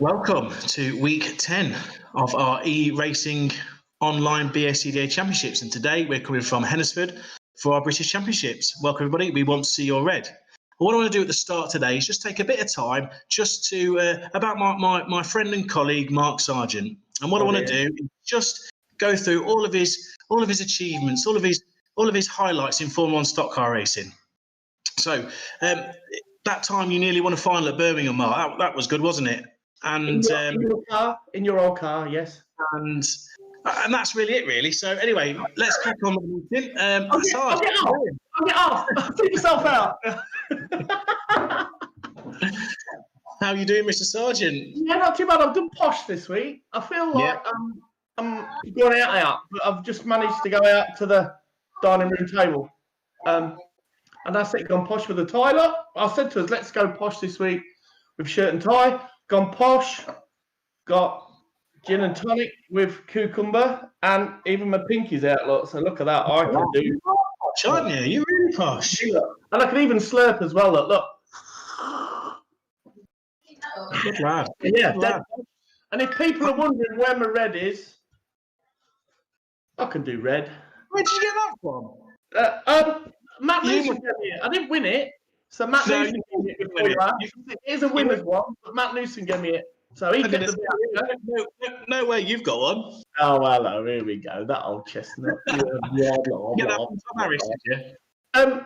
Welcome to week 10 of our e-racing online BSCDA championships, and today we're coming from Hennesford for our British Championships. Welcome everybody, we want to see your red. What I want to do at the start today is just take a bit of time just to about my friend and colleague Mark Sargent, and what I want to do is just go through all of his achievements, all of his highlights in Formula 1 stock car racing. So that time you nearly won a final at Birmingham, Mark. That was good, wasn't it? And in your old car, yes. And that's really it, really. So anyway, let's crack on with the meeting. I'll get off. Take yourself out. How are you doing, Mr. Sargent? Yeah, not too bad. I've done posh this week. I feel like I'm going out, but I've just managed to go out to the dining room table. And that's it, gone posh with the tie up. I said to us, let's go posh this week with shirt and tie. Gone posh, got gin and tonic with cucumber, and even my pinky's out, look. So look at that, I can do. Posh, aren't you? You're really posh. And I can even slurp as well, look. Good lad. Yeah. Good lad. And if people are wondering where my red is, I can do red. Where did you get that from? Matt Newson gave me it. I didn't win it. So Matt Newson gave me it. Here's a winner's one, but Matt Newson gave me it. So he gets no way you've got one. Oh, hello, here we go. That old chestnut. Get that from Tom Harris, did you?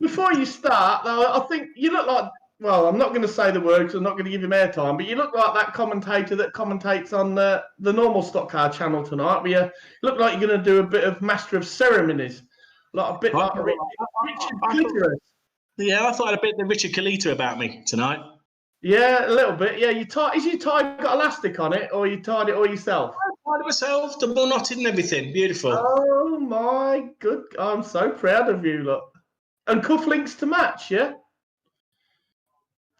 Before you start, though, I think you look like, well, I'm not going to say the word because I'm not going to give him airtime, but you look like that commentator that commentates on the normal stock car channel tonight. But you look like you're going to do a bit of Master of Ceremonies. Like a bit like Richard Clitoris. Yeah, I thought I had a bit of Richard Colito about me tonight. Yeah, a little bit. Yeah, is your tie got elastic on it, or you tied it all yourself? I tied it myself, double knotted and everything. Beautiful. Oh my good! I'm so proud of you. Look, and cufflinks to match. Yeah.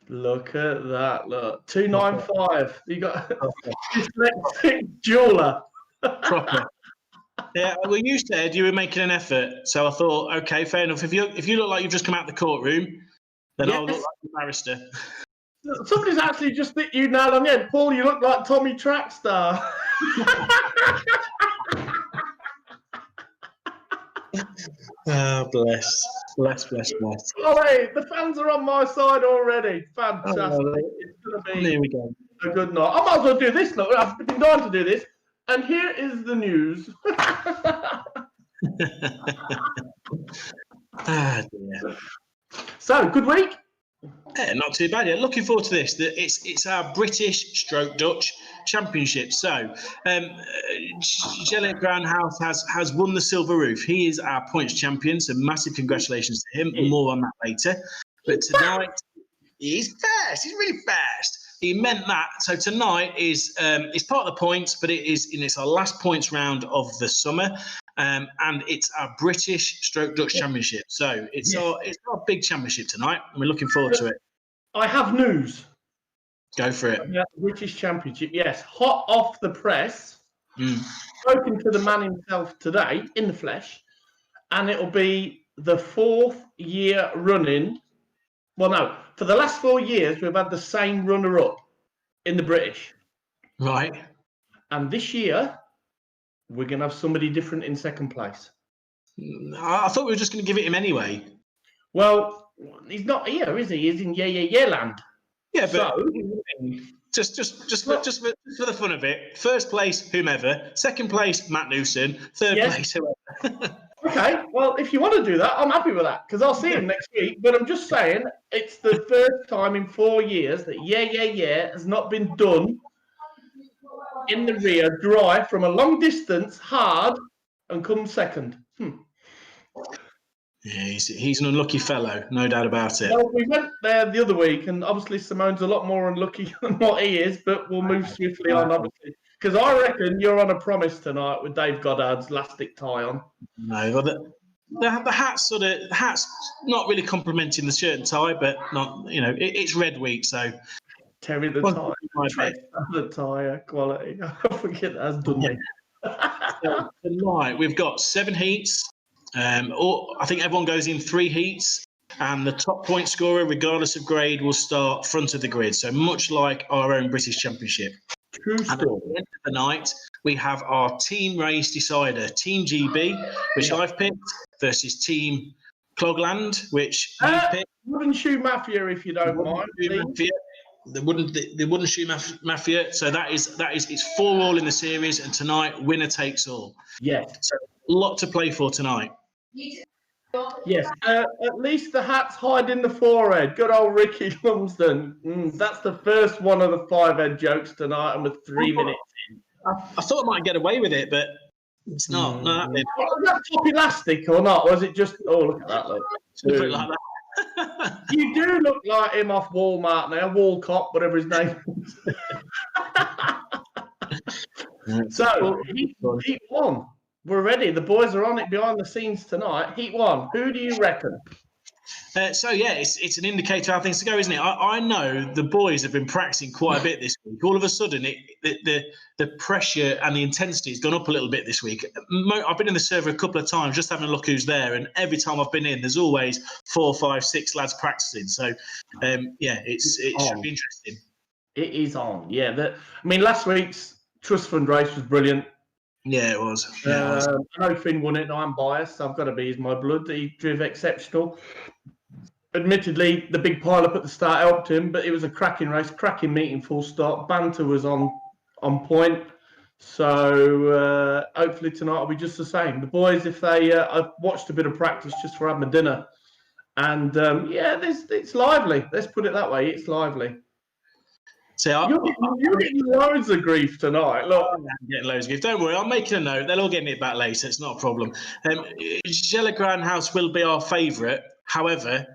Look at that. Look, 295. You got dyslexic jeweler. Proper. Yeah, well, you said you were making an effort, so I thought, okay, fair enough. If you look like you've just come out of the courtroom, then I'll look like a barrister. Somebody's actually just hit you nail on the head. Paul, you look like Tommy Trackstar. Oh, bless. Oh, hey, the fans are on my side already. Fantastic. Oh, it's going to be there we go. A good night. I might as well do this. Look, I've been dying to do this. And here is the news. Dear. So, good week? Yeah, not too bad. Yeah, looking forward to this. It's our British / Dutch Championship. So, Gillett Groundhouse has won the Silver Roof. He is our points champion. So, massive congratulations to him. More on that later. But tonight, he's fast. He's really fast. He meant that. So tonight is part of the points, but it's our last points round of the summer, and it's our British / Dutch Championship. So it's our big championship tonight, and we're looking forward to it. I have news. Go for it. Yeah, British Championship, yes, hot off the press. Spoken to the man himself today in the flesh, and it'll be the 4th year running. Well, no, for the last 4 years, we've had the same runner-up in the British. Right. And this year, we're going to have somebody different in second place. I thought we were just going to give it him anyway. Well, he's not here, is he? He's in yeah land. Yeah, but just for the fun of it, first place, whomever. Second place, Matt Newson. Third place, whoever. Okay, well, if you want to do that, I'm happy with that because I'll see him next week. But I'm just saying, it's the first time in 4 years that yeah has not been done in the rear, dry, from a long distance, hard, and come second. Yeah, he's an unlucky fellow, no doubt about it. Well, we went there the other week, and obviously Simone's a lot more unlucky than what he is, but we'll move swiftly on, obviously. Because I reckon you're on a promise tonight with Dave Goddard's elastic tie on. No, well, the hat's not really complimenting the shirt and tie, but not, it's red week, so. Terry the tie, the tyre quality. I forget that's done me. So tonight we've got 7 heats. I think everyone goes in 3 heats. and the top point scorer, regardless of grade, will start front of the grid. So much like our own British Championship. True story. And at the end of the night, we have our team race decider, Team GB, which I've picked, versus Team Clogland, which you've picked. Wooden Shoe Mafia, if you don't mind. The wooden shoe mafia. So that is it's 4-all in the series, and tonight winner takes all. Yes. So a lot to play for tonight. Yes. At least the hat's hiding the forehead. Good old Ricky Lumsden. That's the first one of the 5-head jokes tonight, and with 3 minutes in. I thought I might get away with it, but it's not. No, was that top elastic or not? Or was it just? Oh, look at that! Look. Like that. You do look like him off Walmart now, Walcott, whatever his name is. So, heat 1. We're ready. The boys are on it behind the scenes tonight. Heat 1. Who do you reckon? So, yeah, it's an indicator how things to go, isn't it? I know the boys have been practicing quite a bit this week. All of a sudden, the pressure and the intensity has gone up a little bit this week. I've been in the server a couple of times just having a look who's there, and every time I've been in, there's always 4, 5, 6 lads practicing. So, yeah, it should be interesting. It is on, yeah. Last week's Trust Fund race was brilliant. Yeah, it was. I know Finn won it, and I'm biased, so I've got to be his my blood. He drove exceptional. Admittedly, the big pile-up at the start helped him, but it was a cracking race, cracking meeting, full stop. Banter was on point. So hopefully tonight will be just the same. The boys, if they, I've watched a bit of practice just for having my dinner. And it's lively. Let's put it that way. It's lively. So you're getting loads of grief tonight. Look, I'm getting loads of grief. Don't worry, I'm making a note. They'll all get me back later. It's not a problem. Gela Grand House will be our favourite. However,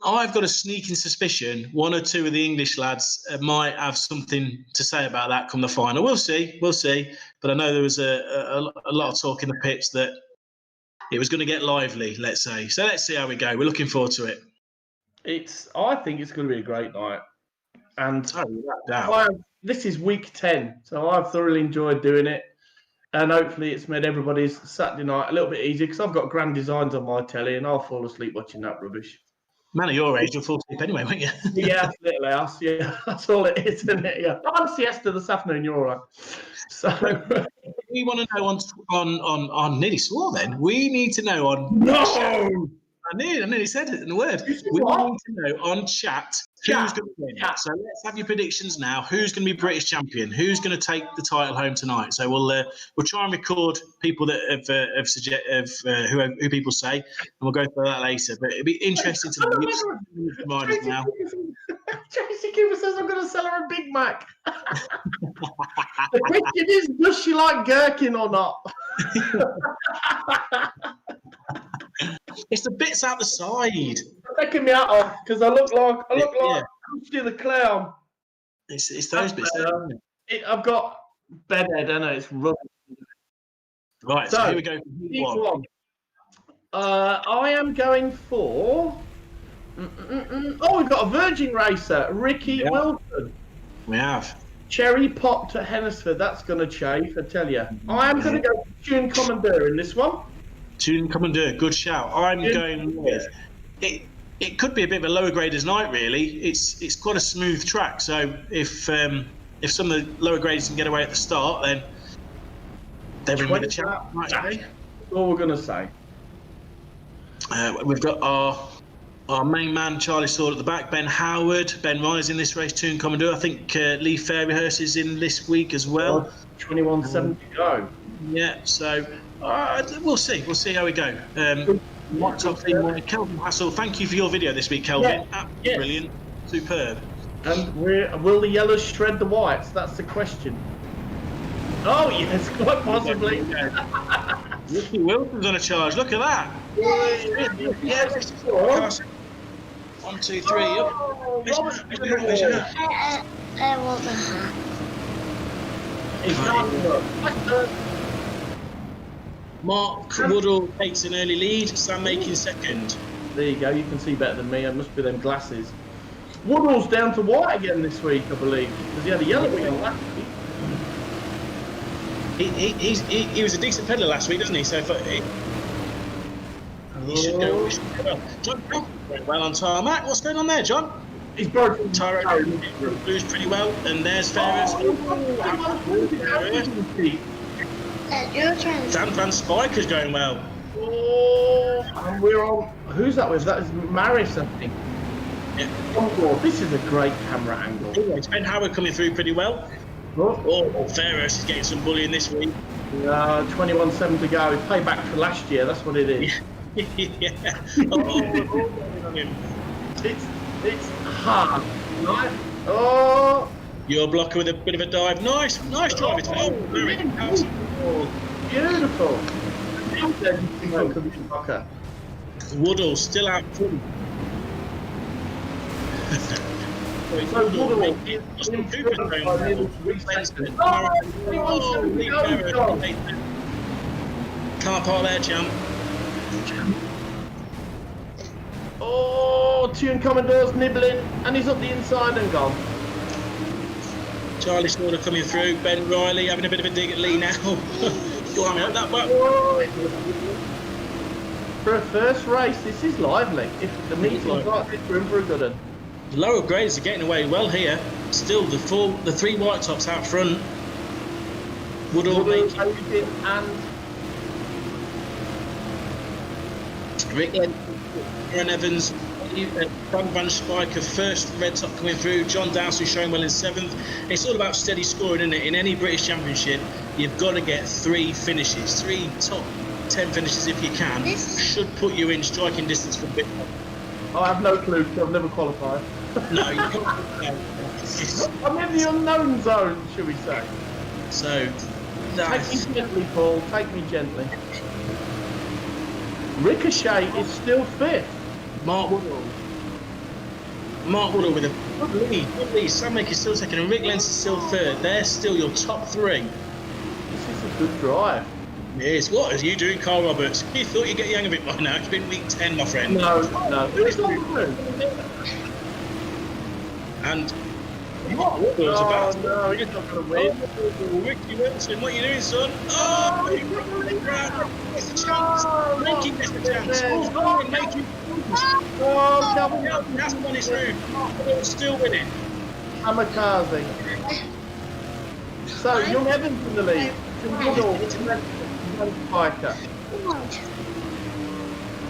I've got a sneaking suspicion 1 or 2 of the English lads might have something to say about that come the final. We'll see. But I know there was a lot of talk in the pitch that it was going to get lively, let's say. So let's see how we go. We're looking forward to it. I think it's going to be a great night. And this is week 10, so I've thoroughly enjoyed doing it. And hopefully it's made everybody's Saturday night a little bit easier, because I've got grand designs on my telly and I'll fall asleep watching that rubbish. Man of your age, you'll fall asleep anyway, won't you? Yeah, little house. Yeah, that's all it is, isn't it? Yeah, I'm on siesta this afternoon. You're all right. So we want to know on nearly swore. Then we need to know on. No. I nearly said it in the word. We need to know on chat who's going to win. So let's have your predictions now. Who's going to be British champion? Who's going to take the title home tonight? So we'll try and record people that who people say, and we'll go through that later. But it'll be interesting to know. Now. Tracy Cooper says I'm going to sell her a Big Mac. The question is, does she like gherkin or not? It's the bits out the side. They're taking me out off because I look like Krusty the Clown. It's those bits there. I've got bedhead, I know it's rubbish. Right, so here we go. One. I am going for. Oh, we've got a Virgin racer, Ricky Wilson. We have. Cherry popped at Hennesford. That's going to chafe, I tell you. I am going to go for Tune Commander in this one. Tune Commander, good shout. I'm going with it. It could be a bit of a lower graders night, really. It's quite a smooth track. So if some of the lower graders can get away at the start, then they're in with a chance. That's all we're going to say. We've got our main man, Charlie Sword at the back, Ben Howard. Ben Rise in this race, Tune Commander. I think Lee Fairhurst is in this week as well. 21.7 to go. Yeah, so we'll see. We'll see how we go. Kelvin Hassel, thank you for your video this week, Kelvin. Absolutely brilliant. Superb. And will the yellows shred the whites? That's the question. Oh, yes, quite possibly. Ricky Wilson's on a charge. Look at that. Yeah, 1, 2, 3. Mark Woodall takes an early lead. Sam making second. There you go. You can see better than me. It must be them glasses. Woodall's down to white again this week, I believe, because he had a yellow wheel last week. He was a decent peddler last week, doesn't he? So he should go well. Very well on tarmac. What's going on there, John? He's broken. Tyro moves pretty well, and there's Ferris. Dan Van Spijker's going well. Oh, and we're on. Who's that with? That is Maris, I think. Yeah. Oh, this is a great camera angle. Ben Howard coming through pretty well. Oh, Ferris is getting some bullying this week. 21.7 to go. Payback for last year. That's what it is. Yeah. It's hard, right? Oh, Your blocker with a bit of a dive. Nice drive. Beautiful. Woodall still out. Car park there, champ. Oh, Tune Commodore's nibbling, and he's up the inside and gone. Charlie Slaughter coming through. Ben Riley having a bit of a dig at Lee now. Blimey, that back. For a first race, this is lively. If the meets look like this, room for a good one. The lower grades are getting away well here. Still, the three white tops out front. Woodall making and Rick Aaron Evans, Van Spijker first red top coming through. John Dowson showing well in 7th. It's all about steady scoring, isn't it? In any British Championship, you've got to get 3 finishes, 3 top 10 finishes if you can. Should put you in striking distance for a bit. I have no clue because I've never qualified. No, you can't. I'm in the unknown zone, shall we say? So, take me gently, Paul. Take me gently. Ricochet is still 5th. Mark Woodall with a good lead. Sam Maker's still second, and Rick Lenz is still 3rd. They're still your top 3. This is a good drive. Yes. What are you doing, Carl Roberts? You thought you'd get the hang of it by now. It's been week 10, my friend. No. And Mark Woodall's about to... No, he's not going to win. Ricky Wilson, what are you doing, son? Oh, it's a chance. Making this a chance. Making that's on his roof. Woodall's still winning. Kamikaze. So, Young Evans in the lead. Woodall. Spiker.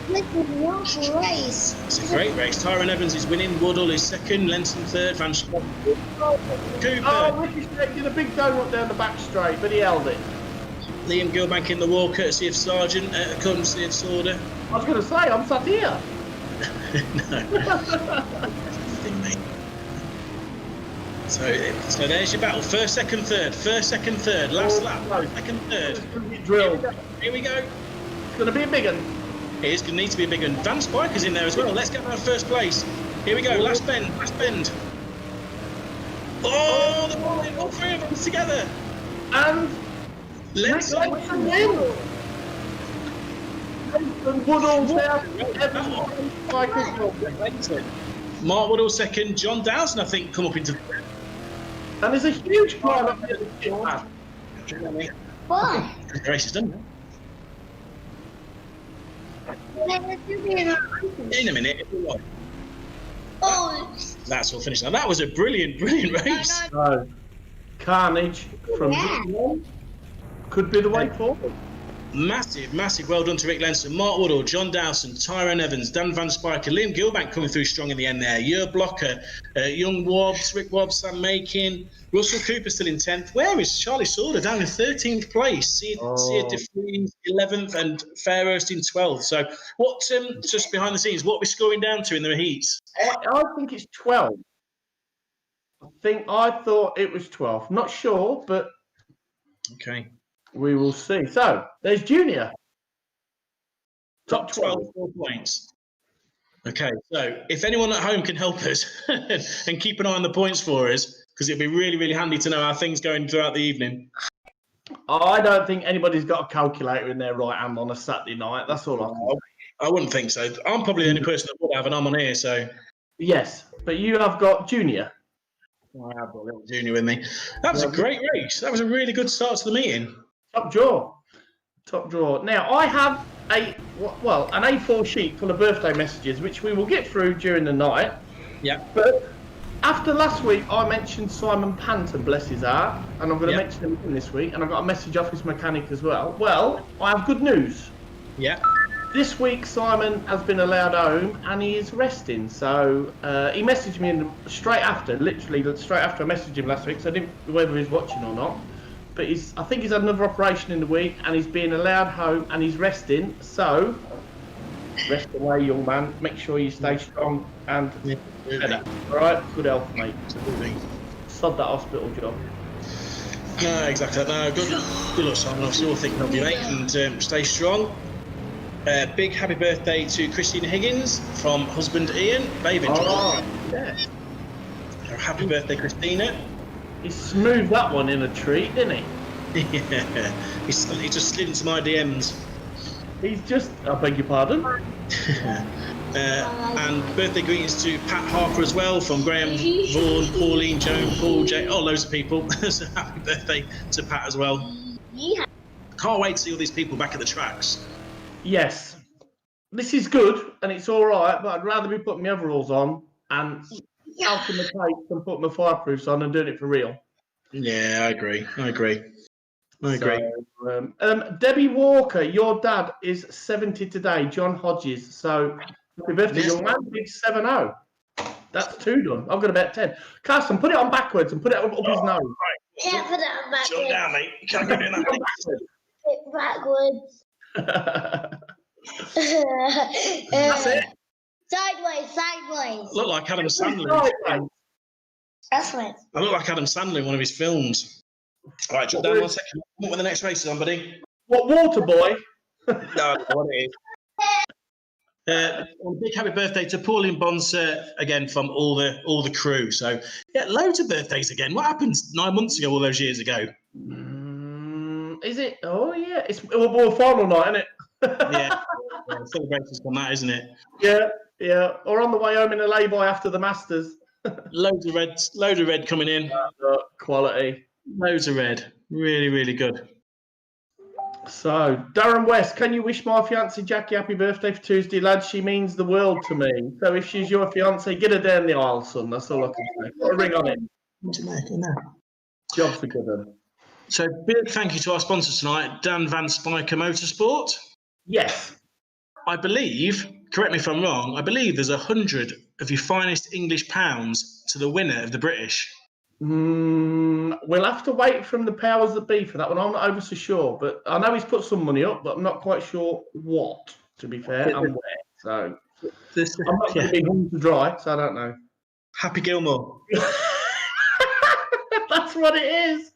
It's a great race. Tyron Evans is winning. Woodall is second. Lenson 3rd. Van Spijker. Cooper. Oh, Ricochet did a big donut down the back straight, but he held it. Liam Gilbank in the wall, courtesy of Sargent, courtesy of Sauder. I was going to say, I'm sat here. No. So there's your battle. First, second, third. Last lap. Second, third. Drilled. Here we go. It's going to be a big one. It is going to need to be a big one. Van Spijker's in there as well. Let's get that first place. Here we go. Last bend. Oh, the ball in. All 3 of them together. And let's win. Woodall there. Mark Woodall second. John Dowson, I think, come up into. And there's a huge climb up here. Why? The race is done. In a minute. Oh. That's all finished. Now that was a brilliant race. No. Carnage from could be the way forward. Massive well done to Rick Lenson, Mark Woodall, John Dowson, Tyrone Evans, Dan Van Spijker, Liam Gilbank coming through strong in the end there. Your blocker, Young Wobbs, Rick Wobbs, Sam Makin, Russell Cooper still in 10th. Where is Charlie Sauder down in 13th place? Sia DeFreeze 11th and Fairhurst in 12th. So what, just behind the scenes, what are we scoring down to in the heats? I think it's 12. I thought it was 12. Not sure, but okay. We will see. So, there's Junior. Top 12, 4 points. Okay, so if anyone at home can help us and keep an eye on the points for us, because it'd be really handy to know how things going throughout the evening. I don't think anybody's got a calculator in their right hand on a Saturday night. That's all I can say. I wouldn't think so. I'm probably the only person that would have, and I'm on here, so... Yes, but you have got Junior. I have got a little Junior with me. That was a great race. That was a really good start to the meeting. Top draw. Now, I have an A4 sheet full of birthday messages, which we will get through during the night. Yeah. But after last week, I mentioned Simon Panton, bless his heart, and I'm going to mention him again this week, and I got a message off his mechanic as well. Well, I have good news. Yeah. This week, Simon has been allowed home, and he is resting. So he messaged me straight after, literally straight after I messaged him last week, so I didn't know whether he's watching or not. But I think he's had another operation in the week, and he's being allowed home, and he's resting. So, rest away, young man. Make sure you stay strong and better. All right? Good health, mate. Absolutely. Sod that hospital job. No, exactly. No, good luck, Simon. Obviously, all thinking of you, mate, and stay strong. Big happy birthday to Christina Higgins from husband Ian. Baby. Yeah. Happy birthday, Christina. He smoothed that one in a treat, didn't he? Yeah. He just slid into my DMs. He's just, I beg your pardon. And birthday greetings to Pat Harper as well, from Graham, Vaughan, Pauline, Joan, Paul, Jay, loads of people. So happy birthday to Pat as well. Yeah. Can't wait to see all these people back at the tracks. Yes. This is good, and it's all right, but I'd rather be putting my overalls on and out in the tape than putting my fireproofs on and doing it for real. Yeah, I agree. So, Debbie Walker, your dad is 70 today, John Hodges. So, happy birthday, young man. Big 7-0. That's 2 done. I've got about 10. Carson, put it on backwards and put it up his nose. Right. Can't put it on backwards. Jump down, mate. You can't go doing that. Backwards. That's it. Sideways. Look like Adam Sandler. That's right. I look like Adam Sandler in one of his films. All right, jump down 1 second. What were the next race is on, buddy? What, water boy? No, I don't know what it is. A big happy birthday to Pauline Bonser again from all the crew. So yeah, loads of birthdays again. What happened 9 months ago, all those years ago? Is it? Oh yeah, it's well, final night, isn't it? Yeah, celebrations on that, isn't it? Yeah. Or on the way home in a lay-by after the Masters. Load of red coming in. Quality. Loads of red. Really, really good. So, Darren West, can you wish my fiancée Jackie happy birthday for Tuesday, lad? She means the world to me. So if she's your fiancée, get her down the aisle, son. That's all I can say. Put a ring on it. Jobs are good. So, big thank you to our sponsors tonight, Dan Van SPIJKER Motorsport. Yes. I believe, correct me if I'm wrong, I believe there's 100 of your finest English pounds to the winner of the British. We'll have to wait from the powers that be for that one. I'm not over so sure, but I know he's put some money up, but I'm not quite sure what, to be fair, and where. So I'm not going to be hung to dry, so I don't know. Happy Gilmore. That's what it is.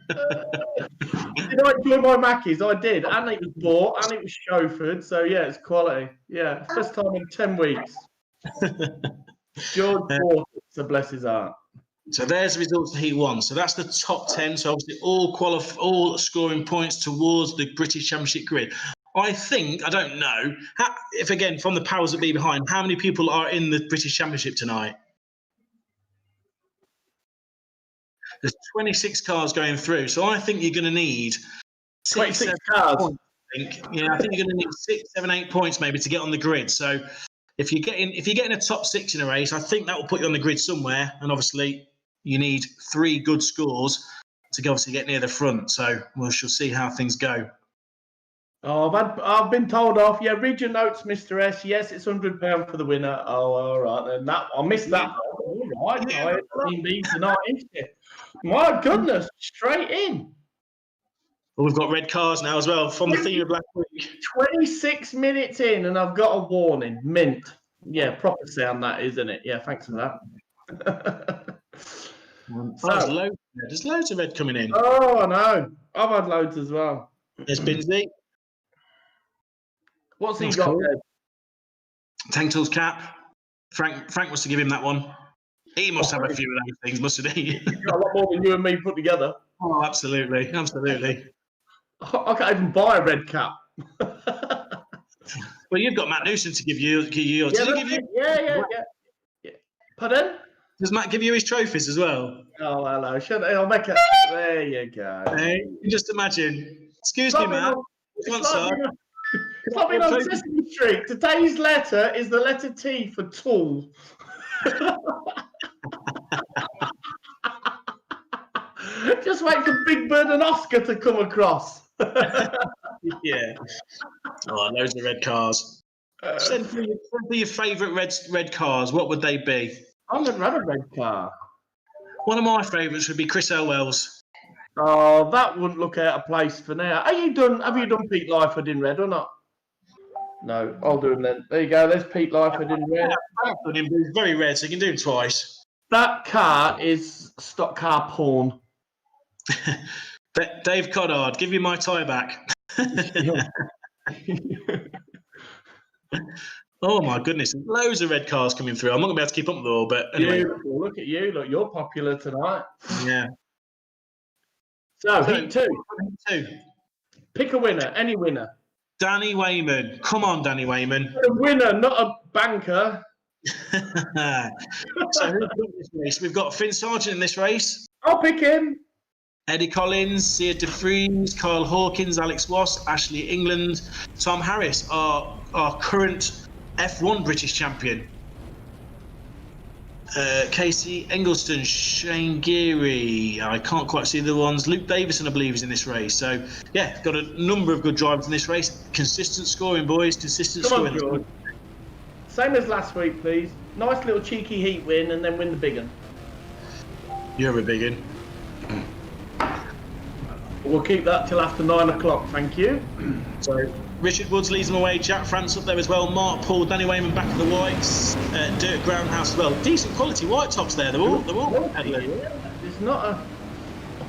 Did I enjoy my Mackies? I did, and it was bought, and it was chauffeured, so yeah, it's quality. Yeah, first time in 10 weeks. George bought it, so bless his heart. So there's the results for Heat 1. So that's the top 10. So obviously all scoring points towards the British Championship grid. I think, I don't know, if again, from the powers that be behind, how many people are in the British Championship tonight? There's 26 cars going through. So I think you're going to need 26 cars. Points, I think you're going to need 6, 7, 8 points maybe to get on the grid. So if you're getting a top 6 in a race, I think that will put you on the grid somewhere. And obviously, you need 3 good scores to obviously get near the front. So we shall see how things go. Oh, I've been told off. Yeah, read your notes, Mr. S. Yes, it's £100 for the winner. Oh, all right. Then I missed that. All right. I haven't seen these tonight, is it? My goodness, straight in. Well, we've got red cars now as well from the theme of Black Week. 26 minutes in, and I've got a warning. Mint. Yeah, proper sound that, isn't it? Yeah, thanks for that. There's loads of red coming in. Oh, I know. I've had loads as well. There's Binsey. What's he got there? Tank Tools cap. Frank wants to give him that one. He must have a few of those things, mustn't he? He's got a lot more than you and me put together. Oh, absolutely. I can't even buy a red cap. Well, you've got Matt Newson to give you. Yeah. Pardon? Does Matt give you his trophies as well? Oh, hello. I'll make it. There you go. Hey, you just imagine. Excuse me, Matt. It's like being on Sesame Street. Today's letter is the letter T for tool. Just wait for Big Bird and Oscar to come across. Yeah. Oh, loads of red cars. Send for your favourite red cars. What would they be? I've never had a red car. One of my favourites would be Chris Elwell's. Oh, that wouldn't look out of place for now. Have you done Pete Lyford in red or not? No, I'll do him then. There you go. There's Pete Lyford in red. He's very red, so you can do him twice. That car is stock car porn. Dave Coddard, give you my tie back. Oh my goodness, loads of red cars coming through. I'm not going to be able to keep up with it all, but anyway. Beautiful. Look at you. Look, you're popular tonight. Yeah. So, heat two. Pick a winner. Any winner. Danny Wayman. Come on, Danny Wayman. A winner, not a banker. So who's got this race? We've got Finn Sargent in this race. I'll pick him. Eddie Collins, Sia DeFries, Kyle Hawkins, Alex Wass, Ashley England, Tom Harris, our current F1 British champion. Casey Eggleston, Shane Geary, I can't quite see the ones. Luke Davison, I believe, is in this race. So, yeah, got a number of good drivers in this race. Consistent scoring, boys. Consistent scoring. Come on, George. Same as last week, please. Nice little cheeky heat win and then win the big one. You're a big one. We'll keep that till after 9 o'clock, thank you. So, Richard Woods leads them away. Jack France up there as well. Mark Paul, Danny Wayman back of the whites. Dirk Groundhouse as well. Decent quality white tops there. They're all There's not a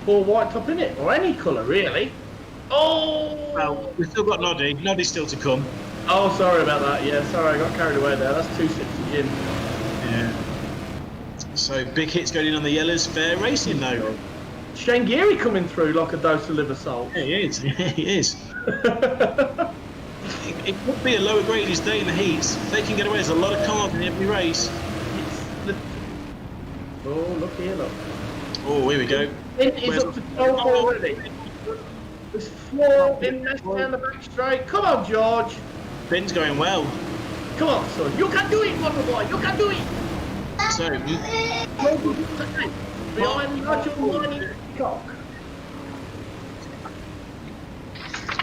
poor white top in it, or any colour really. Oh! Well, we've still got Noddy. Noddy's still to come. Oh, sorry about that. Yeah, sorry, I got carried away there. That's 2 sips of gin. Yeah. So big hits going in on the yellows. Fair racing though. Shane Geary coming through like a dose of liver salt. Yeah, he is. He is. It could be a lower grade his day in the heats. They can get away. There's a lot of cars in every race. Oh, look here, look. Oh, here we go. It is up to 12 already. There's 4 in left down the back straight. Come on, George. Finn's going well. Come on, son. You can do it, wonderful boy. You can do it. So, behind Nigel Whining Cock.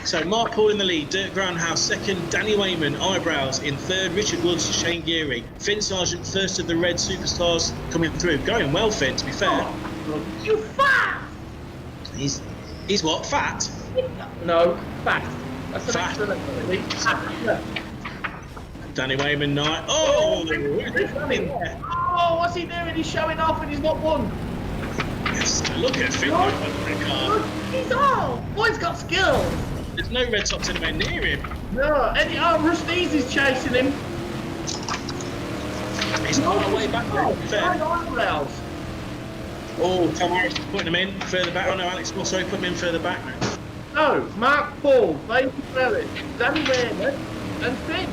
So Mark Paul in the lead, Dirk Groundhouse second, Danny Wayman, Eyebrows in third, Richard Woods, Shane Geary, Finn Sargent first of the red superstars coming through. Going well, Finn, to be fair. Oh, you fat! He's what, fat? No, fat. That's an Fat. excellent. Danny Wayman, night. Oh, Oh, what's he doing? He's showing off and he's not won. Yes, look at Finn. He's all. Boy's got skills. There's no red tops anywhere near him. No, Eddie Rusty's is chasing him. He's on the way back there. Fair. Oh, Tom Harris is putting him in further back. Oh no, Alex Moss, sorry, put him in further back. No, Mark Paul, David Ferris, Danny Wayman, and Finn.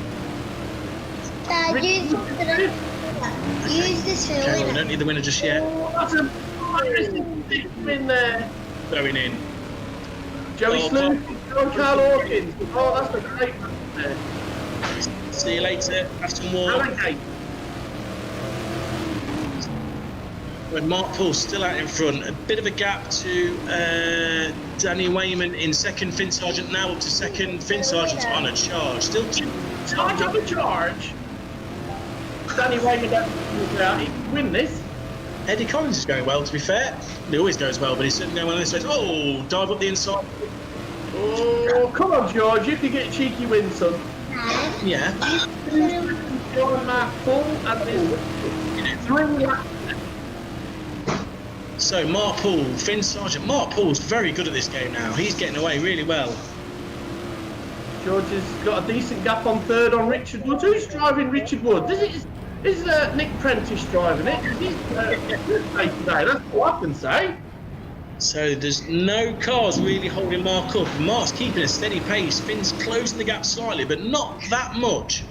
Dad, use this for the Okay, well, we winner. don't need the winner just yet. Oh, that's a in there. Going in. Joey Sloop, John Carl Hawkins. Oh, that's a great one there. See you later. Aston Ward. Alligator. When Mark Paul's still out in front, a bit of a gap to Danny Wayman in second, Finn Sargent now up to second. Finn Sargent's on a charge. Still two. Charge on the charge. Danny Wayman doesn't out. He can win this. Eddie Collins is going well, to be fair. He always goes well, but he's certainly going well in this race. Oh, dive up the inside. Oh, come on, George. You can get a cheeky win, son. Yeah. John Mark Paul and there's 3 laps. So, Mark Paul, Finn Sargent. Mark Paul's very good at this game now. He's getting away really well. George has got a decent gap on third on Richard Woods. Who's driving Richard Woods? Is Nick Prentice driving it? He's today, that's all I can say. So there's no cars really holding Mark up. Mark's keeping a steady pace. Finn's closing the gap slightly, but not that much.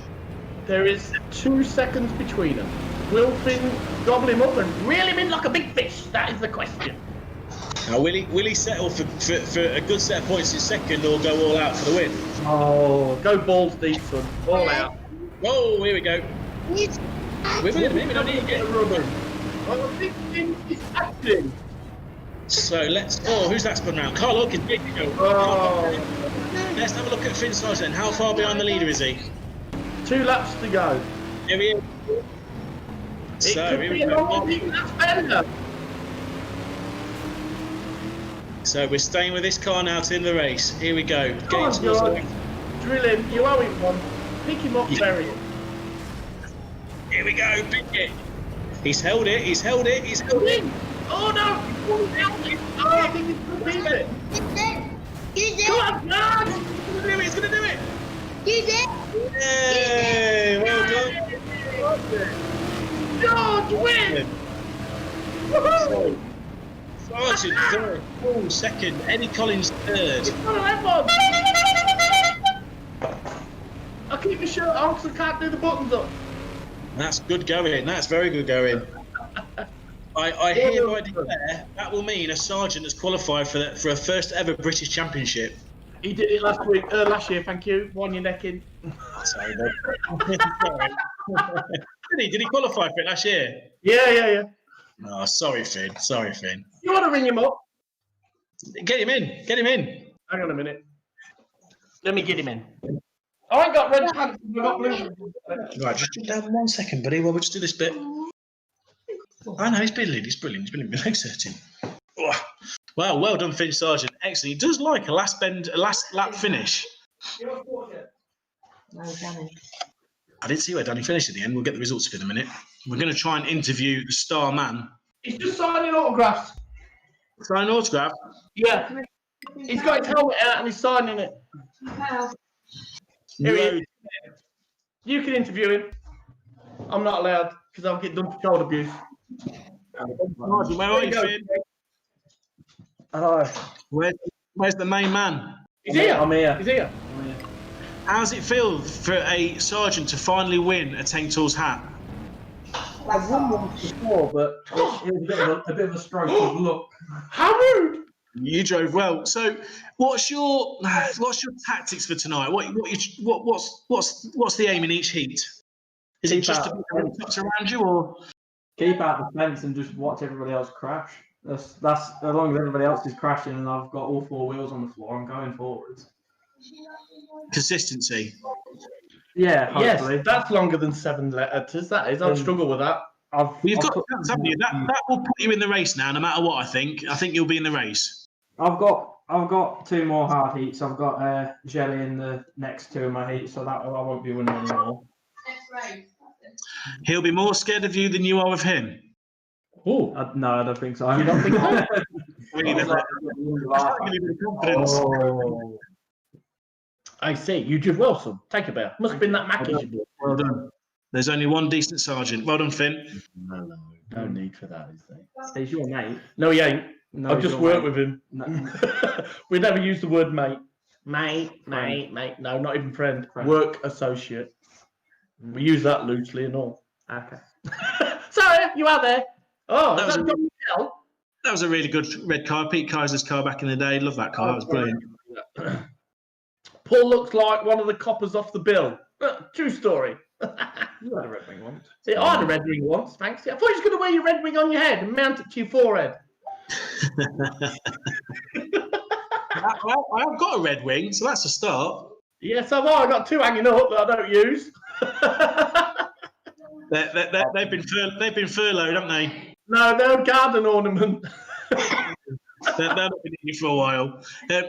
There is 2 seconds between them. Will Finn gobble him up and reel him in like a big fish? That is the question. Now, will he settle for a good set of points in second or go all out for the win? Oh, go balls deep, son. All out. Oh, here we go. We're winning a minute. We don't need to get a rubber. Oh, this thing is happening. So let's. Oh, who's that spun round? Carl Hawkins. Here we go. Oh. Let's have a look at Finn Sargent. How far behind the leader is he? 2 laps to go. Here he is. It could be a long lap bender. So we're staying with this car now to end the race. Here we go. Come on, George. Drill him. You owe him one. Pick him up, bury him. Here we go. Pick it. He's held it. He's held it. He's held it. Oh no! He's held it. Oh, I think he's going to beat it. You did. Come on, George! He's going to do it. You did. Yay! Well done. George wins! Woohoo! Sargent third. Oh, second. Eddie Collins third. He's got a left one. I'll keep my shirt on because I can't do the buttons up. That's good going. That's very good going. I hereby declare that will mean a Sargent has qualified for a first ever British Championship. He did it last year, thank you. Won your neck in. Sorry, Did he qualify for it last year? Yeah. Oh, sorry, Finn. Sorry, Finn. You want to ring him up? Get him in. Get him in. Hang on a minute. Let me get him in. I ain't got red pants. I've got blue. Right, just down 1 second, buddy, while we just do this bit. I know, he's brilliant. He's brilliant. He's brilliant. My leg's hurting. Oh. Wow, well done, Finn Sargent. Excellent. He does like a last lap finish. No, Danny. I didn't see where Danny finished at the end. We'll get the results for in a minute. We're going to try and interview the star man. He's just signing autographs. Sign an autograph? Yeah. He's got his helmet out and he's signing it. Here he is. You can interview him. I'm not allowed because I'll get done for child abuse. Where are you, Finn? Hello. Where's the main man? He's here. I'm here. He's here. How does it feel for a sergeant to finally win a Tank Tools hat? I've won once before, but it was a bit of a stroke of luck. How rude! You drove well. So, what's your tactics for tonight? What's the aim in each heat? Is it just to be around you, or Keep out the fence and just watch everybody else crash? That's as long as everybody else is crashing and I've got all 4 wheels on the floor, I'm going forwards. Consistency? Yeah, hopefully. Yes, that's longer than 7 letters. That is. I'd struggle with that. You've got chance, haven't you? That will put you in the race now, no matter what. I think you'll be in the race. I've got 2 more hard heats. I've got Jelly in the next 2 of my heats, so that I won't be winning anymore. He'll be more scared of you than you are of him. Oh No, I don't think so. you don't think so? Confidence. I see. You did well, son. Take a bow. Must have been that Mackie. Well done. There's only one decent sergeant. Well done, Finn. No, no need for that, is there? He's your mate. No, he ain't. No, I've just worked with him. No. We never use the word mate. Mate. No, not even friend. Work associate. We use that loosely and all. Okay. Sorry, you are there. Oh, That that was a really good red car. Pete Kaiser's car back in the day. Love that car. It was brilliant. Paul looks like one of the coppers off the bill. True story. You had a red wing once. Yeah, I had a red ring once, thanks. I thought you was going to wear your red ring on your head and mount it to your forehead. I've got a red wing, so that's a start. Yes, I've got 2 hanging up that I don't use. They've been furloughed, haven't they? No garden ornament. They've not been in for a while.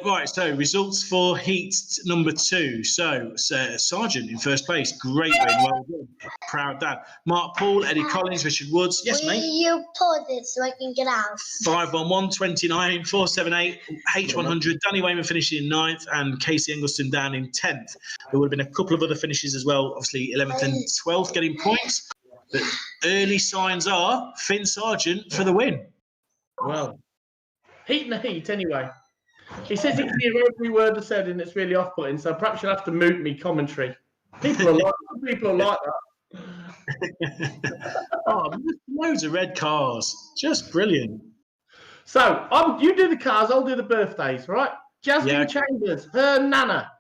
Right, so results for heat number 2. So, Sargent in first place. Great win. Well done. Proud dad. Mark Paul, Eddie Collins, Richard Woods. Yes, Will mate. you pause it so I can get out? 511, 29, 478, H100. Danny Wayman finishing in 9th and Casey Engelston down in 10th. There would have been a couple of other finishes as well. Obviously, 11th and 12th getting points. But early signs are Finn Sargent for the win. Well, heat and the heat, anyway. He says he can hear every word I said, and it's really off-putting. So perhaps you'll have to mute me commentary. People are like that. Oh, loads of red cars. Just brilliant. So you do the cars, I'll do the birthdays, right? Jasmine Chambers, her nana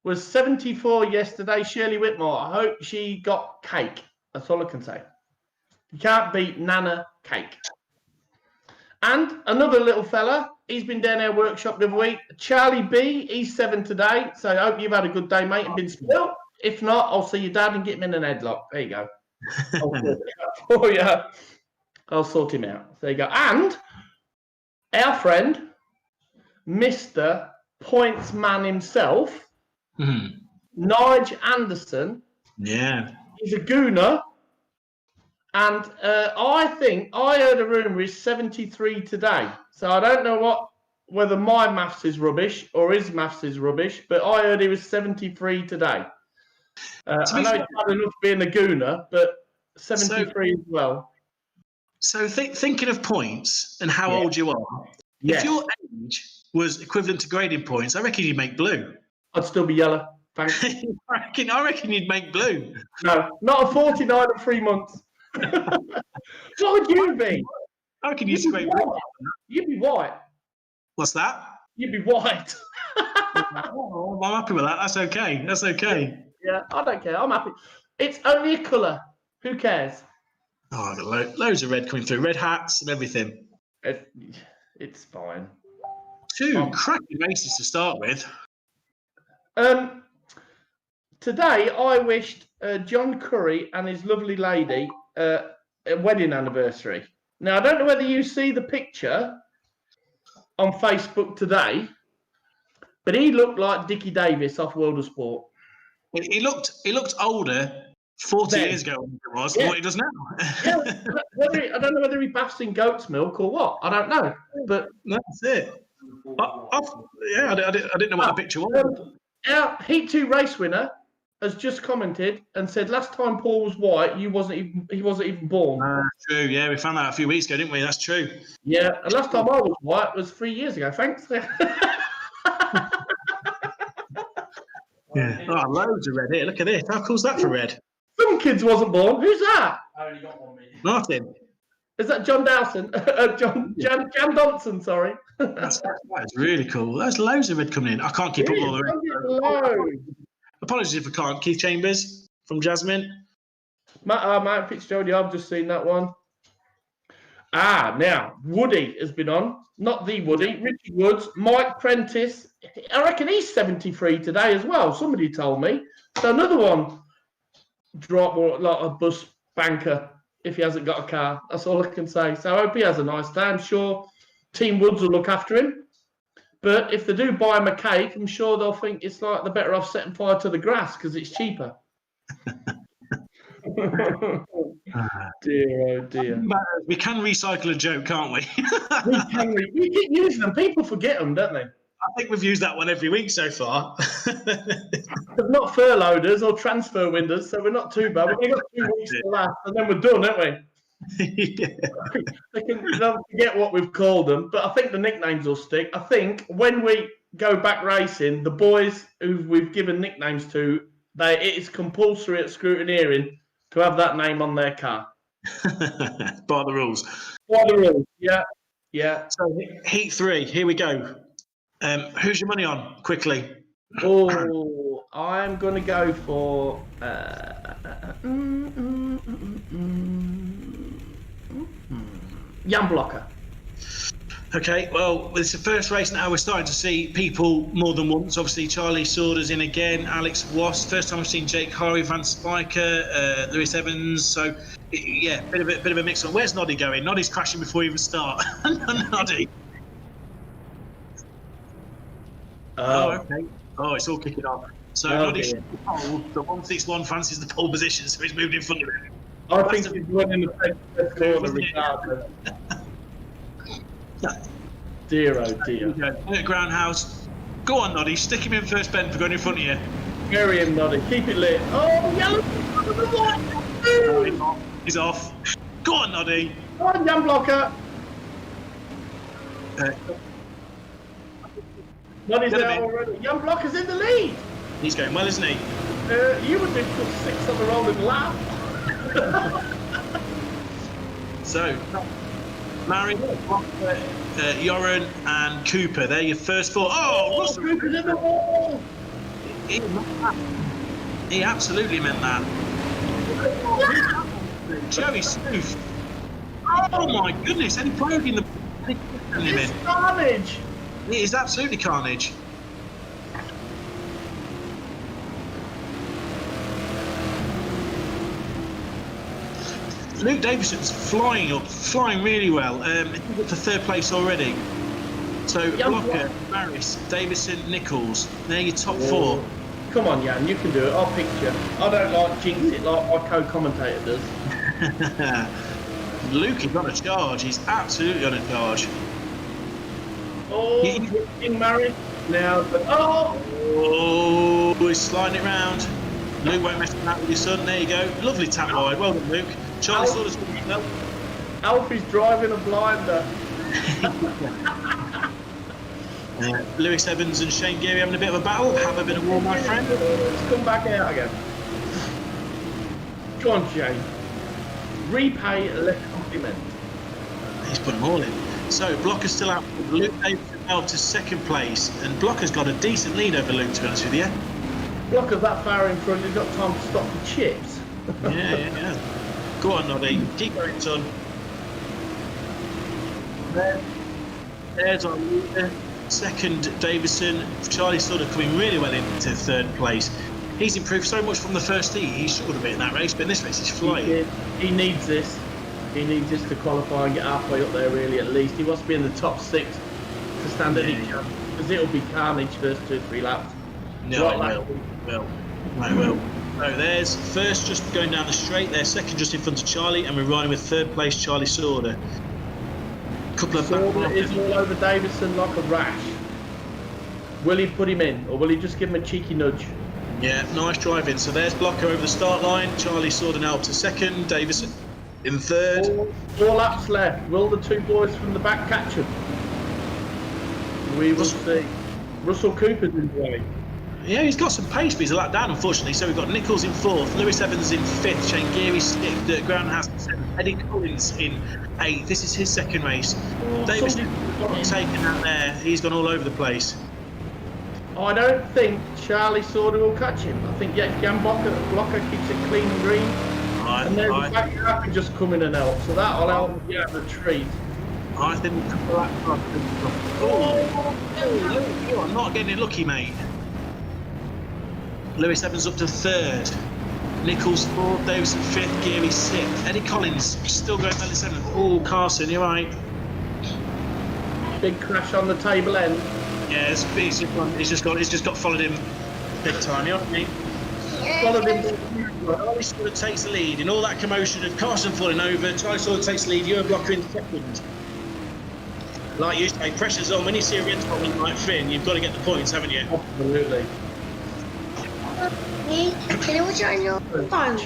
was 74 yesterday. Shirley Whitmore, I hope she got cake. That's all I can say. You can't beat nana cake. And another little fella, he's been down our workshop the other week. Charlie B, he's 7 today. So I hope you've had a good day, mate, and been spoiled. If not, I'll see your dad and get him in an headlock. There you go. I'll sort him out. There you go. And our friend, Mr. Points Man himself, Nige Anderson. Yeah. He's a gooner. And I think I heard a rumour he's 73 today. So I don't know whether my maths is rubbish or his maths is rubbish, but I heard he was 73 today. I know it's bad enough being a gooner, but 73 as well. So thinking of points and how old you are, if your age was equivalent to grading points, I reckon you'd make blue. I'd still be yellow. Thanks. I reckon you'd make blue. No, not a 49 and 3 months. What would you be? I reckon you'd scrape blue. You'd be white. What's that? You'd be white. Oh, I'm happy with that. That's okay. That's okay. Yeah, I don't care. I'm happy. It's only a colour. Who cares? Oh, I've got loads of red coming through. Red hats and everything. It's fine. 2 cracking races to start with. Today, I wished John Curry and his lovely lady a wedding anniversary. Now, I don't know whether you see the picture on Facebook today, but he looked like Dickie Davis off World of Sport. He looked older 40 years ago than it was than what he does now. I don't know whether he baths in goat's milk or what. I don't know. But that's it. I didn't know what the picture was. Our Heat 2 race winner has just commented and said last time Paul was white, he wasn't even born. True, yeah, we found that a few weeks ago, didn't we? That's true. Yeah, and last time I was white was 3 years ago. Thanks. Yeah. Oh, loads of red here. Look at this. How cool's that for red? Some kids wasn't born. Who's that? I only got one minute. Martin. Is that John Dawson? Jan Donson, sorry. That's really cool. There's loads of red coming in. I can't keep up all the red. Apologies if I can't. Keith Chambers from Jasmine. Matt Fitzgerald, I've just seen that one. Now, Woody has been on. Not the Woody. Richie Woods. Mike Prentice. I reckon he's 73 today as well. Somebody told me. So another one drop like a bus banker if he hasn't got a car. That's all I can say. So I hope he has a nice day. I'm sure Team Woods will look after him. But if they do buy him a cake, I'm sure they'll think it's like they're better off setting fire to the grass because it's cheaper. Dear, oh dear. We can recycle a joke, can't we? We keep using them. People forget them, don't they? I think we've used that one every week so far. They're not furloughders or transfer windows, so we're not too bad. We've only got 2 weeks to last, and then we're done, haven't we? They'll forget what we've called them, but I think the nicknames will stick. I think when we go back racing, the boys who we've given nicknames to, it is compulsory at scrutineering to have that name on their car. By the rules. By the rules, yeah. So Heat 3, here we go. Who's your money on? Quickly. Oh, I'm going to go for Jan Blocker. Okay, well, it's the first race now. We're starting to see people more than once. Obviously, Charlie Saunders in again, Alex Wass. First time I've seen Jake Harvey, Van SPIJKER, Lewis Evans. So, yeah, bit of a mix on. Where's Noddy going? Noddy's crashing before we even start. Noddy. Oh, okay. Oh, it's all kicking off. So Noddy's pole. The 161 fancies the pole position, so he's moved in front of him. I think he's winning the first corner regardless. Dear, oh dear. Groundhouse. Go on, Noddy. Stick him in first bend for going in front of you. Bury him, Noddy. Keep it lit. Oh, yellow. Oh, he's off. Go on, Noddy. Go on, Jan Blocker. Noddy's out already. Jan Blocker's in the lead. He's going well, isn't he? You would have put 6 on the rolling lap. So, Mary, Joran and Cooper. They're your first four. Oh, Russell Cooper's in the wall! He meant that. He absolutely meant that. Joey Sleuth. Oh my goodness, any plug in the... It's carnage! It is absolutely carnage. Luke Davison's flying really well. He's up to third place already. So Blocker, Maris, Davison, Nichols. They're your top four. Come on, Jan, you can do it. I'll picture. I don't like jinx it like my co-commentator does. Luke is on a charge. He's absolutely on a charge. Oh, King Mary. Now, oh, he's sliding it round. Luke won't mess with that with his son. There you go. Lovely tap wide. Well done, Luke. Charlie Slaughter's doing well. Alfie's driving a blinder. Lewis Evans and Shane Geary having a bit of a battle. Have a bit of war, my friend. Let's come back out again. Go on, Shane. Repay le compliment. He's put them all in. So Blocker's still out. Luke Davidson now to second place, and Blocker's got a decent lead over Luke, to be honest with you. Blocker's that far in front, he's got time to stop the chips. Yeah. Go on, Noddy. Keep going, son. There's our leader. Second, Davison. Charlie Slaughter coming really well into third place. He's improved so much from the first heat. He should have been in that race, but in this race he's flying. He needs this. He needs this to qualify and get halfway up there, really, at least. He wants to be in the top 6 to stand any chance, because it'll be carnage first 2-3 laps. No, it will. So there's first just going down the straight there, second just in front of Charlie, and we're riding with third place Charlie Slaughter. Couple of Slaughter is all over Davison like a rash. Will he put him in, or will he just give him a cheeky nudge? Yeah, nice driving. So there's Blocker over the start line. Charlie Slaughter now up to second. Davison in third. 4 laps left. Will the 2 boys from the back catch him? We will see. Russell Cooper's in the way. Yeah, he's got some pace, but he's a lap down, unfortunately. So we've got Nichols in fourth, Lewis Evans in fifth, Shane Geary sixth, Dirk Groundhouse in seventh, Eddie Collins in eighth. This is his second race. Davis taken out there. He's gone all over the place. I don't think Charlie Slaughter will catch him. I think Jan Blocker keeps it clean and green. And then the back half can just come in and help. So that'll help him get out of the treat. I think a couple of laps. Oh, you are not getting it lucky, mate. Lewis Evans up to third. Nichols fourth, Davison fifth, Geary sixth. Eddie Collins still going well in seventh. Oh, Carson, you're right. Big crash on the table end. Yeah, he's just got followed him big time. You know what I mean? Followed him. Charlie Slaughter takes the lead in all that commotion of Carson falling over. Charlie Slaughter takes the lead. You're a Blocker in second. Like you say, pressure's on. When you see a red spot like Finn, you've got to get the points, haven't you? Absolutely. Can I watch it on your phone?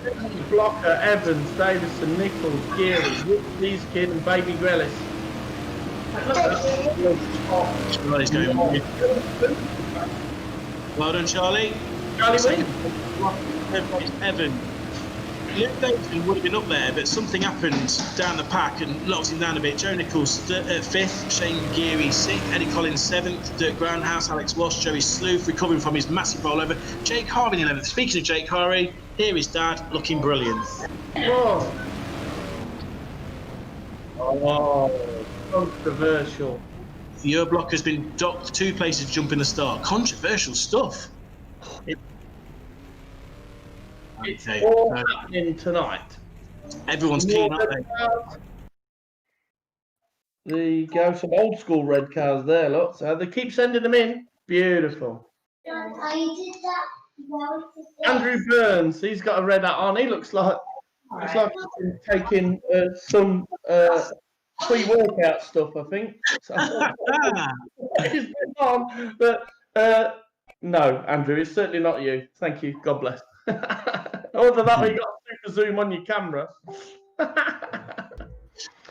Blocker, Evans, Davison, Nichols, Geary, these kid and Baby Grelis. Charlie's going well done, Charlie. Charlie Evan. Luke Davidson would have been up there, but something happened down the pack and locked him down a bit. Joe Nichols fifth, Shane Geary sixth, Eddie Collins seventh, Dirk Groundhouse, Alex Walsh, Joey Sleuth recovering from his massive rollover, Jake Harvey in 11th. Speaking of Jake Harvey, here is Dad looking brilliant. Oh, controversial. Your block has been docked 2 places to jump in the start. Controversial stuff. It's all happening tonight. Everyone's keen, aren't they? There you go, some old school red cars there, look. So they keep sending them in. Beautiful. Andrew Burns, he's got a red hat on. He looks like he's been taking some pre-workout stuff, I think. So, he's been on, but no, Andrew, it's certainly not you. Thank you. God bless. Other than that, you got super zoom on your camera.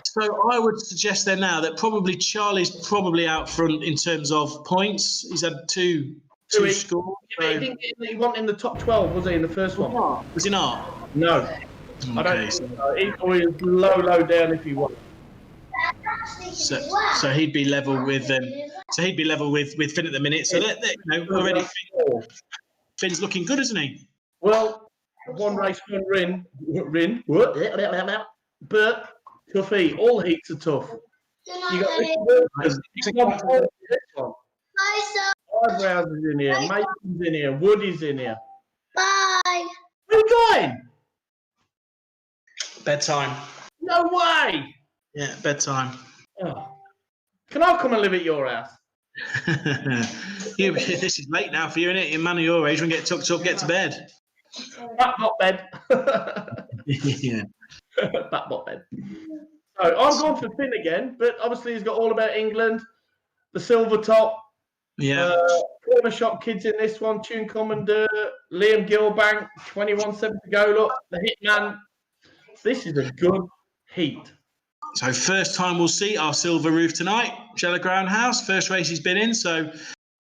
So I would suggest then now that probably Charlie's probably out front in terms of points. He's had two scores. Yeah, so. He wasn't in the top 12, was he, in the first one? Was he not? No. Okay, I don't think so. He was low down if he was. So he'd be level with with Finn at the minute. So already Finn's looking good, isn't he? Well, one race, one rin. But tough heat. All heats are tough. You got this one. Eyebrows is in here. Mason's in here. Woody's in here. Bye. Where are you going? Bedtime. No way. Yeah, bedtime. Oh. Can I come and live at your house? This is late now for you, isn't it? Your man of your age, when you get tucked up, get to bed. Backbot bed. Yeah. Backbot bed. So I'm going for Finn again, but obviously he's got all about England, the silver top. Yeah. Corner shop kids in this one. Tune Commandeur, Liam Gilbank, 21.7 to go. Look, the Hitman. This is a good heat. So first time we'll see our silver roof tonight, Jello Ground House. First race he's been in, so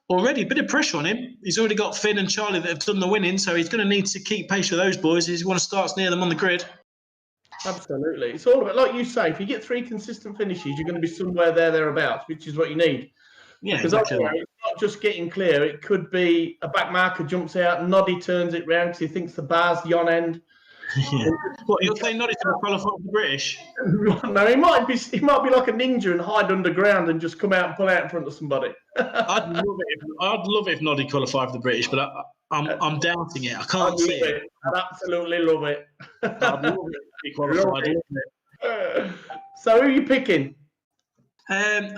already a bit of pressure on him. He's already got Finn and Charlie that have done the winning, so he's going to need to keep pace with those boys if he wants to start near them on the grid. Absolutely. It's all about, like you say, if you get 3 consistent finishes, you're going to be somewhere thereabouts, which is what you need. Yeah, because exactly. It's not just getting clear. It could be a back marker jumps out, Noddy turns it round because he thinks the bar's the on end. Yeah. What, you're saying Noddy's going to qualify for the British? No, he might be like a ninja and hide underground and just come out and pull out in front of somebody. I'd love it if Noddy qualified for the British, but I'm doubting it. I can't see it. I'd absolutely love it. I'd love it if he qualified. So who are you picking? Finn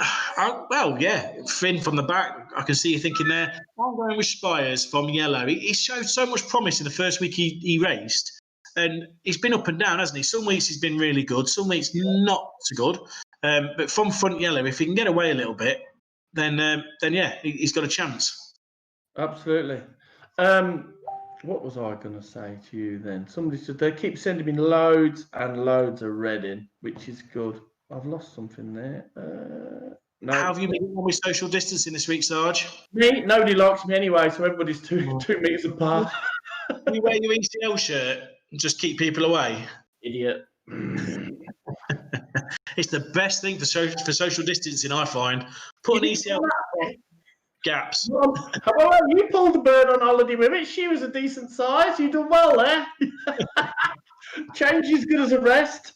from the back. I can see you thinking there. I'm going with Spires from yellow. He showed so much promise in the first week he raced. And he's been up and down, hasn't he? Some weeks he's been really good, some weeks not so good. But from front yellow, if he can get away a little bit, then he's got a chance. Absolutely. What was I going to say to you then? Somebody said they keep sending me loads and loads of Reading, which is good. I've lost something there. No. How have you been with social distancing this week, Sarge? Me? Nobody likes me anyway, so everybody's 2 meters apart. You wear your ECL shirt and just keep people away? Idiot. It's the best thing for social distancing, I find. Put an ECL gaps. Well, you pulled the bird on holiday with it. She was a decent size. You done well there. Change as good as a rest.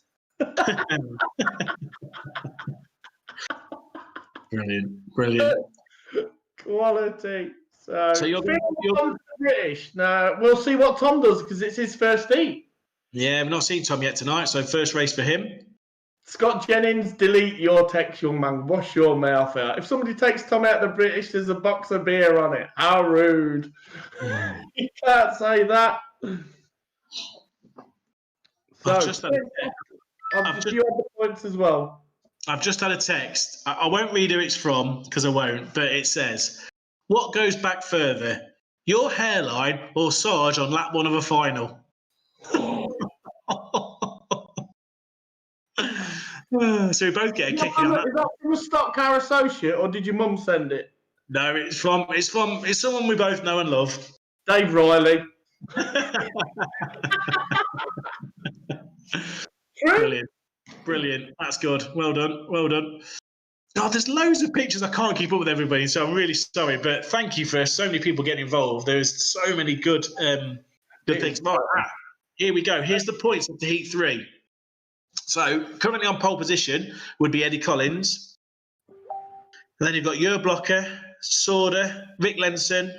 Brilliant. Quality. So you're British. Now we'll see what Tom does because it's his first heat. Yeah, we've not seen Tom yet tonight, so first race for him. Scott Jennings, delete your text, young man. Wash your mouth out. If somebody takes Tom out of the British, there's a box of beer on it. How rude. You can't say that. So, you have the points as well. I've just had a text. I won't read who it's from because I won't, but it says, what goes back further, your hairline or Sarge on lap 1 of a final? So we both get a kick on that. Is that from a stock car associate or did your mum send it? No, it's someone we both know and love. Dave Riley. Brilliant. That's good. Well done. Oh, there's loads of pictures. I can't keep up with everybody, so I'm really sorry. But thank you for so many people getting involved. There's so many good things. Right, here we go. Here's the points up to Heat 3. So currently on pole position would be Eddie Collins. And then you've got Jur Blocker, Sorda, Rick Lenson,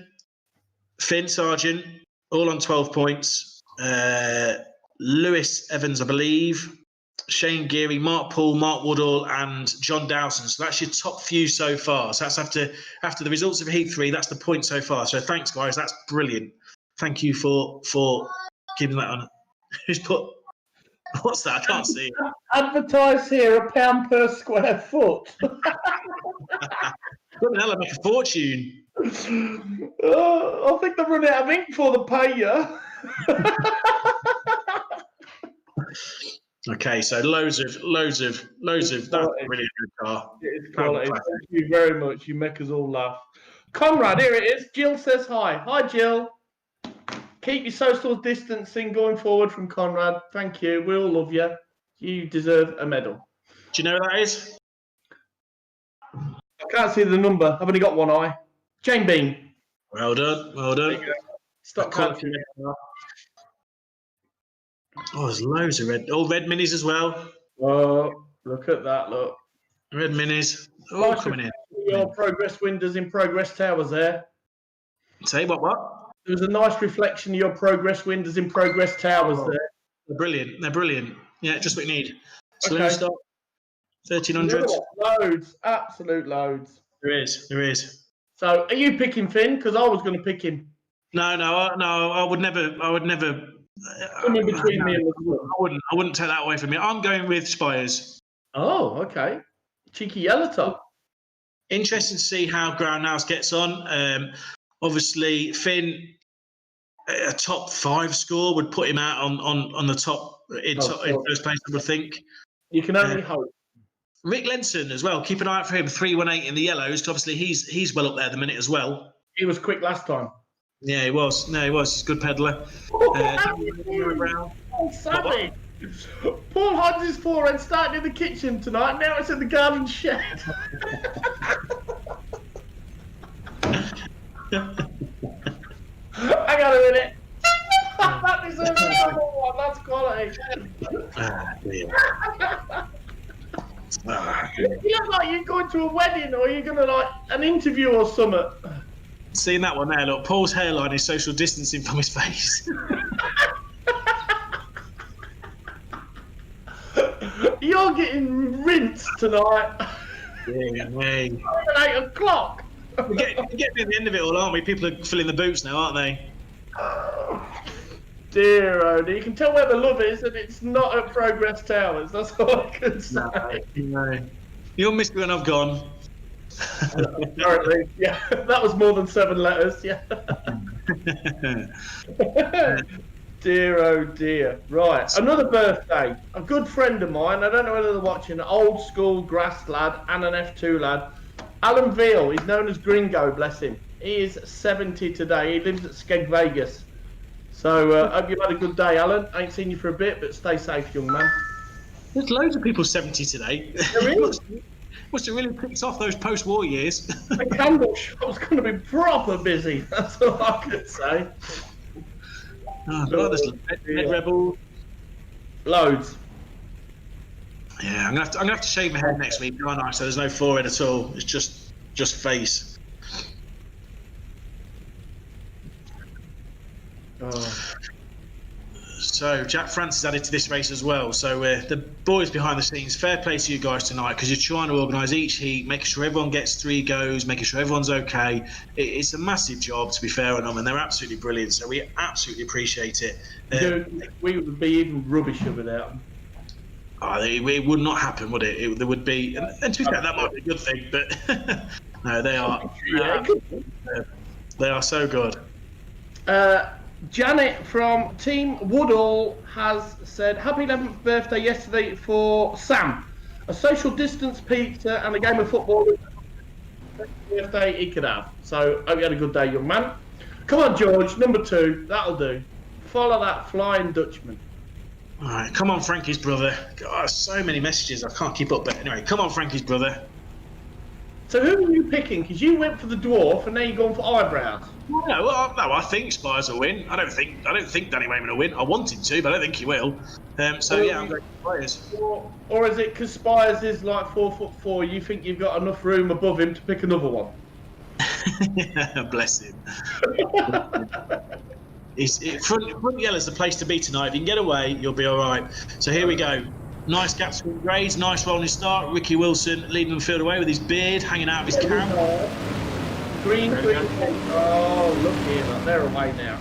Finn Sargent, all on 12 points. Lewis Evans, I believe. Shane Geary, Mark Poole, Mark Woodall, and John Dowson. So that's your top few so far. So that's after the results of Heat 3. That's the point so far. So thanks, guys. That's brilliant. Thank you for keeping that on. Who's put? What's that? I can't see it. Advertise here £1 per square foot. What the hell? I make a fortune. I think they've run out of ink before they pay you. Okay, so loads of that's a really good car. It is quality. Thank you very much. You make us all laugh. Conrad, here it is. Jill says hi. Hi, Jill. Keep your social distancing going forward from Conrad. Thank you. We all love you. You deserve a medal. Do you know who that is? I can't see the number. I've only got one eye. Jane Bean. Well done. Well done. Stop counting. Oh, there's loads of red. All red minis as well. Oh, look at that! Look. Red minis. Oh, coming in. Your progress windows in progress towers there. Say what? There was a nice reflection of your progress windows in progress towers there. They're brilliant. They're brilliant. Yeah, just what you need. Saloon Okay. stock. 1300. Loads, absolute loads. There is. So, are you picking Finn? Because I was going to pick him. No. I would never. Come in between me and the I wouldn't take that away from me. I'm going with Spires. Oh, okay. Cheeky yellow top. Interesting to see how Groundhouse gets on. Obviously, Finn, a top 5 score would put him out on the top in first place, I would think. You can only hope. Rick Lenson as well. Keep an eye out for him. 318 in the yellows. 'Cause obviously, he's well up there at the minute as well. He was quick last time. Yeah, he was. No, he was. He's a good peddler. Sammy. Paul Hodges' forehand started in the kitchen tonight. Now it's in the garden shed. Hang on a minute. That deserves another one. That's quality. You look like you're going to a wedding or you're going to like an interview or something. Seen that one there, look. Paul's hairline is social distancing from his face. You're getting rinsed tonight. Yeah, hey. At 8 o'clock. We're getting to the end of it all, aren't we? People are filling the boots now, aren't they? Dear, oh dear. You can tell where the love is, and it's not at Progress Towers. That's all I can say. No. You'll miss me when I've gone. Apparently, yeah. That was more than 7 letters, yeah. Dear, oh dear. Right, another birthday. A good friend of mine, I don't know whether they're watching, an old school grass lad and an F2 lad. Alan Veal, he's known as Gringo, bless him. He is 70 today. He lives at Skeg Vegas. So, hope you've had a good day, Alan. Ain't seen you for a bit, but stay safe, young man. There's loads of people 70 today. There is. Must have really picked off those post-war years. The candle shop's going to be proper busy. That's all I could say. Oh, God, there's Red Rebel. Loads. Yeah, I'm gonna have to shave my head next week, aren't I? So there's no forehead at all. It's just face. Oh. So Jack Francis added to this race as well. So the boys behind the scenes, fair play to you guys tonight, because you're trying to organise each heat, making sure everyone gets 3 goes, making sure everyone's okay. It's a massive job, to be fair on them, and they're absolutely brilliant. So we absolutely appreciate it. We would be even rubbisher without them. It would not happen, would it? There would be, and to be fair, that might be a good thing, but no, they are. They are so good. Janet from Team Woodall has said, happy 11th birthday yesterday for Sam. A social distance pizza and a game of football. Birthday he could have. So, hope you had a good day, young man. Come on, George, number 2. That'll do. Follow that flying Dutchman. All right, come on, Frankie's brother. God, so many messages, I can't keep up. But anyway, come on, Frankie's brother. So who are you picking? Because you went for the dwarf and now you're going for eyebrows. No, I think Spires will win. I don't think Danny Wayman will win. I want him to, but I don't think he will. So yeah, I'm going for Spires. Or is it because Spires is like 4'4", you think you've got enough room above him to pick another one? Bless him. Front yellow's the place to be tonight. If you can get away, you'll be all right. So here we go. Nice gaps between grades, nice rolling start. Ricky Wilson leading the field away with his beard hanging out of his cam. Green. Oh, look here, they're away now.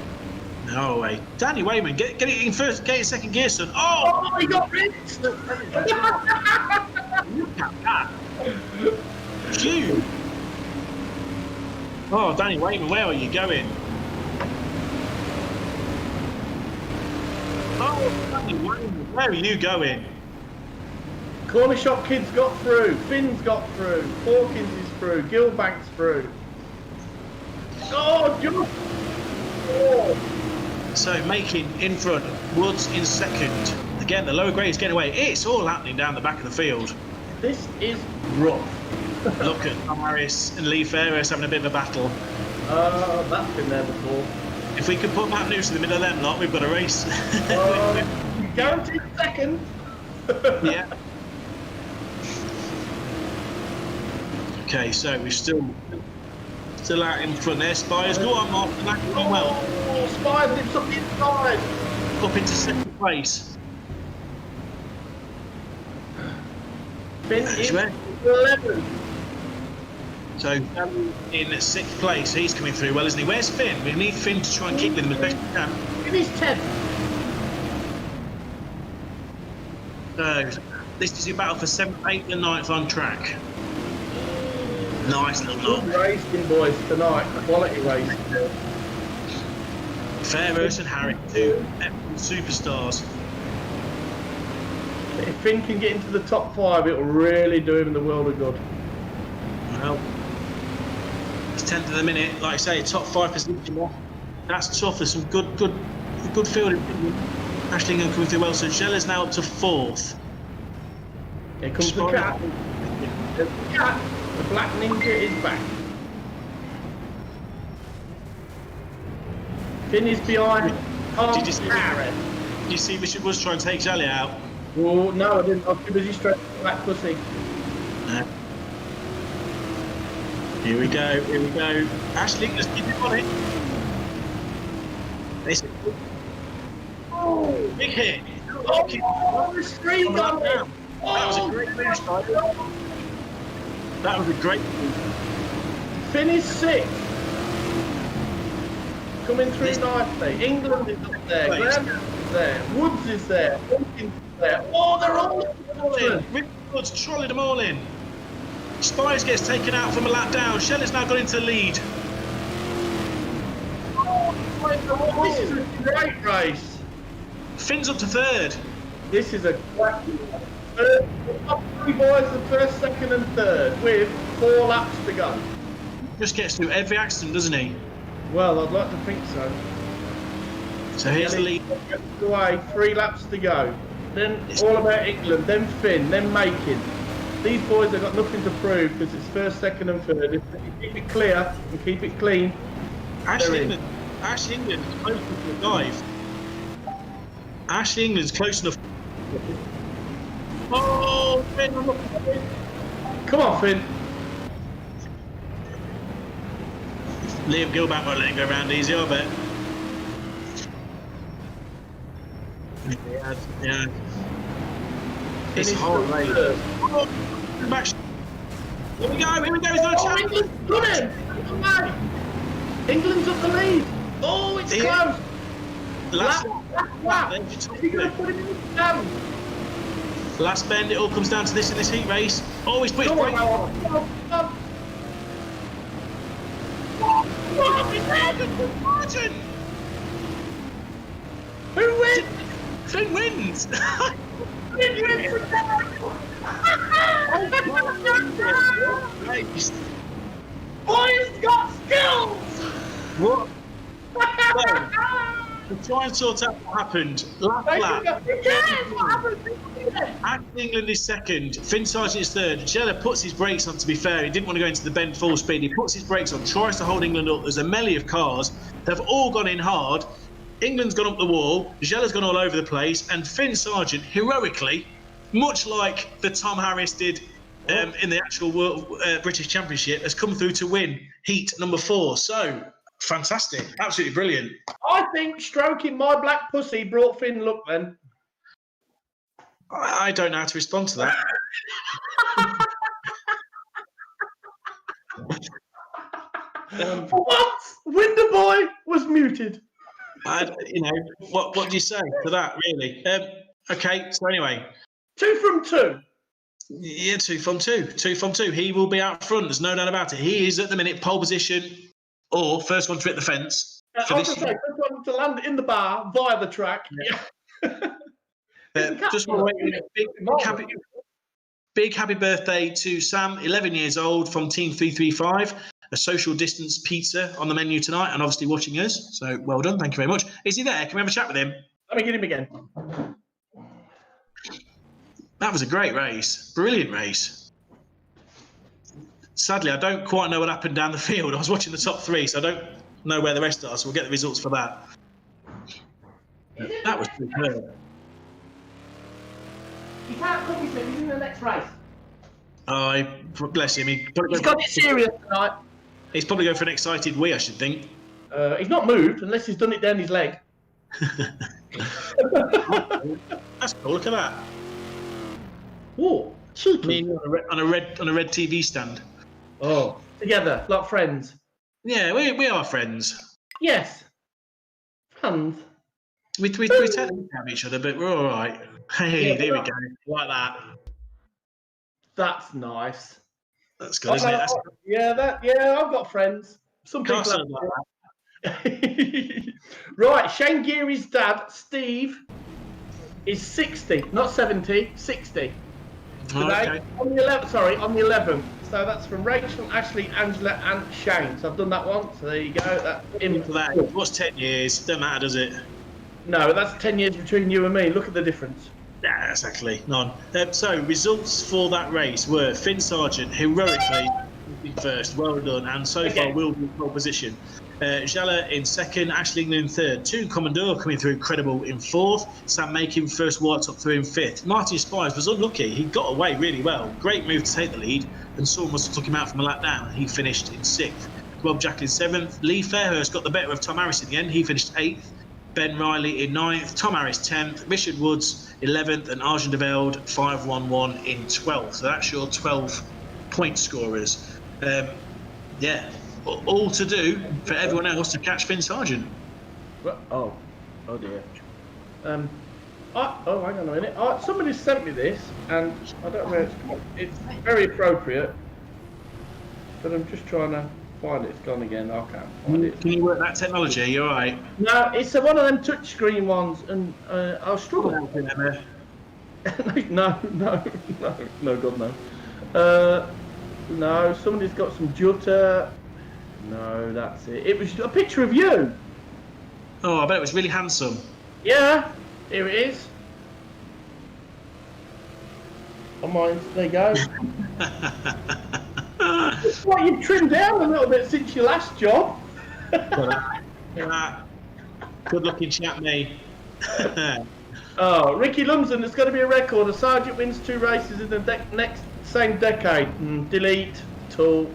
No way. Danny Wayman, get it in first, get in second gear, son. Oh, he got rinsed. Look at that. Phew. Oh, Danny Wayman, where are you going? Oh, Danny Wayman, where are you going? Corner shop kids got through. Finn's got through. Hawkins is through. Gilbank's through. Oh, just. Oh. So making in front, Woods in second. Again, the lower grade is getting away. It's all happening down the back of the field. This is rough. Look at Tom Harris and Lee Fairhurst having a bit of a battle. That's been there before. If we could put Matt Noose in the middle of them lot, we've got a race. Guaranteed second. Yeah. Okay, so we're still out in front there. Spires, go on, Mark. That's going well. Oh, Spires lips up the inside. Up into second place. Finn is 11. So in 6th place, he's coming through well, isn't he? Where's Finn? We need Finn to try and keep with him as best we can. Finn is 10th. This is your battle for 7th, 8th and 9th on track. Nice little knock. Good racing, boys, tonight. Quality racing. Fairhurst and Harry, 2 superstars. If Finn can get into the top 5, it'll really do him the world of good. Well, it's 10th of the minute. Like I say, top 5 position. That's tough. There's some good fielding. Ashlingham coming through well. So Jeller's now up to 4th. Here comes the cat. There's the cat. The Black Ninja is back. Finn is behind. Did you see Richard was trying to take Jelly out? Oh, no, I didn't. I was too busy straight to the Black Pussy. Here we go. Ashley, just keep it on it. Oh, big hit. Oh, the streak on him. That was a great finish. That was a great move. Finn is 6th. Coming through nicely. England is up there. Graham is there. Woods is there. Hawkins is there. Oh, they're all in. Woods trolleyed them all in. Spires gets taken out from a lap down. Shelley's now got into the lead. This is a great race. Finn's up to 3rd. This is a great top 3 boys, the 1st, 2nd and 3rd, with 4 laps to go. Just gets through every accident, doesn't he? Well, I'd like to think so. So here's the lead. Away, 3 laps to go. Then all about England, then Finn, then Making. These boys have got nothing to prove because it's 1st, 2nd and 3rd. If they keep it clear and keep it clean. Ashley England is close enough to the dive. Ashley England's close enough. Oh, Finn! Come on, Finn. Liam Gilbert won't let it go round easy, I bet. Yeah. It's hard, mate. Oh, back. Here we go, he's got a chance. England's done it! England's up the lead. Oh, it's close. Last lap. Is he going to put him in the stand? Last bend, it all comes down to this in this heat race. Oh, he's put his brake. Sargent! Who wins? Finn wins! Finn wins! Boy's got skills! What? To try and sort out what happened, lap. England is 2nd, Finn Sargent is 3rd. Jella puts his brakes on, to be fair. He didn't want to go into the bend full speed. He puts his brakes on, tries to hold England up. There's a melee of cars. They've all gone in hard. England's gone up the wall. Jella's gone all over the place. And Finn Sargent, heroically, much like the Tom Harris did in the actual British Championship, has come through to win heat number 4. So, fantastic. Absolutely brilliant. I think stroking my black pussy brought Finn luck then. I don't know how to respond to that. For once, Winder Boy was muted. What do you say to that, really? Okay, so anyway. 2 from 2. Yeah, 2 from 2. 2 from 2. He will be out front. There's no doubt about it. He is at the minute pole position or first one to hit the fence. I was going to say, first one to land in the bar via the track. Yeah. Just want to wait. Big happy birthday to Sam, 11 years old, from Team 335. A social distance pizza on the menu tonight, and obviously watching us. So well done. Thank you very much. Is he there? Can we have a chat with him? Let me get him again. That was a great race. Brilliant race. Sadly, I don't quite know what happened down the field. I was watching the top 3, so I don't know where the rest are. So we'll get the results for that. That was superb. You can't copy him. He's in the next race. Bless him. He's got it serious tonight. He's probably going for an excited wee, I should think. He's not moved unless he's done it down his leg. That's cool. Look at that. Whoa, cheeky. On a red TV stand. Oh, together like friends. Yeah, we are friends. Yes, friends. We tend to have each other, but we're all right. Hey, Yeah, there we go. Like that. That's nice. That's good, isn't it? Yeah, I've got friends. Some people Can't have say that. Right, Shane Geary's dad, Steve, is 60, not 70, 60. Today, Okay. on the 11th. So that's from Rachel, Ashley, Angela, and Shane. So I've done that one. So there you go. That's in For that. What's 10 years? Don't matter, does it? No, that's 10 years between you and me. Look at the difference. Nah, exactly. None. So, results for that race were Finn Sargent, heroically first, well done, and so far will be in pole position. Jala in second, Ashley in third, Toon Commodore coming through incredible in fourth, Sam making first white top through in fifth. Martin Spires was unlucky, he got away really well. Great move to take the lead, and Saul must have took him out from a lap down. He finished in sixth. Rob Jacklin seventh, Lee Fairhurst got the better of Tom Harris in the end, he finished eighth. Ben Riley in 9th, Tom Harris 10th, Richard Woods 11th, and Arjun De Velde 511 in 12th. So that's your 12 point scorers. Yeah, all to do for everyone else to catch Finn Sargent. Oh dear. Hang on a minute. Somebody sent me this, and I don't know. It's very appropriate, but I'm just trying to find it. It's gone again. I can't find it. Can you work that technology? You're all right. No, it's one of them touchscreen ones, and I'll struggle. No, God, no. No, somebody's got some jutta. No, that's it. It was a picture of you. Oh, I bet it was really handsome. Yeah, here it is. On mine, there you go. It's like you've trimmed down a little bit since your last job. Good looking chap, me. Oh, Ricky Lumsden, there's got to be a record. A Sargent wins 2 races in the same decade. Delete. Tool.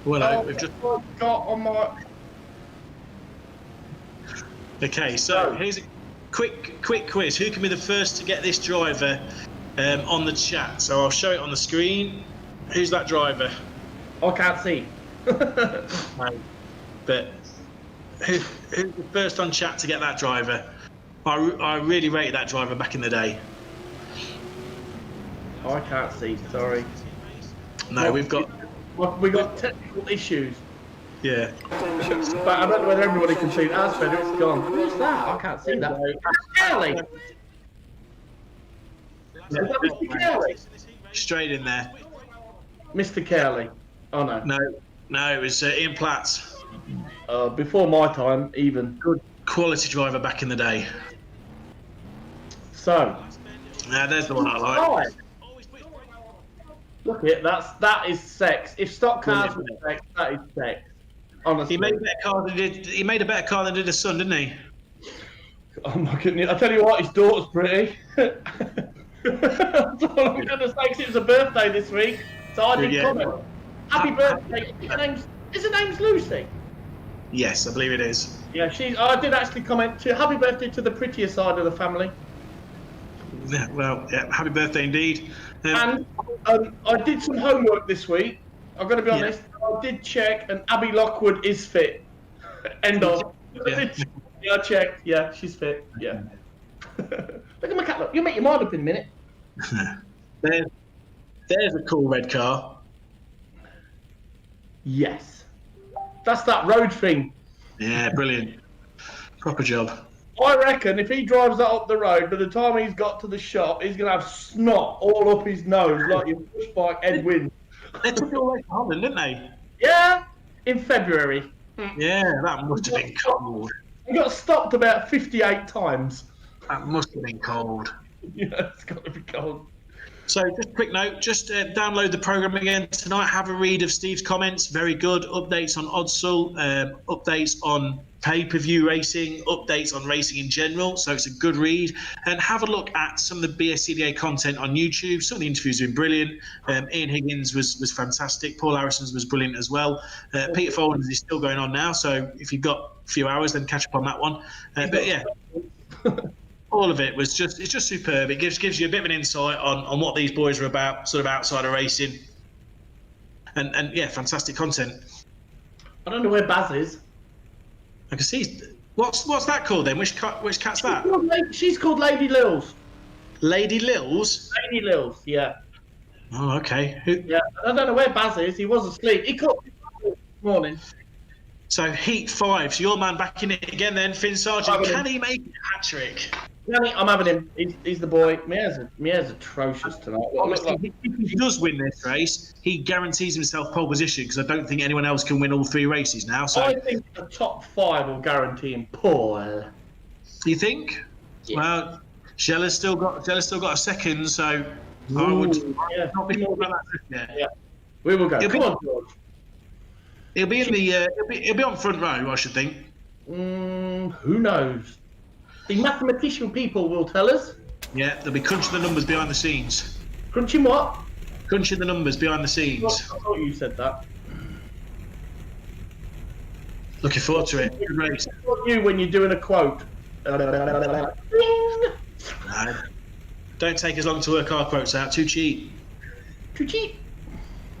Well, we've just got on my. Okay, so here's a quick quiz. Who can be the first to get this driver on the chat? So I'll show it on the screen. Who's that driver? I can't see. No. But who's the first on chat to get that driver? I really rated that driver back in the day. I can't see. Sorry. No, we've got technical issues. Yeah. But I don't know whether everybody can see it. That's better. It's gone. Who's that? I can't see that. Kelly. Is that Mr. Kelly? Straight in there. Mr. Kelly. Oh no. No, it was Ian Platt. Before my time, even. Good quality driver back in the day. So. There's the one I like. Look at that is sex. If stock cars were sex, that is sex. Honestly. He made a better car than did his son, didn't he? Oh my goodness! I tell you what, his daughter's pretty. That's all I'm gonna say. 'Cause it was a birthday this week, so I did comment. Happy birthday! Is her name's Lucy? Yes, I believe it is. Yeah, I did actually comment to happy birthday to the prettier side of the family. Yeah, well, yeah, happy birthday indeed. And I did some homework this week. I've got to be honest. I did check, and Abby Lockwood is fit. End of. Yeah, I checked. Yeah, she's fit. Yeah. Look at my cat. Look, you'll make your mind up in a minute. There's a cool red car. Yes. That's that road thing. Yeah, brilliant. Proper job. I reckon if he drives that up the road, by the time he's got to the shop, he's going to have snot all up his nose like your push bike Ed Wynn. They took it all the way to Holland, didn't they? Yeah, in February. Yeah, that must have been cold. He got stopped about 58 times. That must have been cold. Yeah, it's got to be cold. So just a quick note, just download the programme again tonight, have a read of Steve's comments, very good, updates on Odsal, updates on pay-per-view racing, updates on racing in general, so it's a good read. And have a look at some of the BSCDA content on YouTube. Some of the interviews have been brilliant. Ian Higgins was fantastic, Paul Harrison's was brilliant as well. Peter Folders is still going on now, so if you've got a few hours, then catch up on that one. But yeah. All of it was it's just superb. It gives you a bit of an insight on what these boys are about, sort of outside of racing, and yeah, fantastic content. I don't know where Baz is. I can see. What's that called then? Which cat's that? She's called Lady Lils. Lady Lils. Lady Lils, yeah. Oh, okay. Yeah, I don't know where Baz is. He was asleep. He caught me this morning. So Heat 5. So your man back in it again then, Finn Sargent. Can he make a hat trick? I'm having him. He's the boy. Mia's atrocious tonight. Obviously, if he does win this race, he guarantees himself pole position because I don't think anyone else can win all 3 races now. So I think the top 5 will guarantee him pole. You think? Yeah. Well, Schella's still got a second, so I would not be more about that. Yeah. We will go. Come on, George. He'll be in the. He'll be on front row, I should think. Who knows? The mathematician people will tell us. Yeah, they'll be crunching the numbers behind the scenes. Crunching what? Crunching the numbers behind the scenes. I thought you said that. Looking forward to it. Good race. What you when you're doing a quote? No, don't take as long to work our quotes out. Too cheap. Too cheap.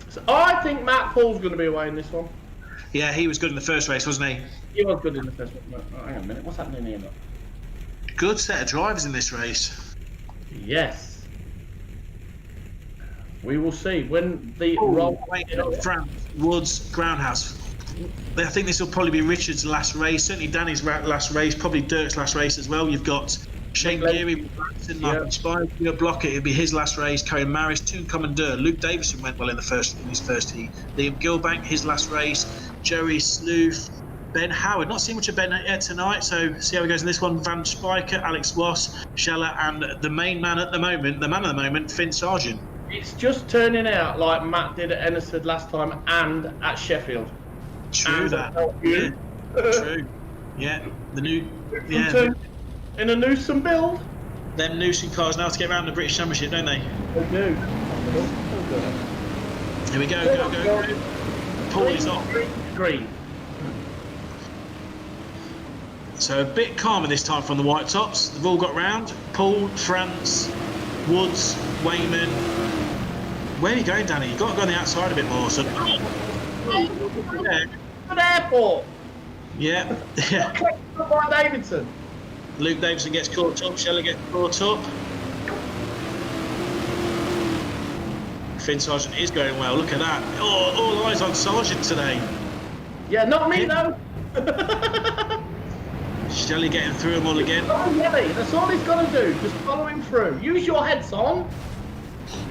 So I think Matt Paul's going to be away in this one. Yeah, he was good in the first race, wasn't he? He was good in the first one. Oh, hang on a minute. What's happening here now? Good set of drivers in this race. Yes. We will see when the France, Woods, Groundhouse. I think this will probably be Richard's last race. Certainly Danny's last race. Probably Dirk's last race as well. You've got Shane Geary, Martin Spike, Blockett. It'll be his last race. Karen Maris, Toon Commandeur. Luke Davison went well in his first heat. Liam Gilbank, his last race. Joey Sleuth. Ben Howard, not seeing much of Ben yet tonight, so see how he goes in this one. Van Spiker, Alex Wass, Scheller, and the main man at the moment, the man of the moment, Finn Sargent. It's just turning out like Matt did at Ennisford last time and at Sheffield. True that. Yeah. True. Yeah. The new. Yeah. In a Newsom build. Them Newsom cars now to get around the British Championship, don't they? They do. Here we go. Go. Paul is off. Green. So a bit calmer this time from the white tops. They've all got round. Paul, France, Woods, Wayman. Where are you going, Danny? You've got to go on the outside a bit more. So. An airport. Yeah. By Davidson. Luke Davison gets caught up. Scheller gets caught up. Finn Sargent is going well. Look at that. Oh, all eyes on Sargent today. Yeah, not me though. Shelley getting through them all again. That's all he's got to do. Just follow him through. Use your heads on.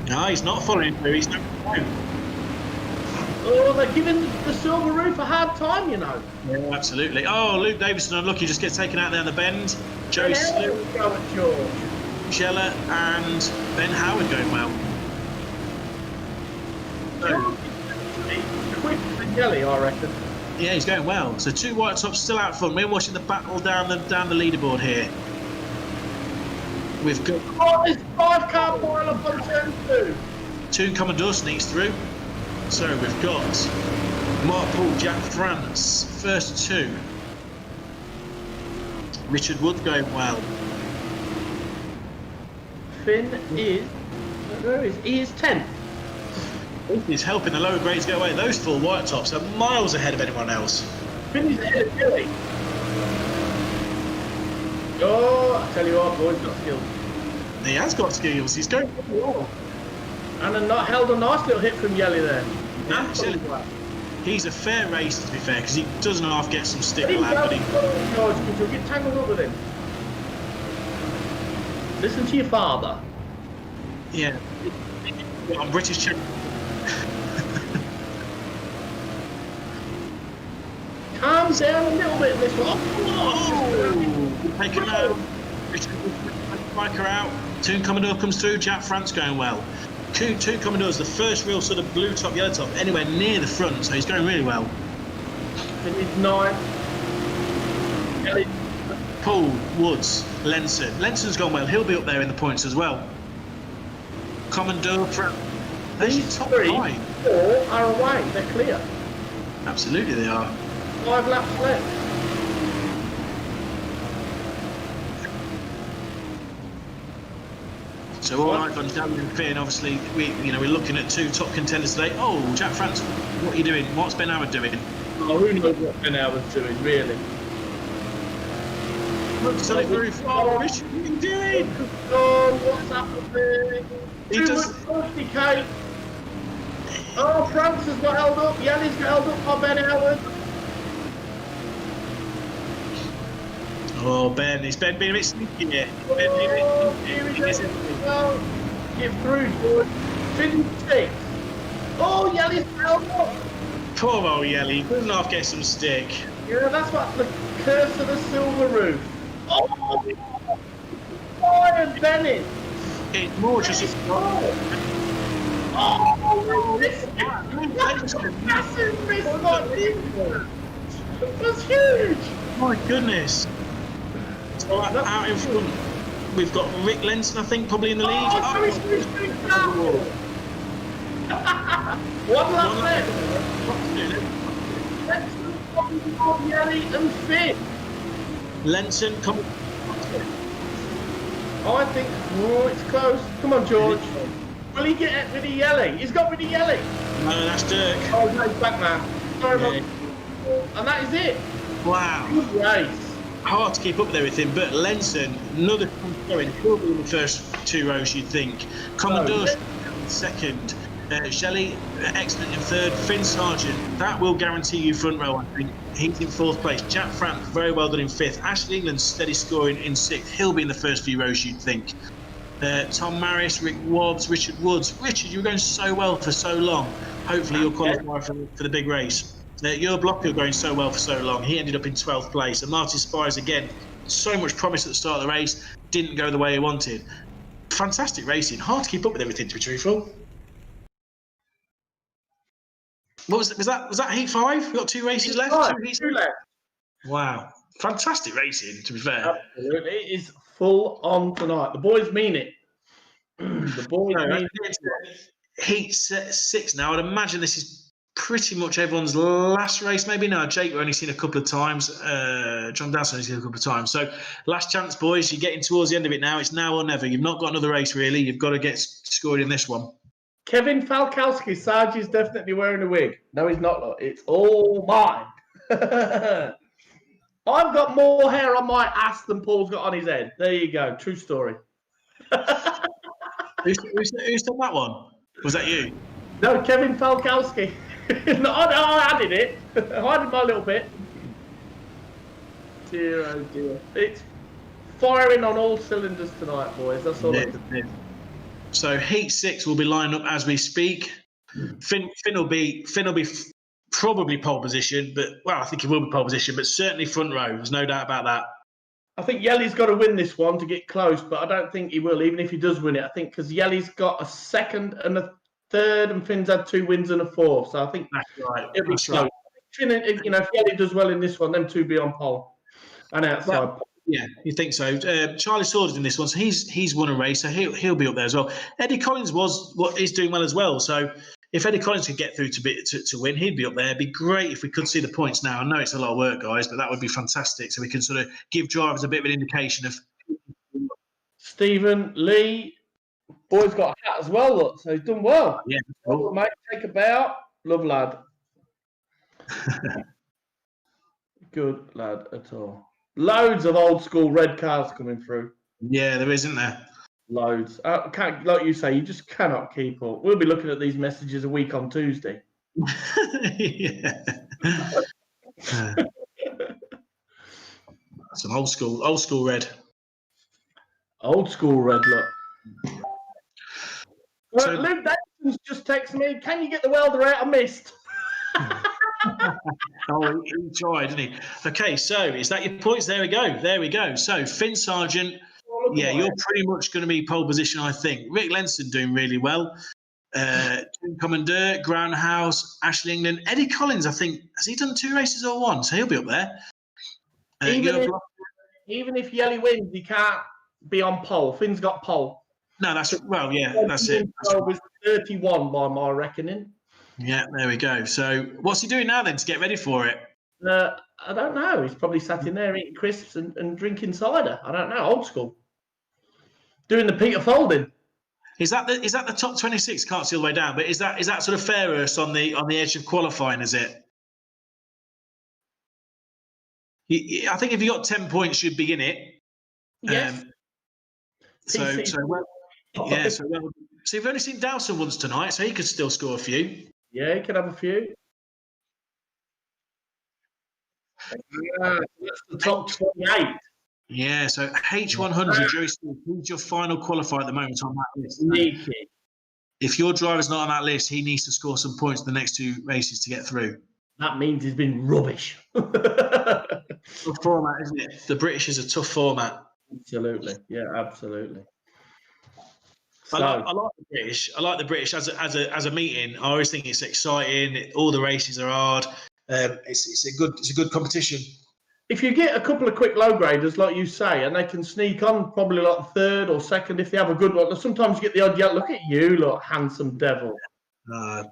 No, he's not following through. He's not through. Oh, they're giving the Silver Roof a hard time, you know. Yeah, absolutely. Oh, Luke Davison unlucky, just gets taken out there on the bend. Joey Slew, Scheller, and Ben Howard going well. Quick and Jelly, I reckon. Yeah, he's going well. So 2 white tops still out front. We're watching the battle down the leaderboard here. We've got. Oh, there's 5-car boil up on turn 2. Toon Commandeur sneaks through. So we've got Mark Paul, Jack France, first 2. Richard Wood going well. Finn is. Where is he? He is 10th. He's helping the lower grades get away. Those 4 white tops are miles ahead of anyone else. Finn is ahead of Billy. Oh, I tell you what, boy's got skills. He has got skills. He's going well. And held a nice little hit from Yelly there. Yeah, he's a fair racer, to be fair, because he doesn't half get some stick lad, but he... George, because you'll get tangled up with him. Listen to your father. Yeah. I'm British champion. Calm down a little bit this one. Oh! Taken out. Richard SPIJKER out. Toon Commandeur comes through. Jack France going well. two Commodores, the first real sort of blue top, yellow top, anywhere near the front, so he's going really well. Finished 9. Paul, Woods, Lenson. Lenson's gone well. He'll be up there in the points as well. Commodore, there's your top 5. 4 are away. They're clear. Absolutely, they are. 5 laps left. So all right on Daniel and Finn. Obviously, we're looking at 2 top contenders today. Oh, Jack France, what are you doing? What's Ben Howard doing? Oh, who knows what Ben Howard's doing, really? So Richard, what are you doing? Oh, what's happening? He Too does. much decay. Oh, France has got held up. Yanni's got held up by Ben Howard. Oh, Ben, is Ben being a bit sneaky here? Here he goes. Well, get through, boy. Finish 6. Oh, Yanni's held up. Poor old Yelly, couldn't half get some stick. Yeah, that's what the curse of the silver roof. Oh, Brian Bennett. It's more just a Oh, this is massive miss by Newton. That's huge. my goodness. So out in front, we've got Rick Lenson, I think, probably in the lead. Oh, he's One lap left. Lenson, Yelly and Finn. Lenson, come. Oh, I think, it's close. Come on, George. Will he get rid of Yelly? He's got rid of Yelly. No, that's Dirk. Oh, no, he's back now. Sorry about And that is it. Wow. Good race. Hard to keep up with everything, but Lenson, another going, he'll be in the first 2 rows, you'd think. Commodore, second. Shelley, excellent in third. Finn Sargent, that will guarantee you front row, I think. He's in 4th place. Jack Frank, very well done in 5th. Ashley England, steady scoring in 6th. He'll be in the first few rows, you'd think. Tom Maris, Rick Wobbs, Richard Woods. Richard, you were going so well for so long. Hopefully you'll qualify for the big race. Your blocker going so well for so long. He ended up in 12th place. And Martin Spires, again, so much promise at the start of the race. Didn't go the way he wanted. Fantastic racing. Hard to keep up with everything, to be truthful. What was that heat 5? We've got 2 races left. 2 left. Wow. Fantastic racing, to be fair. Absolutely. It is full on tonight. The boys mean it. The boys mean it. Heat 6 now. I'd imagine this is pretty much everyone's last race, maybe. No, Jake, we've only seen a couple of times. John Dawson only seen a couple of times. So last chance, boys. You're getting towards the end of it now. It's now or never. You've not got another race, really. You've got to get scored in this one. Kevin Falkowski, Sarge is definitely wearing a wig. No, he's not. Look. It's all mine. I've got more hair on my ass than Paul's got on his head. There you go. True story. Who's done that one? Was that you? No, Kevin Falkowski. No, I did it. I did my little bit. Dear, oh dear. It's firing on all cylinders tonight, boys. That's all I can do. So Heat 6 will be lining up as we speak. Finn will be probably pole position, but I think he will be pole position, but certainly front row. There's no doubt about that. I think Yelly's got to win this one to get close, but I don't think he will, even if he does win it. I think because Yelly's got a 2nd and a 3rd, and Finn's had 2 wins and a 4th. So I think that's right. It'll be close. Right. Finn, if Yelly does well in this one, them 2 be on pole and outside. Well, yeah, you think so? Charlie Saunders in this one, so he's won a race, so he'll be up there as well. Eddie Collins is doing well as well. So if Eddie Collins could get through to win, he'd be up there. It'd be great if we could see the points now. I know it's a lot of work, guys, but that would be fantastic. So we can sort of give drivers a bit of an indication of. Stephen Lee, boy's got a hat as well, look, so he's done well. Yeah, cool. Mate, take a bow. Love lad. Good lad at all. Loads of old school red cars coming through. Yeah, there is, isn't there? Loads. Like you say, you just cannot keep up. We'll be looking at these messages a week on Tuesday. Yeah. Some old school red. Old school red, look. Well, So, Luke Davison's just texted me, can you get the welder out of mist? Oh, he tried, didn't he? Okay, so is that your points? There we go. So Finn Sargent, you're pretty much going to be pole position, I think. Rick Lenson doing really well. Commander, Groundhouse, Ashley England, Eddie Collins. I think has he done 2 races or 1? So he'll be up there. Even if Yelly wins, he can't be on pole. Finn's got pole. No, that's it. 31 by my reckoning. Yeah, there we go. So what's he doing now then to get ready for it? I don't know. He's probably sat in there eating crisps and drinking cider. I don't know. Old school. Doing the Peter Folding. Is that the top 26? Can't see all the way down, but is that sort of fairest on the edge of qualifying? Is it? I think if you got 10 points, you'd be in it. Yes. So we've only seen Dowson once tonight, so he could still score a few. Yeah, he could have a few. Yeah, that's the top 28. Yeah, so H100, Joe Smith, who's your final qualifier at the moment on that list? Sneaky. If your driver's not on that list, he needs to score some points in the next 2 races to get through. That means he's been rubbish. Tough format, isn't it? The British is a tough format. Absolutely. Yeah, absolutely. I like the British. I like the British as a meeting. I always think it's exciting. All the races are hard. It's a good competition. If you get a couple of quick low graders, like you say, and they can sneak on probably like 3rd or 2nd if they have a good one. Sometimes you get the odd yell. Look at you, look, handsome devil.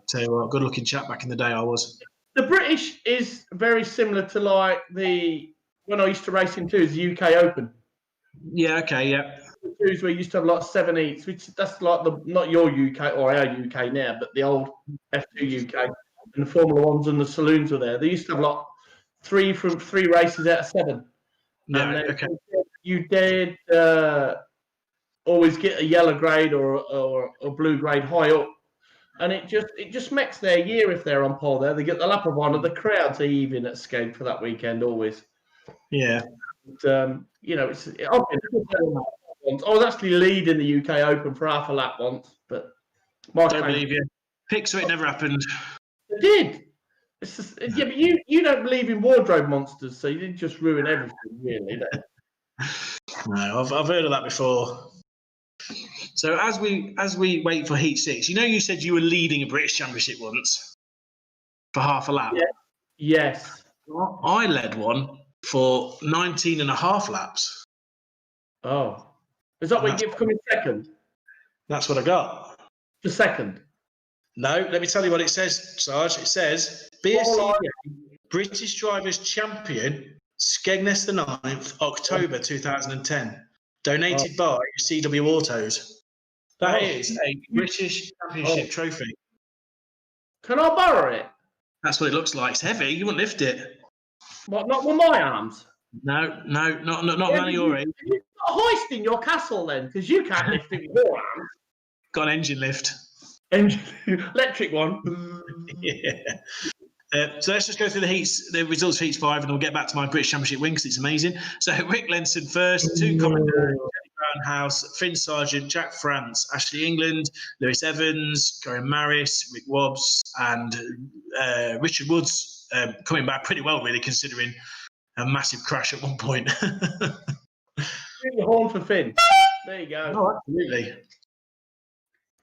Tell you what, good looking chap back in the day I was. The British is very similar to like when I used to race in twos, the UK Open. Yeah, okay, yeah. The twos where you used to have like 7 heats, which that's like not your UK or our UK now, but the old F2 UK and the Formula Ones and the saloons were there. They used to have like 3 races out of 7. Yeah, and okay. You did always get a yellow grade or a blue grade high up. And it just makes their year if they're on pole there. They get the lap of honour. The crowds are even at Skate for that weekend always. Yeah. And, I was actually leading the UK Open for half a lap once, but don't believe you. Pick so it never happened. It did. It's just, yeah, but you don't believe in wardrobe monsters, so you didn't just ruin everything, really. No, I've heard of that before. So as we wait for Heat 6, you said you were leading a British Championship once for half a lap. Yeah. Yes. I led one for 19 and a half laps. Oh. Is that what you get for coming second? That's what I got. For second? No, let me tell you what it says, Sarge. It says, BSCDA British Drivers Champion, Skegness the 9th, October 2010. Donated by CW Autos. That is a British Championship trophy. Can I borrow it? That's what it looks like. It's heavy. You wouldn't lift it. What? Not with my arms? No, not man of your age. You've got a hoist in your castle then, because you can't lift it with your arms. Got an engine lift. Electric one. Yeah. So let's just go through the results for Heats 5, and then we'll get back to my British Championship win because it's amazing. So Rick Lenson first, 2 Commodore, Brownhouse, Finn Sargent, Jack France, Ashley England, Lewis Evans, Corin Maris, Rick Wobbs, and Richard Woods coming back pretty well, really, considering a massive crash at one point. The horn for Finn. There you go. Oh, absolutely.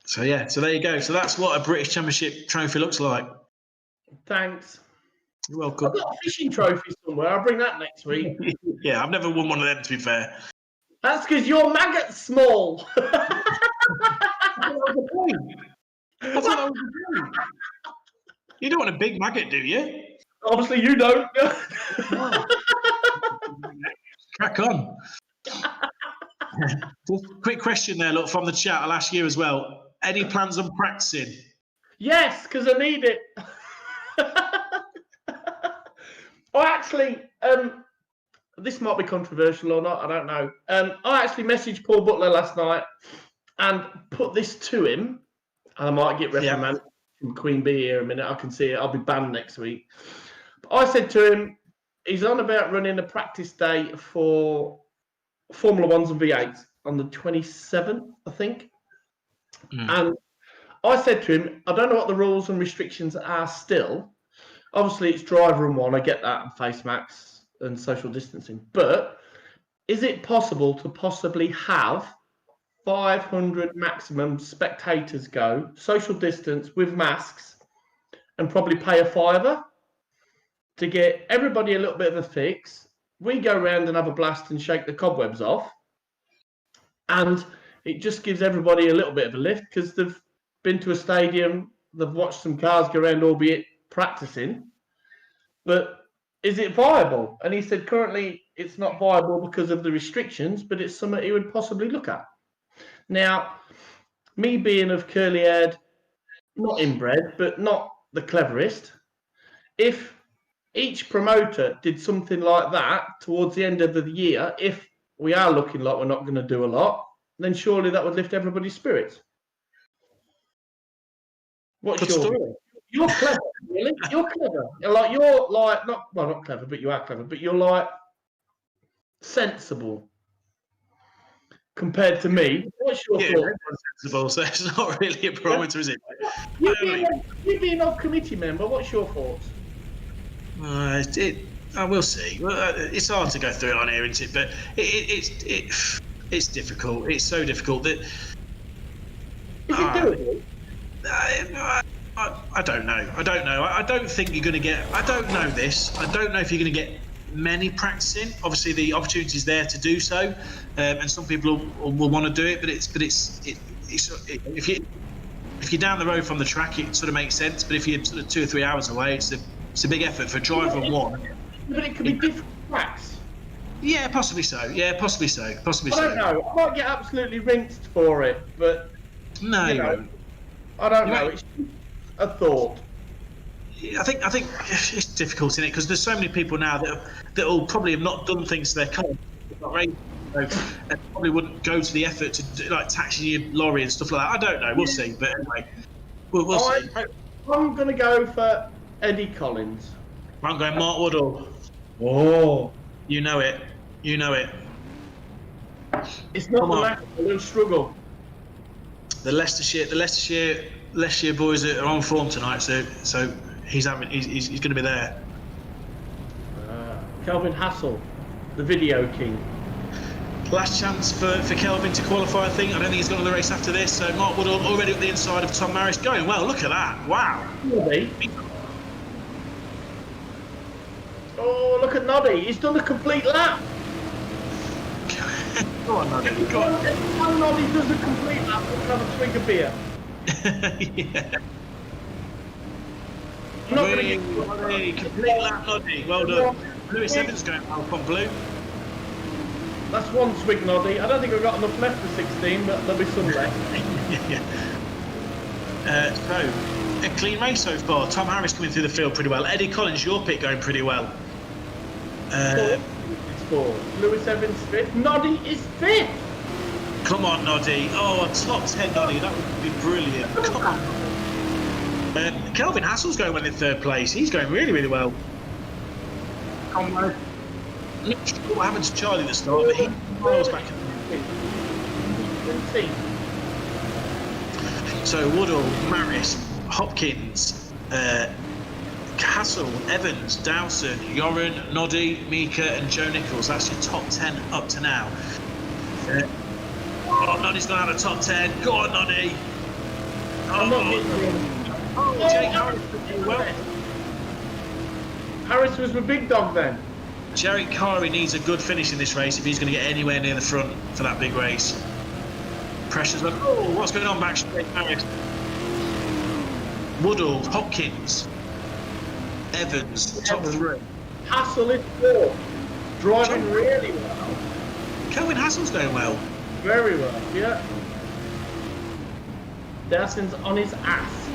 So yeah, so there you go. So that's what a British Championship trophy looks like. Thanks. You're welcome. I've got a fishing trophy somewhere. I'll bring that next week. Yeah, I've never won one of them, to be fair. That's because your maggot's small. That's the point. That's what I was doing. You don't want a big maggot, do you? Obviously, you don't. Crack on. Just a quick question there, look, from the chat. I'll ask you as well. Any plans on practicing? Yes, because I need it. Oh, actually, this might be controversial or not. I don't know. I actually messaged Paul Butler last night and put this to him. And I might get reprimanded from Queen Bee here in a minute. I can see it. I'll be banned next week. But I said to him, he's on about running a practice day for Formula Ones and V8s on the 27th, I think. And I said to him, I don't know what the rules and restrictions are still. Obviously, it's driver and one. I get that, and face masks and social distancing. But is it possible to possibly have 500 maximum spectators go, social distance with masks, and probably pay a £5 to get everybody a little bit of a fix. We go around and have a blast and shake the cobwebs off. And it just gives everybody a little bit of a lift because they've been to a stadium, they've watched some cars go around, albeit practicing. But is it viable? And he said currently it's not viable because of the restrictions, but it's something he would possibly look at. Now, me being of curly haired, not inbred, but not the cleverest, if each promoter did something like that towards the end of the year, if we are looking like we're not going to do a lot, then surely that would lift everybody's spirits. What's your story? You're clever, really. You're clever. You're like not clever, but you are clever. But you're like sensible compared to me. What's your thought? Sensible, so it's not really a barometer, is it? You being a committee member, what's your thoughts? We'll see. It's hard to go through it on here, isn't it? But it's difficult. It's so difficult that. Is it doable? I don't know. I don't think you're going to get. I don't know this. I don't know if you're going to get many practicing. Obviously, the opportunity is there to do so, and some people will want to do it. But if you're down the road from the track, it sort of makes sense. But if you're sort of 2 or 3 hours away, it's a big effort for driver one. But it could be different tracks. Yeah, possibly so. I don't know. I might get absolutely rinsed for it, but no, you won't. I don't know. It's a thought. I think it's difficult, isn't it? Because there's so many people now that will probably have not done things to their car, and probably wouldn't go to the effort to do, like taxing your lorry and stuff like that. I don't know. We'll see. But anyway, we'll see. I'm going to go for Eddie Collins. I'm going Mark Woodall. Oh, you know it. It's not the lack of a little struggle. The Leicestershire boys are on form tonight, so he's going to be there. Kelvin Hassel, the video king. Last chance for Kelvin to qualify, I think. I don't think he's got another race after this. So Mark Woodall already up the inside of Tom Maris, going well. Look at that! Wow. Noddy. Oh, look at Noddy. He's done a complete lap. Go on, Noddy. Go on. Every time Noddy does a complete lap, we'll have a swig of beer. Yeah. I'm not going to get complete lap, Noddy. Well done. Lewis Evans going well on blue. That's one swig, Noddy. I don't think we've got enough left for 16, but there'll be some left. So, a clean race so far. Tom Harris coming through the field pretty well. Eddie Collins, your pick, going pretty well. It's 4. Lewis Evans 5th. Noddy is 5th. Come on, Noddy. Oh, a top 10 Noddy. That would be brilliant. Come on. Kelvin Hassel's going well in 3rd place. He's going really, really well. Come on. I'm not sure what happened to Charlie at the start, but he miles back in the So Woodall, Maris, Hopkins, Castle, Evans, Dowson, Yoren, Noddy, Mika and Joe Nichols. That's your top 10 up to now. Noddy's gone out of top 10. Go on, Noddy. Jake Harris did well. Harris was the big dog then. Jerry Kari needs a good finish in this race if he's going to get anywhere near the front for that big race. Pressure's on. Oh, what's going on backstage? Harris. Woodall, Hopkins, Evans, top 3. Hassel is 4. Driving really well. Kelvin Hassel's going well. Very well, yeah. Dawson's on his ass.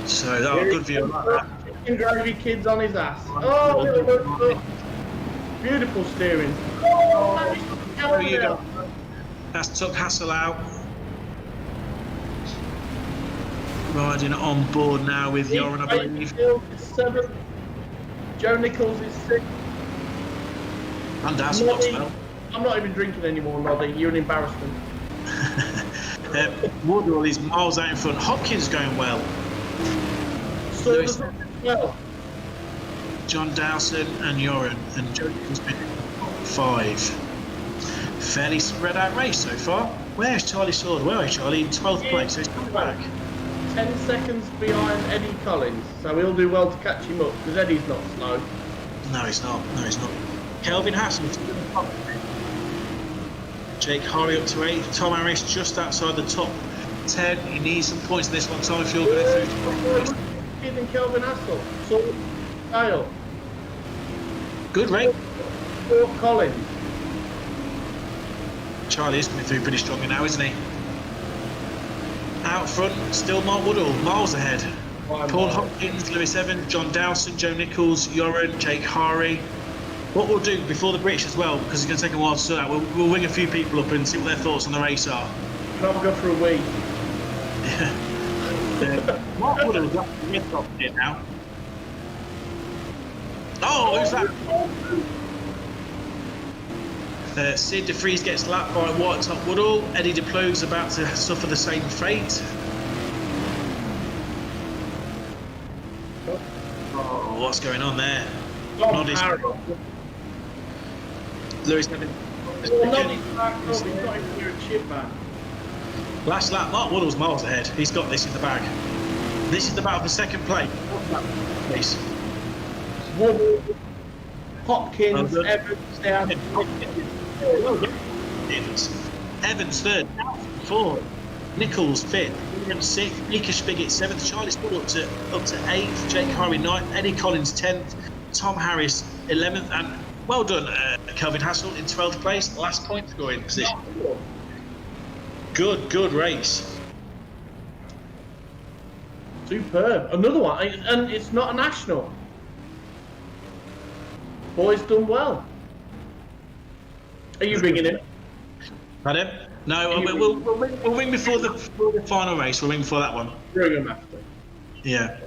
So that'll be a good view of that. Chicken gravy kid's on his ass. Oh, look. Beautiful steering. Oh, you go. That's took Hassel out. Riding on board now with Yoren, I believe. 7th. Joe Nichols is 6th. And Dawson looks well. I'm not even drinking anymore, Noddy. You're an embarrassment. Woodall is miles out in front. Hopkins going well. So well. John Dowson and Yoren and Joe Nichols been 5. Fairly spread out race so far. Where's Charlie Sword? Where are you, Charlie? In 12th place, so he's coming back. 10 seconds behind Eddie Collins, so he'll do well to catch him up because Eddie's not slow. No, he's not. No, he's not. Kelvin Hassel. Jake Harry up to 8th. Tom Harris just outside the top 10. He needs some points in this one. Tom, if you're going through. Kid and Kelvin Hassel. So, Dale. Good rate. Fort Collins. Charlie is coming through pretty strongly now, isn't he? Out front, still Mark Woodall, miles ahead. Paul Hopkins, Lewis Evans, John Dowson, Joe Nichols, Joran, Jake Hari. What we'll do before the British as well, because it's going to take a while to sort out, we'll ring a few people up and see what their thoughts on the race are. Can I go for a wee? Yeah. Mark Woodall's up to the top here now. Oh, who's that? Sid de Vries gets lapped by White Top Woodall. Eddie de Ploeg's about to suffer the same fate. Oh, what's going on there? Lewis Evans. Last lap, Mark Woodall's miles ahead. He's got this in the bag. This is the battle for second place. Woodall, Hopkins, Evans, Evans third, fourth, Nichols fifth, Williams sixth, Mika Spigot seventh, Charlie Sport up to 8th, Jake Harvey 9th, Eddie Collins 10th, Tom Harris 11th, and well done, Kelvin Hassel in 12th place, last point scoring position. Good race. Superb. Another one, and it's not a national. Boys done well. Are you ringing him? Pardon? No, we'll ring before the final race. We'll ring before that one. Ring him after. Yeah.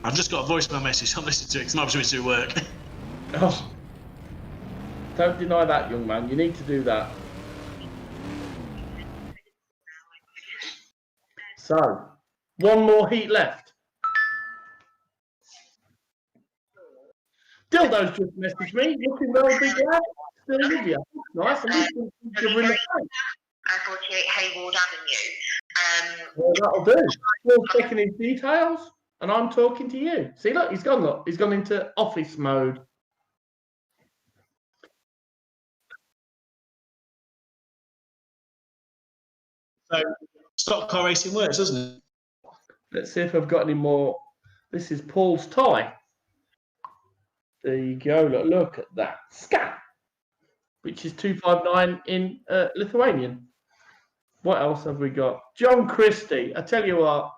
I've just got a voicemail message. I'm listening to it because I'm supposed to do work. Oh. Don't deny that, young man. You need to do that. So, one more heat left. Dildo's just messaged me, looking very big lad. Still with you. Nice. I'm just going to ring the phone. 48 Hayward Avenue. Well, that'll do. Still checking his details, and I'm talking to you. See, look, he's gone. Look, he's gone into office mode. So, stock car racing works, doesn't it? Let's see if I've got any more. This is Paul's tie. There you go. Look at that. Scat, which is 259 in Lithuanian. What else have we got? John Christie. I tell you what,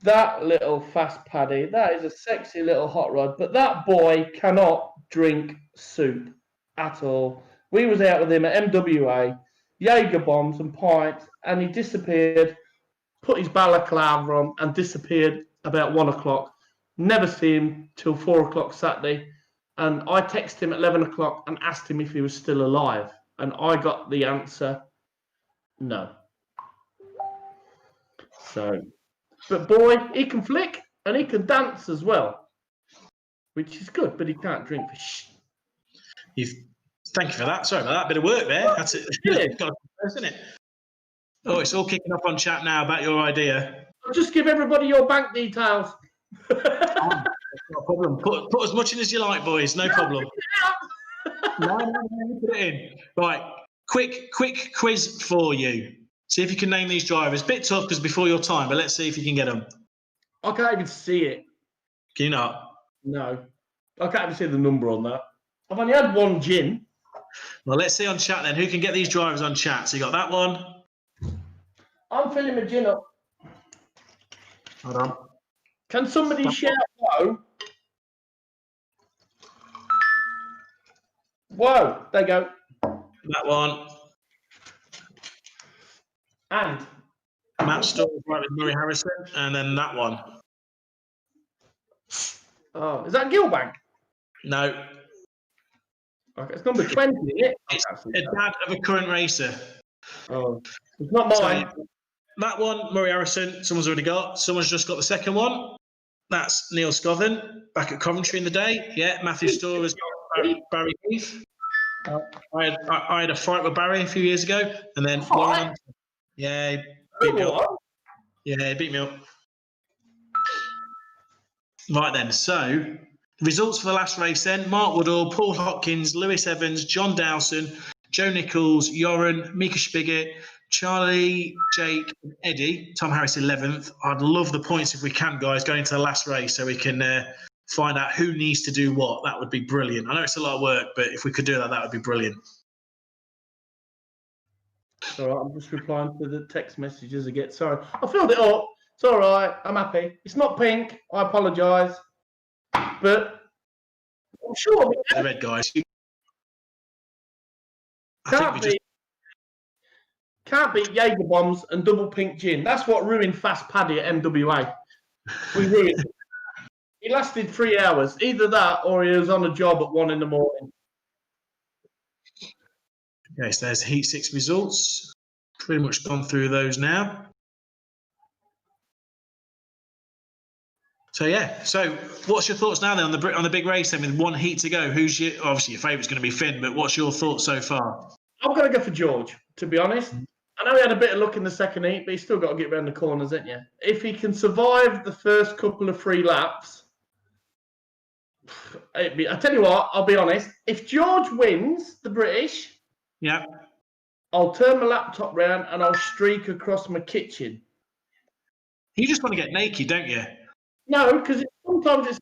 that little fast paddy, that is a sexy little hot rod, but that boy cannot drink soup at all. We was out with him at MWA, Jaeger bombs and pints, and he disappeared, put his balaclava on and disappeared about 1 o'clock. Never see him till 4 o'clock Saturday. And I texted him at 11 o'clock and asked him if he was still alive. And I got the answer, no. So, but boy, he can flick and he can dance as well, which is good, but he can't drink for shit. Thank you for that. Sorry about that. Bit of work there. That's it. Isn't it? Oh, it's all kicking off on chat now about your idea. I'll just give everybody your bank details. No problem. Put as much in as you like, boys. No problem. No, put it in. Right. Quick quiz for you. See if you can name these drivers. Bit tough because before your time, but let's see if you can get them. I can't even see it. Can you not? No. I can't even see the number on that. I've only had one gin. Well, let's see on chat then. Who can get these drivers on chat? So you got that one. I'm filling my gin up. Hold on. Can somebody shout whoa? Whoa, there you go. That one. And Matt Storrs right with Murray Harrison, and then that one. Oh, is that Gilbank? No. Okay, it's number 20, isn't it? It's a dad of a current racer. Oh, it's not mine. So, that one, Murray Harrison, someone's already got. Someone's just got the second one. That's Neil Scothen, back at Coventry in the day. Yeah, Matthew Storrs got Barry Heath. I had a fight with Barry a few years ago, and then Warren. Yeah, he beat me up. Yeah, he beat me up. Right then, so the results for the last race then: Mark Woodall, Paul Hopkins, Lewis Evans, John Dowson, Joe Nichols, Joran, Mika Spigot, Charlie, Jake, and Eddie. Tom Harris 11th. I'd love the points if we can, guys, going into the last race so we can find out who needs to do what. That would be brilliant. I know it's a lot of work, but if we could do that, that would be brilliant. All right, I'm just replying to the text messages again. Sorry, I filled it up. It's all right. I'm happy. It's not pink. I apologise, but I'm sure the red guys. Can't beat Jaeger bombs and double pink gin. That's what ruined Fast Paddy at MWA. We ruined it. He lasted 3 hours. Either that or he was on a job at 1 a.m. Okay, so there's Heat 6 results. Pretty much gone through those now. So yeah, so what's your thoughts now then on the big race then with 1 heat to go? Obviously your favourite's going to be Finn, but what's your thoughts so far? I'm going to go for George, to be honest. I know he had a bit of luck in the second heat, but he's still got to get around the corners, ain't you? If he can survive the first couple of 3 laps, I tell you what, I'll be honest. If George wins the British, yeah, I'll turn my laptop round and I'll streak across my kitchen. You just want to get naked, don't you? No, because sometimes it's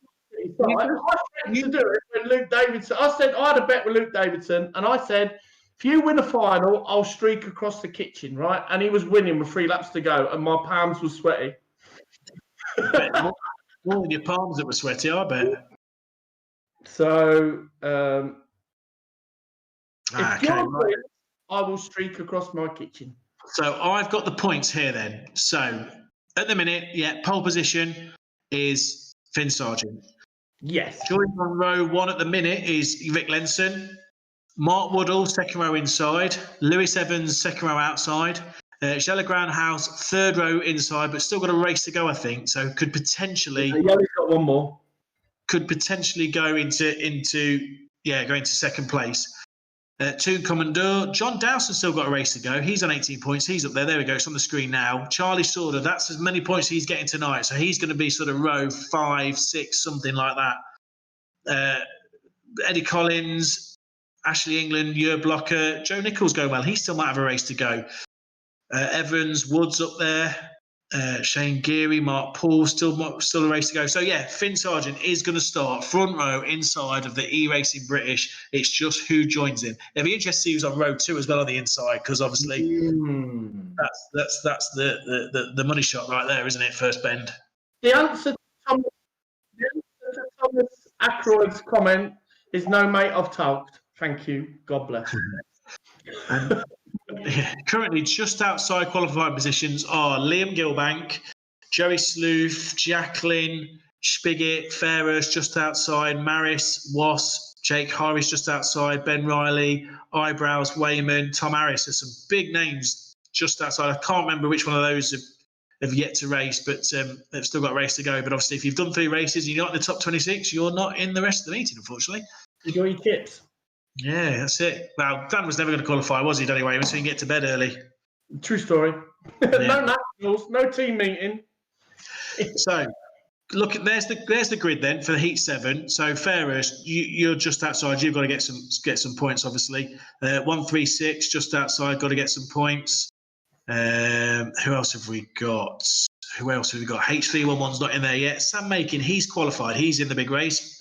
not. I threatened to do it when Luke Davidson. I had a bet with Luke Davidson, and I said, if you win a final, I'll streak across the kitchen, right? And he was winning with 3 laps to go, and my palms were sweaty. More than your palms that were sweaty, I bet. So, if George wins, I will streak across my kitchen. So I've got the points here then. So at the minute, yeah, pole position is Finn Sargent. Yes. Joining on row 1 at the minute is Rick Lenson. Mark Woodall, second row inside. Lewis Evans, second row outside. Shella Groundhouse, third row inside, but still got a race to go, I think. So could potentially... Yeah, he's got 1 more. Could potentially go into second place. Toon Commandeur. John Dowson's still got a race to go. He's on 18 points. He's up there. There we go. It's on the screen now. Charlie Sorder, that's as many points he's getting tonight. So he's going to be sort of row 5, 6, something like that. Eddie Collins, Ashley England, Jur Blocker. Joe Nichols going well. He still might have a race to go. Evans, Woods up there. Shane Geary, Mark Paul, still a race to go. So yeah, Finn Sargent is going to start front row inside of the E-Racing British. It's just who joins him. It'll be interesting to see who's on row 2 as well on the inside, because obviously that's the money shot right there, isn't it? First bend. The answer to Thomas Ackroyd's comment is no, mate. I've talked. Thank you. God bless. Currently, just outside qualifying positions are Liam Gilbank, Joey Sleuth, Jacqueline, Spigot, Ferris just outside, Maris, Wass, Jake Harris just outside, Ben Riley, Eyebrows, Wayman, Tom Harris. There's some big names just outside. I can't remember which one of those have yet to race, but they've still got a race to go. But obviously, if you've done 3 races and you're not in the top 26, you're not in the rest of the meeting, unfortunately. You got your tips? Yeah, that's it. Well, Dan was never going to qualify, was he, Danny Wayman? So he can get to bed early. True story. Yeah. No nationals, no team meeting. So, look, there's the grid then for the Heat 7. So, Ferris, you're just outside. You've got to get some points, obviously. 136 just outside. Got to get some points. Who else have we got? H311's not in there yet. Sam Makin, he's qualified. He's in the big race.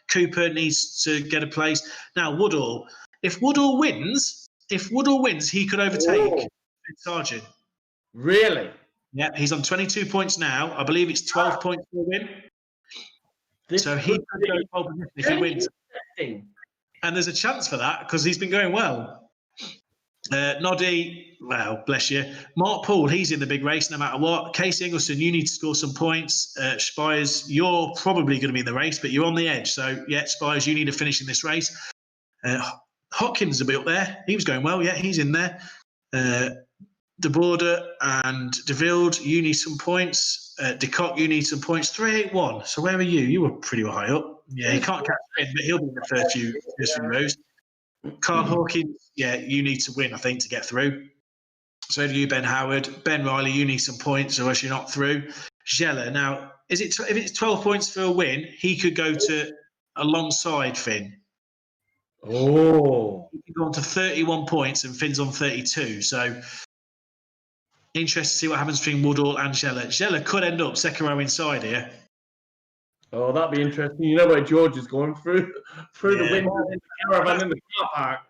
Cooper needs to get a place. Now, Woodall. If Woodall wins, he could overtake Finn Sargent. Really? Yeah, he's on 22 points now. I believe it's 12 points for a win. So he could go pole position if he wins. And there's a chance for that because he's been going well. Noddy, well, bless you. Mark Paul, he's in the big race no matter what. Casey Ingleson, you need to score some points. Spires, you're probably going to be in the race, but you're on the edge. So, yeah, Spires, you need to finish in this race. Hopkins will be up there. He was going well. Yeah, he's in there. De Border and De Vilde, you need some points. De Kock, you need some points. 381. So where are you? You were pretty high up. Yeah, he can't catch Finn, but he'll be in the first few rows. Carl Hawkins, you need to win, I think, to get through. So do you, Ben Howard. Ben Riley, you need some points or else you're not through. Jella, now, if it's 12 points for a win, he could go to alongside Finn. Oh. He could go on to 31 points and Finn's on 32. So interested to see what happens between Woodall and Jella. Jella could end up second row inside here. Oh, that'd be interesting. You know where George is going through the window in the caravan in the car park.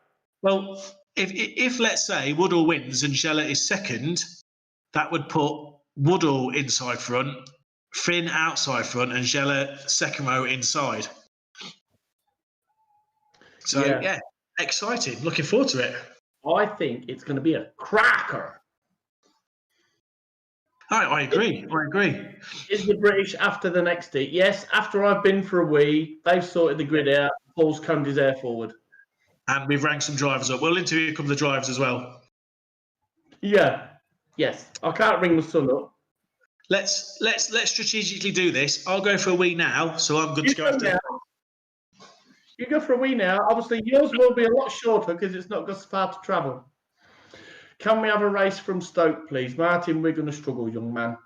Well, if let's say Woodall wins and Jella is second, that would put Woodall inside front, Finn outside front, and Jella second row inside. So yeah, exciting. Looking forward to it. I think it's going to be a cracker. I agree. Is the British after the next heat? Yes, after I've been for a wee, they've sorted the grid out. Paul's combed his hair forward. And we've ranked some drivers up. We'll interview a couple of the drivers as well. Yeah. Yes. I can't ring the sun up. Let's strategically do this. I'll go for a wee now, so I'm good to go after. You go for a wee now. Obviously, yours will be a lot shorter because it's not got so far to travel. Can we have a race from Stoke, please? Martin, we're going to struggle, young man.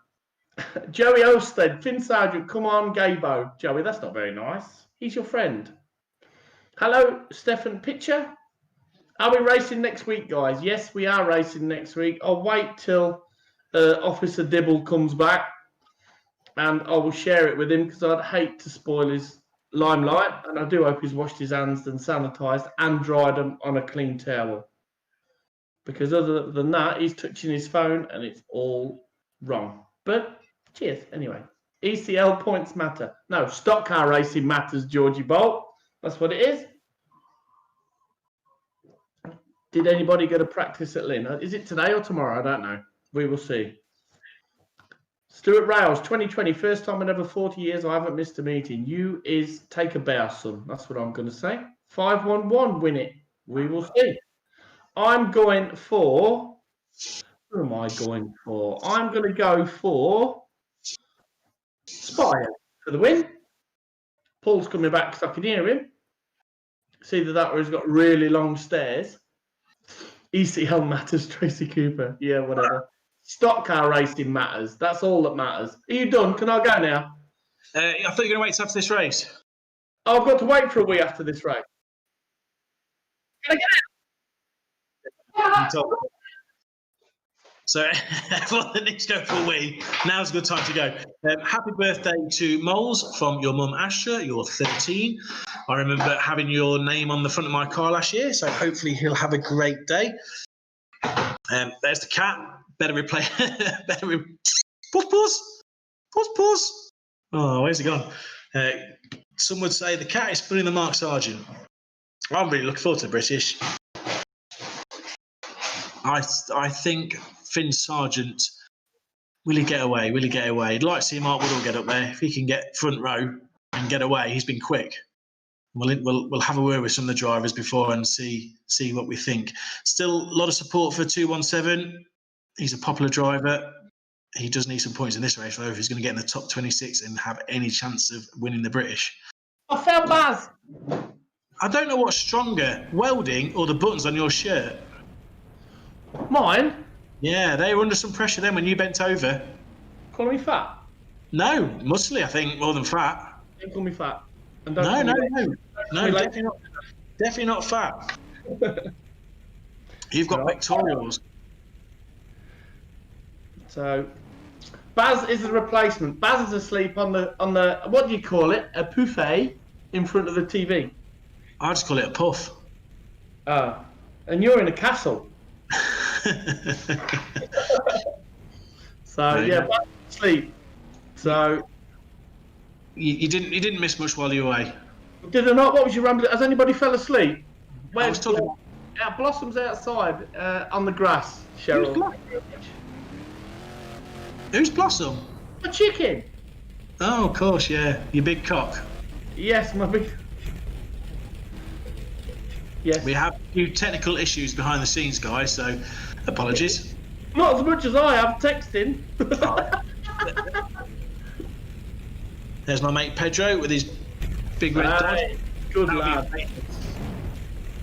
Joey Olstead, Finn Sargent, come on, Gabo. Joey, that's not very nice. He's your friend. Hello, Stefan Pitcher. Are we racing next week, guys? Yes, we are racing next week. I'll wait till Officer Dibble comes back and I will share it with him because I'd hate to spoil his limelight. And I do hope he's washed his hands and sanitised and dried them on a clean towel. Because other than that, he's touching his phone and it's all wrong. But cheers, anyway. ECL points matter. No, stock car racing matters, Georgie Bolt. That's what it is. Did anybody go to practice at Lynn? Is it today or tomorrow? I don't know. We will see. Stuart Rails, 2020, first time in over 40 years I haven't missed a meeting. You is take a bow, son. That's what I'm going to say. 511, win it. We will see. I'm going for... Who am I going for? I'm going to go for Spire for the win. Paul's coming back because I can hear him. It's either that or he's got really long stairs. ECL matters, Tracy Cooper. Yeah, whatever. Stock car racing matters. That's all that matters. Are you done? Can I go now? I thought you were going to wait till after this race. Oh, I've got to wait for a wee after this race. Can I get out? So everyone that needs to go for a wee, now's a good time to go. Happy birthday to Moles from your mum Astra. You're 13. I remember having your name on the front of my car last year, so hopefully he'll have a great day. There's the cat. Better replay. Pause. Oh, where's he gone? Some would say the cat is pulling the Mark Sargent. I'm really looking forward to the British. I think Finn Sargent, will he get away? I'd like to see Mark Woodall get up there. If he can get front row and get away, he's been quick. We'll have a word with some of the drivers before and see what we think. Still a lot of support for 217. He's a popular driver. He does need some points in this race, though, if he's going to get in the top 26 and have any chance of winning the British. I found Baz. I don't know what's stronger, welding or the buttons on your shirt. Mine? Yeah, they were under some pressure then when you bent over. Calling me fat? No, muscly, I think, more than fat. Don't call me fat. And No, definitely not fat. You've got pectorals. So, Baz is a replacement. Baz is asleep on the what do you call it? A buffet in front of the TV. I just call it a puff. Oh, and you're in a castle. So yeah, Baz is asleep. So you didn't miss much while you were away. Did I not? What was your rambling? Has anybody fell asleep? I was talking. Yeah, Blossom's outside on the grass. Cheryl. Who's Blossom? A chicken. Oh, of course, yeah. Your big cock. Yes, my big. Yes. We have a few technical issues behind the scenes, guys, so apologies. Not as much as I have texting. There's my mate Pedro with his big red dog. Good lad.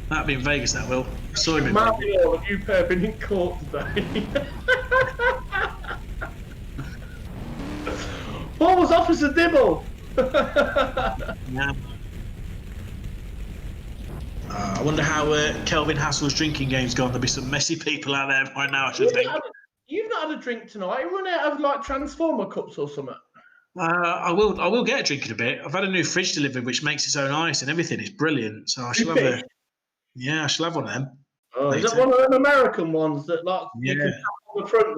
That'll be in Vegas, that will. Saw him in Mark Vegas. Law, have you pair been in court today? What was Officer Dibble? Yeah. I wonder how Kelvin Hassel's drinking game's gone. There'll be some messy people out there right now, I should think. You've not had a drink tonight. You run out of like Transformer cups or something. I will get a drink in a bit. I've had a new fridge delivered, which makes its own ice and everything. It's brilliant. So I shall have I shall have one of them. Oh, is that one of them American ones that like you Yeah. can tap on the front?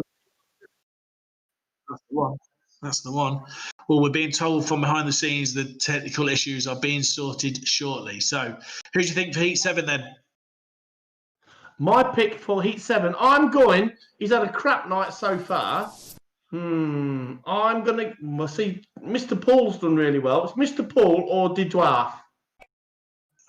That's the one. That's the one. Well, we're being told from behind the scenes the technical issues are being sorted shortly. So, who do you think for Heat 7 then? My pick for Heat 7. He's had a crap night so far. I'm going to see. Mr. Paul's done really well. It's Mr. Paul or Didwarf.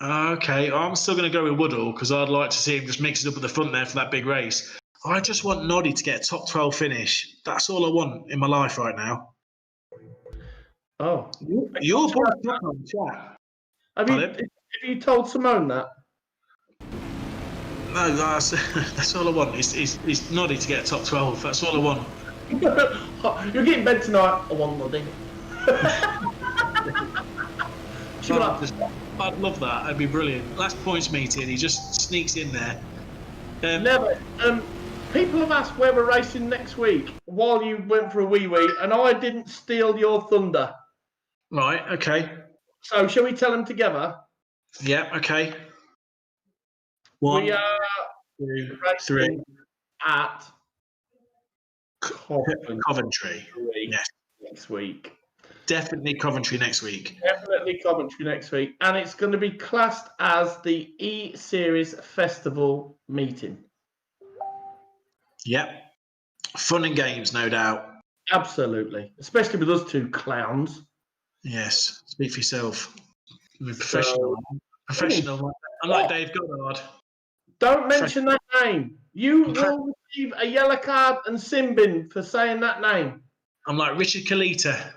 Okay, I'm still going to go with Woodall because I'd like to see him just mix it up at the front there for that big race. I just want Noddy to get a top 12 finish. That's all I want in my life right now. Oh. You're on chat. Have you told Simone that? No, that's all I want. It's Noddy to get a top 12. That's all I want. You're getting bed tonight. I want Noddy. I'd love that. That'd be brilliant. Last points meeting, he just sneaks in there. Never. People have asked where we're racing next week while you went for a wee, and I didn't steal your thunder. Right, okay. So, shall we tell them together? Yeah, okay. 1, we are 2, 3 at Coventry. Yes. Next week. Definitely Coventry next week. Definitely Coventry next week. And it's going to be classed as the E-Series Festival meeting. Yep. Fun and games, no doubt. Absolutely. Especially with us two clowns. Yes. Speak for yourself. We're professional. Professional. Unlike Dave Goddard. Don't mention that name. You will receive a yellow card and sin bin for saying that name. I'm like Richard Kalita.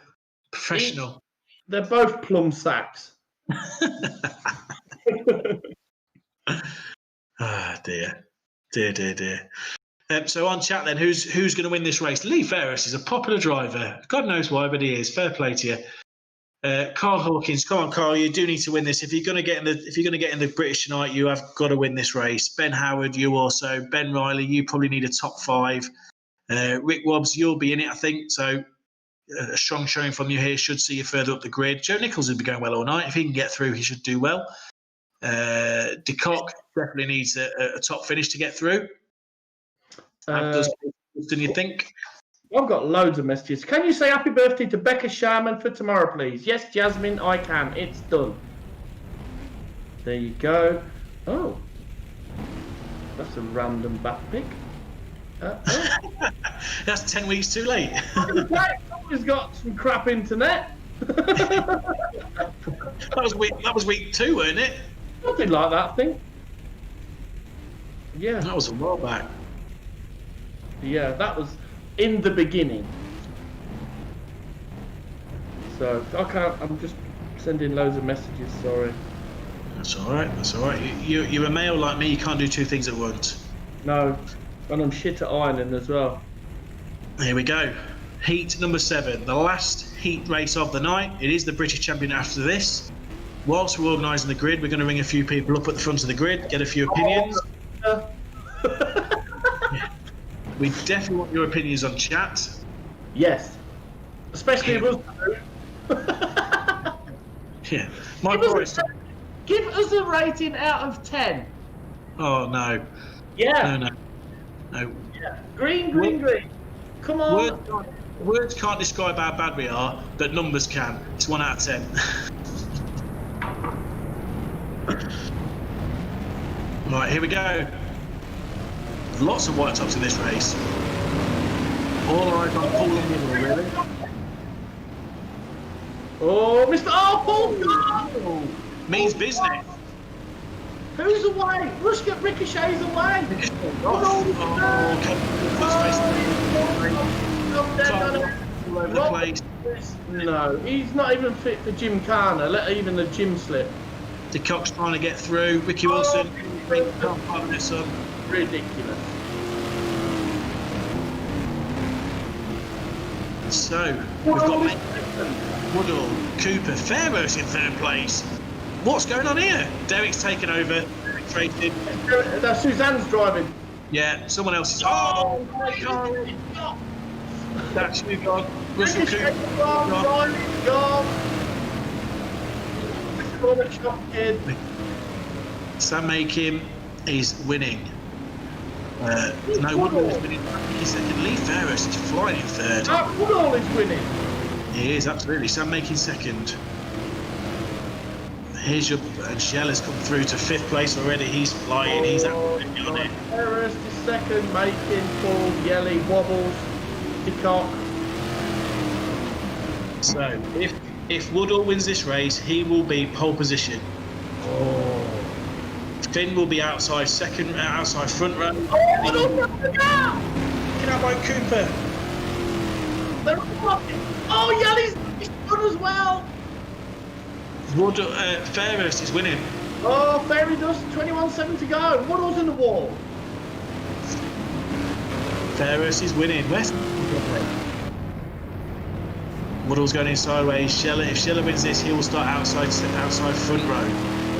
Professional. They're both plum sacks. Ah, dear. Dear. So on chat then, who's going to win this race? Lee Ferris is a popular driver. God knows why, but he is. Fair play to you. Carl Hawkins, come on, Carl, you do need to win this. If you're going to get in the British tonight, you have got to win this race. Ben Howard, you also. Ben Riley, you probably need a top 5. Rick Wobbs, you'll be in it, I think. So a strong showing from you here should see you further up the grid. Joe Nichols will be going well all night. If he can get through, he should do well. De Kock definitely needs a top finish to get through. Than you think? I've got loads of messages. Can you say happy birthday to Becca Sharman for tomorrow, please? Yes, Jasmine, I can. It's done. There you go. Oh. That's a random bat pick. That's 10 weeks too late. He's got some crap internet. That was week 2, weren't it? Something like that, I think. Yeah. That was a while back. Yeah, that was in the beginning. So I'm just sending loads of messages, sorry. That's all right. You're a male like me, you can't do 2 things at once. No, and I'm shit at ironing as well. Here we go. Heat number 7, the last heat race of the night. It is the British champion after this. Whilst we're organising the grid, we're going to ring a few people up at the front of the grid, get a few opinions. We definitely want your opinions on chat. Yes. Especially if us. Yeah. Give us a rating out of 10. Oh, no. Yeah. No. Yeah. Green. Come on. Words can't describe how bad we are, but numbers can. It's 1 out of 10. Right, here we go. Lots of white tops in this race. All eyes on Paul in the middle, really. Oh, Mr. Paul! Means business. Who's away? Ricochet's away. All over the place. No, he's not even fit for Gymkhana, let even the gym slip. De Kock's trying to get through. Ricky Wilson can't part of this one. Ridiculous. So we've got Woodall, Cooper, Fairhurst in third place. What's going on here? Derek's taken over. Racing. That's Suzanne's driving. Yeah, someone else is. Oh my God! That's you gone. Russell Cooper. Gone. Corner shop kid. Sam Makin is winning. No, Woodall is winning. He's second. Lee Fairhurst is flying in third. Woodall is winning. He is, absolutely. Sam Makin second. Here's your. And Shell has come through to fifth place already. He's flying. He's absolutely on it. Fairhurst is second. Makin, Paul, Yelly, Wobbles, De Kock. So, if Woodall wins this race, he will be pole position. Finn will be outside second, outside front row. Get out by Cooper. Oh, Yelly's good as well. Woodall, Fairhurst is winning. Oh, Fairy does 21.7 to go. Woodall's in the wall. Fairhurst is winning. Where's Woodall's going in sideways. If Scheller wins this, he will start outside front row.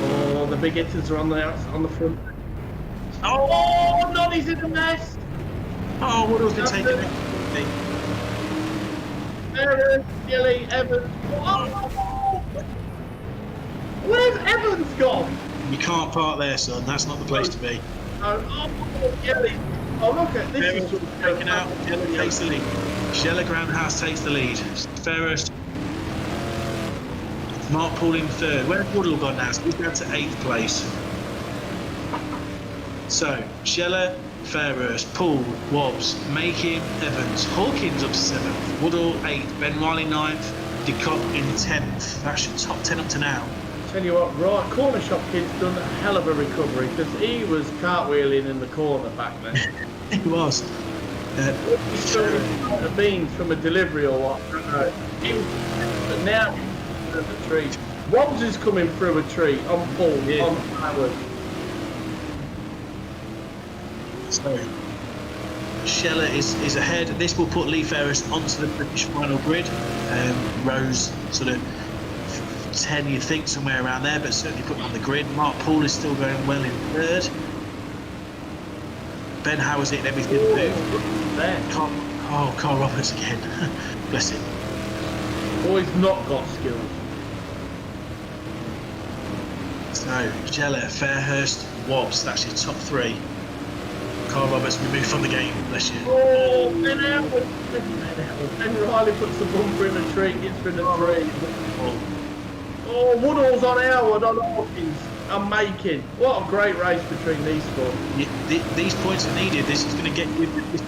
Oh, the big hitters are on the front. Oh, Noddy's in the mess. Oh, Woodall's been taken. Fairhurst, Yelly, Evans. Oh. Where's Evans gone? You can't park there, son. That's not the place to be. Oh, Yelly. Oh, look at this. Is taken out. Scheller takes the lead. Scheller Groundhouse takes the lead. Fairhurst. Mark Paul in third. Where's Woodall gone now? So he's down to 8th place. So, Scheller, Fairhurst, Paul, Wobbs, Makin, Evans, Hawkins up to 7th, Woodall 8th, Ben Riley 9th, De Kock in 10th. That's your top 10 up to now. Tell you what, right, corner shop kid's done a hell of a recovery because he was cartwheeling in the corner back then. He was. He's still the beans from a delivery or what? But now he's in the tree. Wobbs is coming through a tree on Paul, on Howard. So, Scheller is ahead. This will put Lee Fairhurst onto the British final grid. Rows sort of 10, you think, somewhere around there, but certainly put on the grid. Mark Paul is still going well in third. Ben Howard's hitting everything Carl Roberts again. Bless him. Boy's not got skills. So, Scheller, Fairhurst, Wobbs, that's your top 3. Carl Roberts removed from the game, bless you. Oh, Ben Howard. Ben Riley puts the bumper in the tree, gets through the tree. Oh, Woodall's on Howard, on Hawkins, and Makin. What a great race between these four. These points are needed. This is going to get you this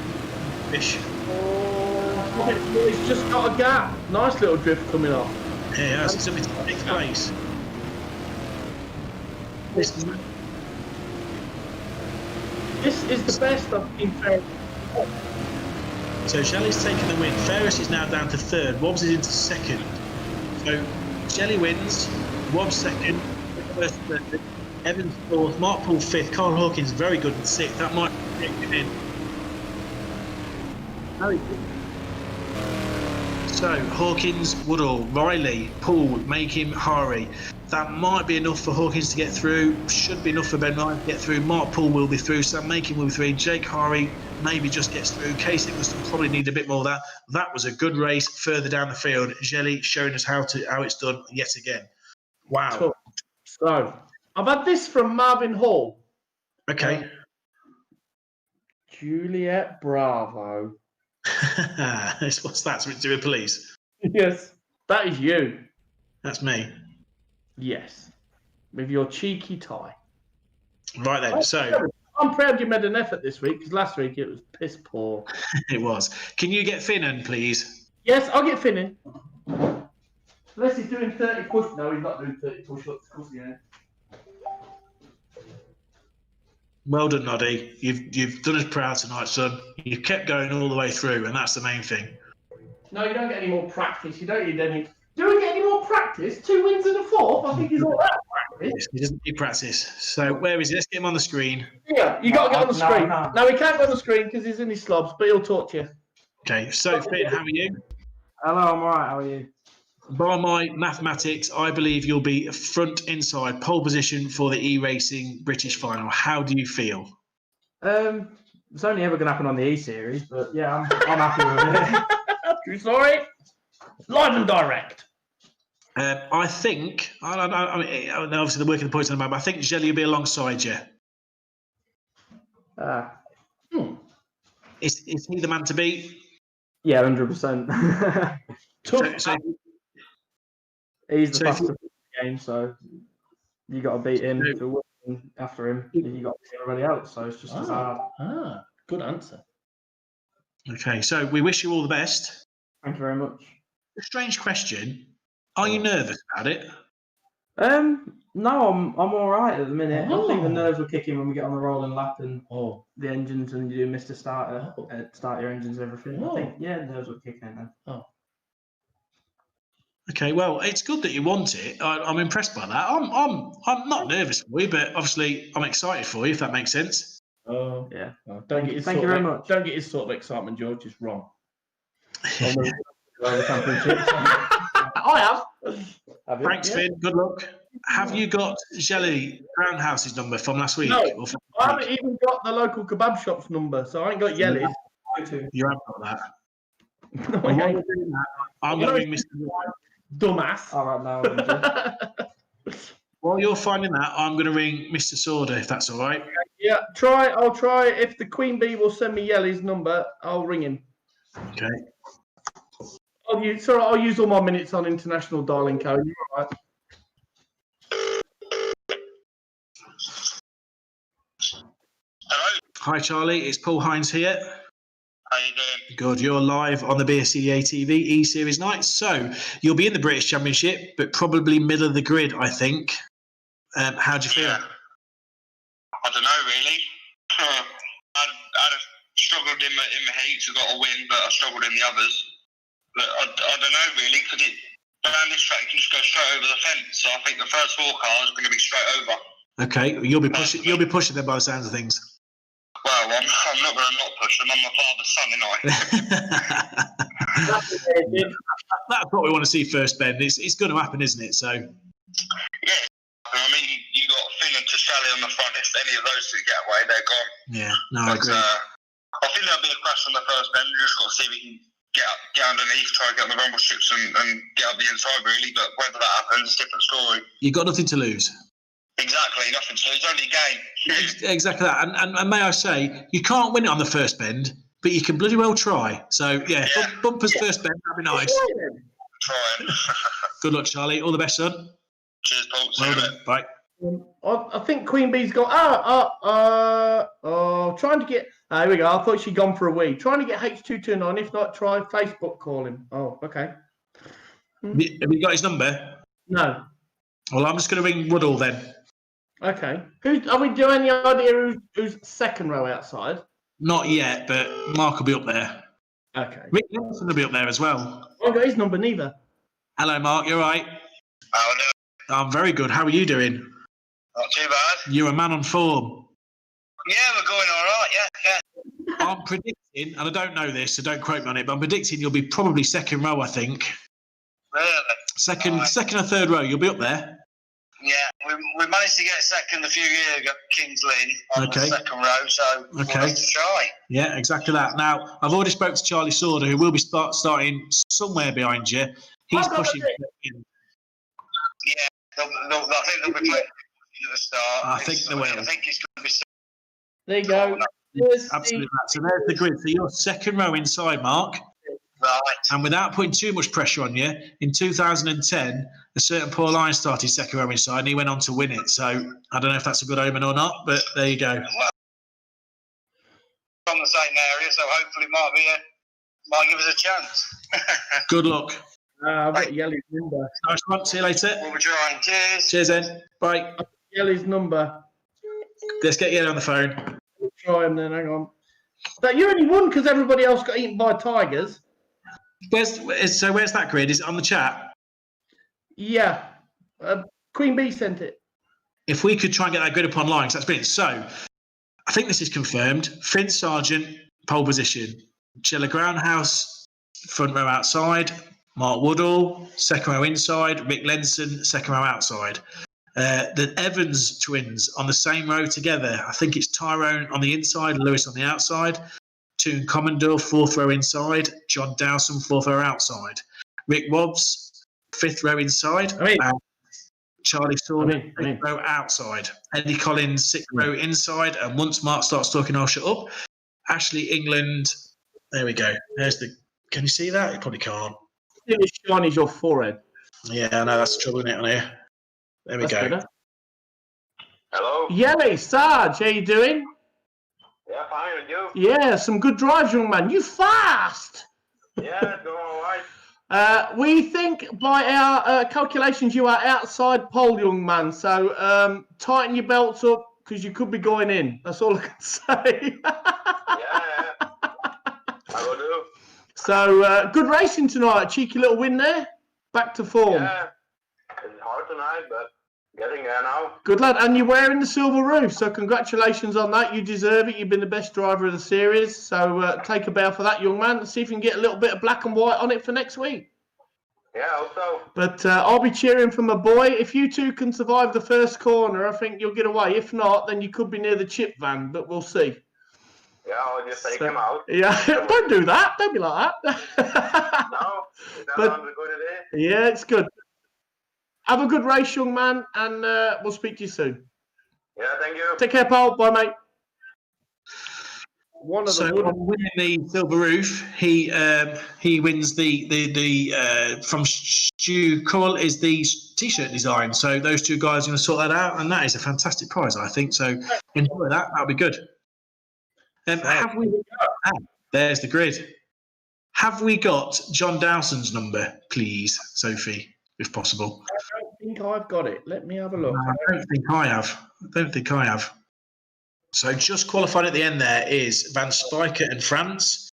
fish. Oh, he's just got a gap. Nice little drift coming off. Yeah, that's something to take place. This is the best I've seen Fairhurst. So Shelley's taken the win. Fairhurst is now down to 3rd. Wobbs is into 2nd. So Shelley wins. Wobbs 2nd. First, Evans 4th. Mark Paul 5th. Carl Hawkins very good in 6th. That might get him in. So Hawkins, Woodall, Riley, Paul, Makin, Hari. That might be enough for Hawkins to get through. Should be enough for Ben Ryan to get through. Mark Paul will be through. Sam Makin will be through. Jake Hari maybe just gets through. Case Nicholson probably need a bit more of that. That was a good race further down the field. Jelly showing us how it's done yet again. Wow. So I've had this from Marvin Hall. Okay. Juliet Bravo. What's that to do with police? Yes. That is you. That's me. Yes. With your cheeky tie. Right then. So I'm proud you made an effort this week because last week it was piss poor. It was. Can you get Finn in, please? Yes, I'll get Finn in. Unless he's doing 30 push. No, he's not doing 30 push-ups. Of course he ain't. Well done, Noddy. You've done us proud tonight, son. You've kept going all the way through, and that's the main thing. No, you don't get any more practice. You don't need any. Do we get any more practice? 2 wins and a 4th? I think he's all that He doesn't need practice. So where is he? Let's get him on the screen. Yeah, you got to get on the screen. No. No, he can't go on the screen because he's in his slobs, but he'll talk to you. Okay, so Finn, how are you? Hello, I'm alright. How are you? By my mathematics, I believe you'll be front inside pole position for the E-Racing British final. How do you feel? It's only ever going to happen on the E series, but yeah, I'm happy with it. True story. Live and direct. I think, I mean, obviously the working the points on the map, but I think Jelly will be alongside you. Is he the man to beat? Yeah, 100%. So He's the fastest in the game, so you got to beat him to win after him. You got to beat everybody else, so it's just as hard. Good answer. Okay, so we wish you all the best. Thank you very much. A strange question. Are you nervous about it? No, I'm all right at the minute. I think the nerves will kick in when we get on the rolling lap and the engines and you do Mr. Starter, start your engines and everything. I think nerves will kick in then. Okay, well, it's good that you want it. I'm impressed by that. I'm not nervous for you, but obviously I'm excited for you, if that makes sense. Oh yeah. Thank you very much. Don't get his sort of excitement, George. It's wrong. I have. Thanks, Finn. Good luck. Have you got Jelly Groundhouse's number from last week? No, I haven't even got the local kebab shop's number, so I ain't got Yelly's. You haven't got that. No, I ain't. I'm going to ring Mr. Dumbass. All right, now. While you're finding that, I'm going to ring Mr. Sorder, if that's all right. Yeah, I'll try. If the Queen Bee will send me Yelly's number, I'll ring him. Okay. I'll use all my minutes on international dialing code. You're all right. Hello. Hi, Charlie. It's Paul Hines here. How you doing? Good. You're live on the BSCDA TV E-Series night. So you'll be in the British Championship, but probably middle of the grid, I think. How do you feel? Yeah. I don't know, really. I'd struggled in my heats. I got a win, but I struggled in the others. But I don't know, really, because around this track you can just go straight over the fence. So I think the first 4 cars are going to be straight over. Okay, you'll be pushing. You'll be pushing them by the sounds of things. Well, I'm not going to not push them. I'm my father's son, ain't I? That's what we want to see first, Ben. It's going to happen, isn't it? So. Yeah. I mean, you got Finn and Tashelli on the front. If any of those two get away, they're gone. Yeah. No, I agree. I think there'll be a crash on the first bend. We've just got to see if we can get underneath, try and get on the rumble strips and get up the inside, really. But whether that happens, different story. You've got nothing to lose. Exactly, nothing to lose. Only a game. Exactly that. And may I say, you can't win it on the first bend, but you can bloody well try. So, yeah. Bumpers first bend, that'd be nice. Trying. Good luck, Charlie. All the best, son. Cheers, Paul. See Well you done. later. Bye. I think Queen Bee's got. Trying to get. Here we go. I thought she'd gone for a wee. Trying to get H229. If not, try Facebook call him. Oh, okay. Have you got his number? No. Well, I'm just going to ring Woodall then. Okay. Are we doing any idea who's second row outside? Not yet, but Mark will be up there. Okay. Rick Nelson will be up there as well. I haven't got his number neither. Hello, Mark. You all right? Oh, no. I'm very good. How are you doing? Not too bad. You're a man on form. Yeah, we're going all right. Yeah. I'm predicting, and I don't know this, so don't quote me on it, but I'm predicting you'll be probably second row, I think. Really? Second or third row, you'll be up there. Yeah, we managed to get second a few years ago at Kings Lynn on the second row, so we'll have to try. Yeah, exactly that. Now, I've already spoke to Charlie Sorder, who will be starting somewhere behind you. He's pushing. Yeah, I think they'll be playing at the start. I think they will. I think it's going to be. There you go. Absolutely. So there's the grid. So you're second row inside, Mark. Right. And without putting too much pressure on you, in 2010, a certain Paul Hines started second row inside and he went on to win it. So I don't know if that's a good omen or not, but there you go. Well, from the same area, so hopefully it might give us a chance. Good luck. I've got Yelly's number. Nice one. See you later. We'll be trying. Cheers. Cheers, then. Bye. Yelly's number. Let's get Yelly on the phone. We'll try him then. Hang on. But you only won because everybody else got eaten by tigers. Where's that grid? Is it on the chat? Yeah. Queen Bee sent it. if we could try and get that grid up online, because that's brilliant. So I think this is confirmed. Finn Sargent, pole position. Jella Groundhouse, front row outside. Mark Woodall, second row inside. Rick Lenson, second row outside. The Evans twins on the same row together. I think it's Tyrone on the inside, Lewis on the outside. Toon Commodore, fourth row inside. John Dowson, fourth row outside. Rick Wobbs, fifth row inside. Charlie Saunders, fifth row outside. Eddie Collins, sixth row inside. And once Mark starts talking, I'll shut up. Ashley England, there we go. There's the. Can you see that? You probably can't. It's shiny as your forehead. Yeah, I know, that's the trouble, isn't it, on here? There we go. Better. Hello? Yelly, Sarge, how you doing? Yeah, fine, and you? Yeah, some good drives, young man. You fast! Yeah, doing all right. We think by our calculations you are outside pole, young man. So tighten your belts up because you could be going in. That's all I can say. Yeah. I will do. So good racing tonight. A cheeky little win there. Back to form. Yeah. It's hard tonight, but getting there now. Good lad. And you're wearing the silver roof. So congratulations on that. You deserve it. You've been the best driver of the series. So take a bow for that, young man. See if you can get a little bit of black and white on it for next week. Yeah, also. But I'll be cheering for my boy. If you two can survive the first corner, I think you'll get away. If not, then you could be near the chip van, but we'll see. Yeah, I'll just take him out. Yeah, don't do that. Don't be like that. No, But- I'm good at it. Yeah, it's good. Have a good race, young man, and we'll speak to you soon. Yeah, thank you. Take care, pal. Bye, mate. So on winning the silver roof, he wins the from Stu Cole is the t-shirt design. So those two guys are going to sort that out, and that is a fantastic prize, I think. So enjoy that. That'll be good. Have we? There's the grid. Have we got John Dowson's number, please, Sophie, if possible? I don't think I've got it. Let me have a look. I don't think I have. So just qualified at the end there is Van Spijker and France,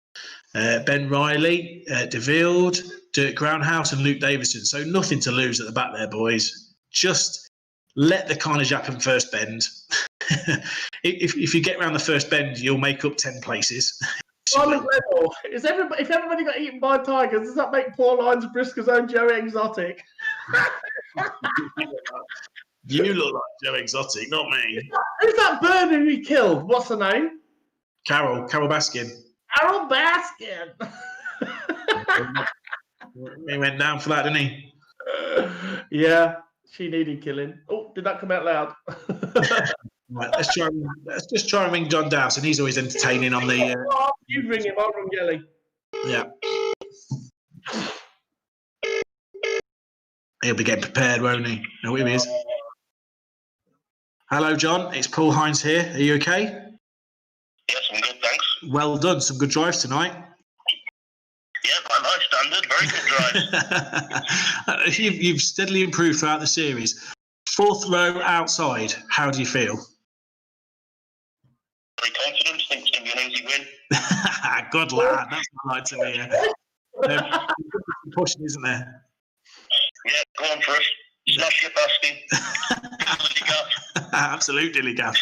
Ben Riley, De Wilde, Dirk Groundhouse and Luke Davison. So nothing to lose at the back there, boys. Just let the carnage happen first bend. if you get around the first bend, you'll make up 10 places. Simon Level, if everybody got eaten by tigers, does that make Paul Hines BriSCA's own Joey Exotic? You look like Joe Exotic, not me. Who's that bird who he killed? What's the name? Carol Baskin. Carol Baskin. He went down for that, didn't he? Yeah, she needed killing. Oh, did that come out loud? Right, let's just try and ring John Dowson. He's always entertaining on the. You ring him, I'll ring Gelly. Yeah. He'll be getting prepared, won't he? Know who he is. Hello, John. It's Paul Hines here. Are you okay? Yes, I'm good, thanks. Well done. Some good drives tonight. Yeah, by my standard, very good drive. You've steadily improved throughout the series. Fourth row outside. How do you feel? Very confident, think it's going to be an easy win. Good lad. That's what I like to hear. Pushing, isn't there? Yeah, go on for it. Smash your basking. Absolutely, Gaff.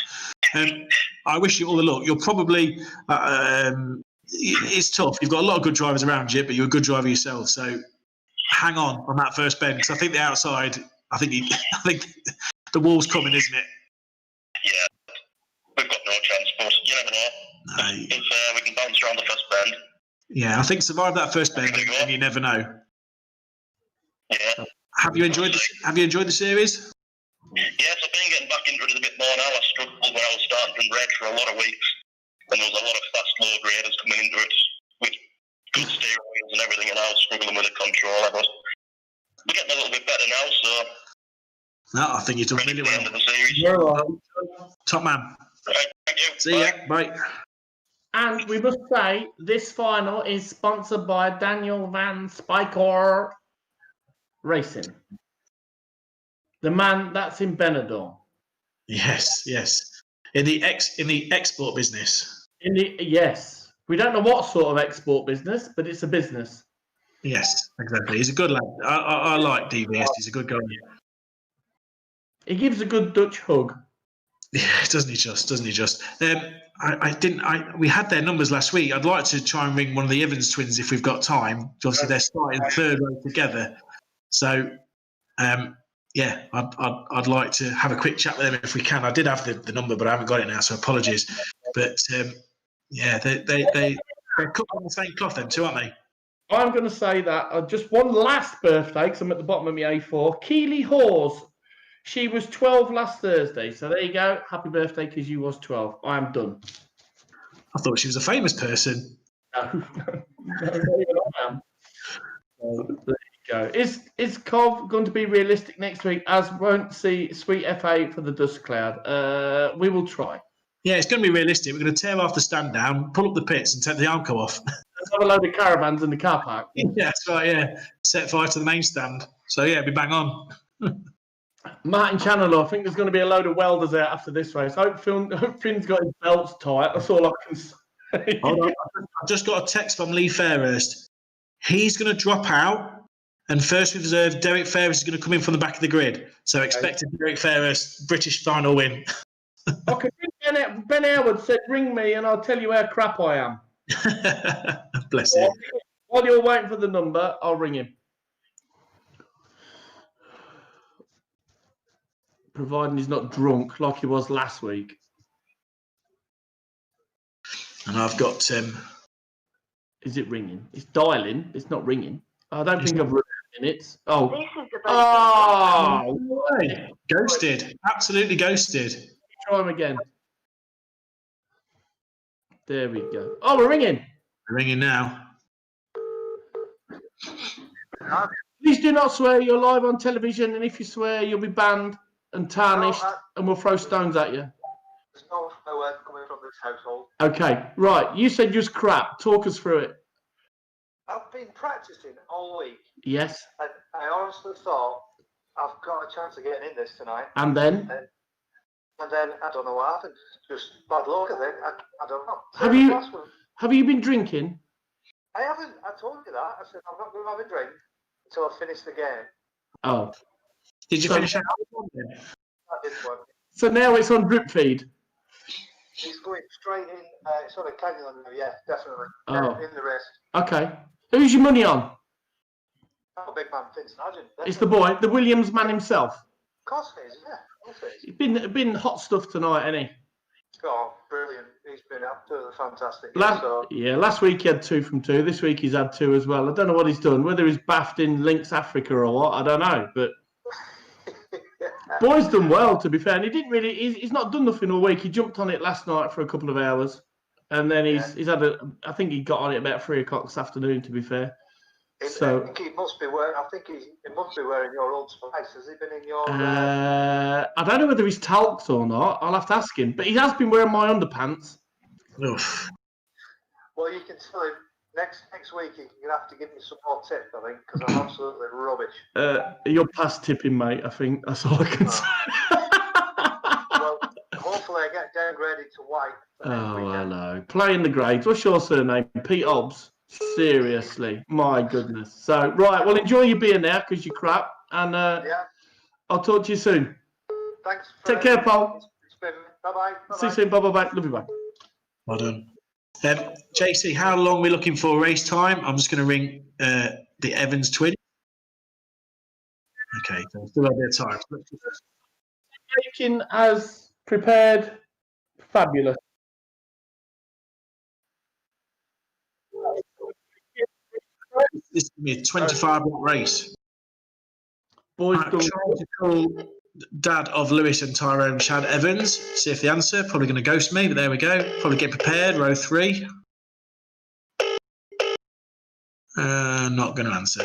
I wish you all the luck. You're probably it's tough. You've got a lot of good drivers around you, but you're a good driver yourself. So hang on that first bend, because I think the outside. I think the wall's coming, isn't it? Yeah, we've got no chance, but you never know. No. If we can bounce around the first bend. Yeah, I think survive that first bend, and you never know. Yeah. Have you enjoyed the series? Yes, I've been getting back into it a bit more now. I struggled when I was starting from red for a lot of weeks, and there was a lot of fast low graders coming into it with good steering wheels and everything, and I was struggling with the controller. But we're getting a little bit better now, so. No, I think you've done really well. End of the series. Top man. Right, thank you. See ya. Bye. And we must say, this final is sponsored by Daniel Van Spijker Racing. The man that's in Benidorm. Yes. In the export business. Yes. We don't know what sort of export business, but it's a business. Yes, exactly. He's a good lad. I like DVS. He's a good guy. He gives a good Dutch hug. Yeah, doesn't he just? We had their numbers last week. I'd like to try and ring one of the Evans twins if we've got time. Obviously, they're starting third row together. So, yeah, I'd like to have a quick chat with them if we can. I did have the number, but I haven't got it now, so apologies. But yeah, they're cooked on the same cloth, them two, aren't they? I'm going to say that just one last birthday, because I'm at the bottom of my A4. Keely Hawes. She was 12 last Thursday. So there you go. Happy birthday, because you was 12. I am done. I thought she was a famous person. No, I am. So there you go. Is Cov going to be realistic next week, as won't see Sweet FA for the dust cloud? We will try. Yeah, it's going to be realistic. We're going to tear off the stand down, pull up the pits and take the Armco off. Let's have a load of caravans in the car park. Yeah, that's right, yeah. Set fire to the main stand. So, yeah, be bang on. Martin Chandler, I think there's going to be a load of welders out after this race. Hope Finn's got his belts tight. That's all I can say. Hold on. I've just got a text from Lee Fairhurst. He's going to drop out, and first reserve, Derek Fairhurst is going to come in from the back of the grid. So expect a Derek Fairhurst British final win. Okay, Ben Howard said, ring me and I'll tell you how crap I am. Bless him. While you're waiting for the number, I'll ring him. Providing he's not drunk like he was last week. And I've got... Is it ringing? It's dialing. It's not ringing. I don't think I've run minutes. Oh. Way. Ghosted. Absolutely ghosted. Try him again. There we go. Oh, we're ringing. We're ringing now. Please do not swear. You're live on television, and if you swear, you'll be banned and tarnished, and we'll throw stones at you. There's no word coming from this household. Okay, right. You said just crap. Talk us through it. I've been practicing all week. Yes. And I honestly thought I've got a chance of getting in this tonight. And then? And then I don't know what happened. Just bad luck, I think. I don't know. Have you been drinking? I haven't. I told you that. I said I'm not going to have a drink until I finish the game. Oh. Did you finish out? I did one. So now it's on drip feed. He's going straight in. It's on a canyon now. Yeah, definitely. Oh. In the race. Okay. Who's your money on? Oh, big man, Finn Sargent. It's the boy, the Williams man himself. Of course it is, yeah. Of course it is. He's been hot stuff tonight, hasn't he? Oh, brilliant. He's been absolutely fantastic. Last week he had 2 from 2. This week he's had 2 as well. I don't know what he's done. Whether he's baffed in Lynx Africa or what, I don't know. But boy's done well, to be fair. And he didn't really. He's not done nothing all week. He jumped on it last night for a couple of hours, and then he's had a. I think he got on it about 3 o'clock this afternoon. To be fair. I think he must be wearing. I think he must be wearing your Old Spice. Has he been in your? I don't know whether he's talked or not. I'll have to ask him. But he has been wearing my underpants. Oof. Well, you can tell him next week. You're gonna have to give me some more tips, I think, because I'm absolutely rubbish. You're past tipping, mate. I think that's all I can say. Well, hopefully I get downgraded to white. Oh, hello. Playing the grades. What's your surname? Pete Hobbs. Seriously, my goodness. So, right, well, enjoy your beer now because you're crap, and I'll talk to you soon. Thanks. Take care, Paul. Bye-bye. See you soon. Bye-bye. Love you, bye. Well done. JC, how long are we looking for race time? I'm just going to ring the Evans twin. Okay, so still a bit of time. Making as prepared. Fabulous. This is going to be a 25-minute race. Boys, I'm trying to call Dad of Lewis and Tyrone Chad Evans. See if they answer. Probably going to ghost me, but there we go. Probably get prepared. Row 3. Not going to answer.